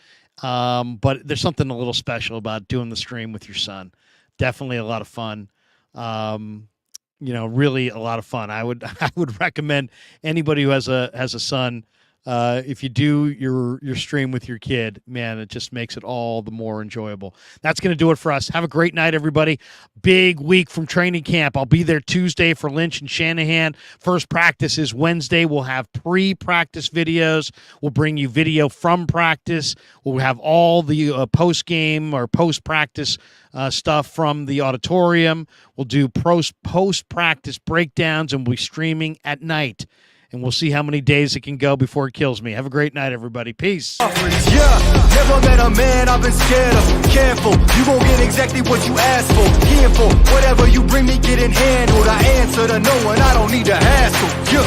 but there's something a little special about doing the stream with your son. Definitely a lot of fun. Really a lot of fun. I would recommend anybody who has a son, if you do your stream with your kid, man, it just makes it all the more enjoyable. That's going to do it for us. Have a great night, everybody. Big week from training camp. I'll be there Tuesday for Lynch and Shanahan. First practice is Wednesday. We'll have pre-practice videos. We'll bring you video from practice. We'll have all the post-game or post-practice stuff from the auditorium. We'll do post-practice breakdowns, and we'll be streaming at night. And we'll see how many days it can go before it kills me. Have a great night, everybody. Peace. Yeah, never met a man I've been scared of. Careful, you gon' get exactly what you asked for. Careful, whatever you bring me, getting handled. I answer to no one, I don't need to hassle. Yeah.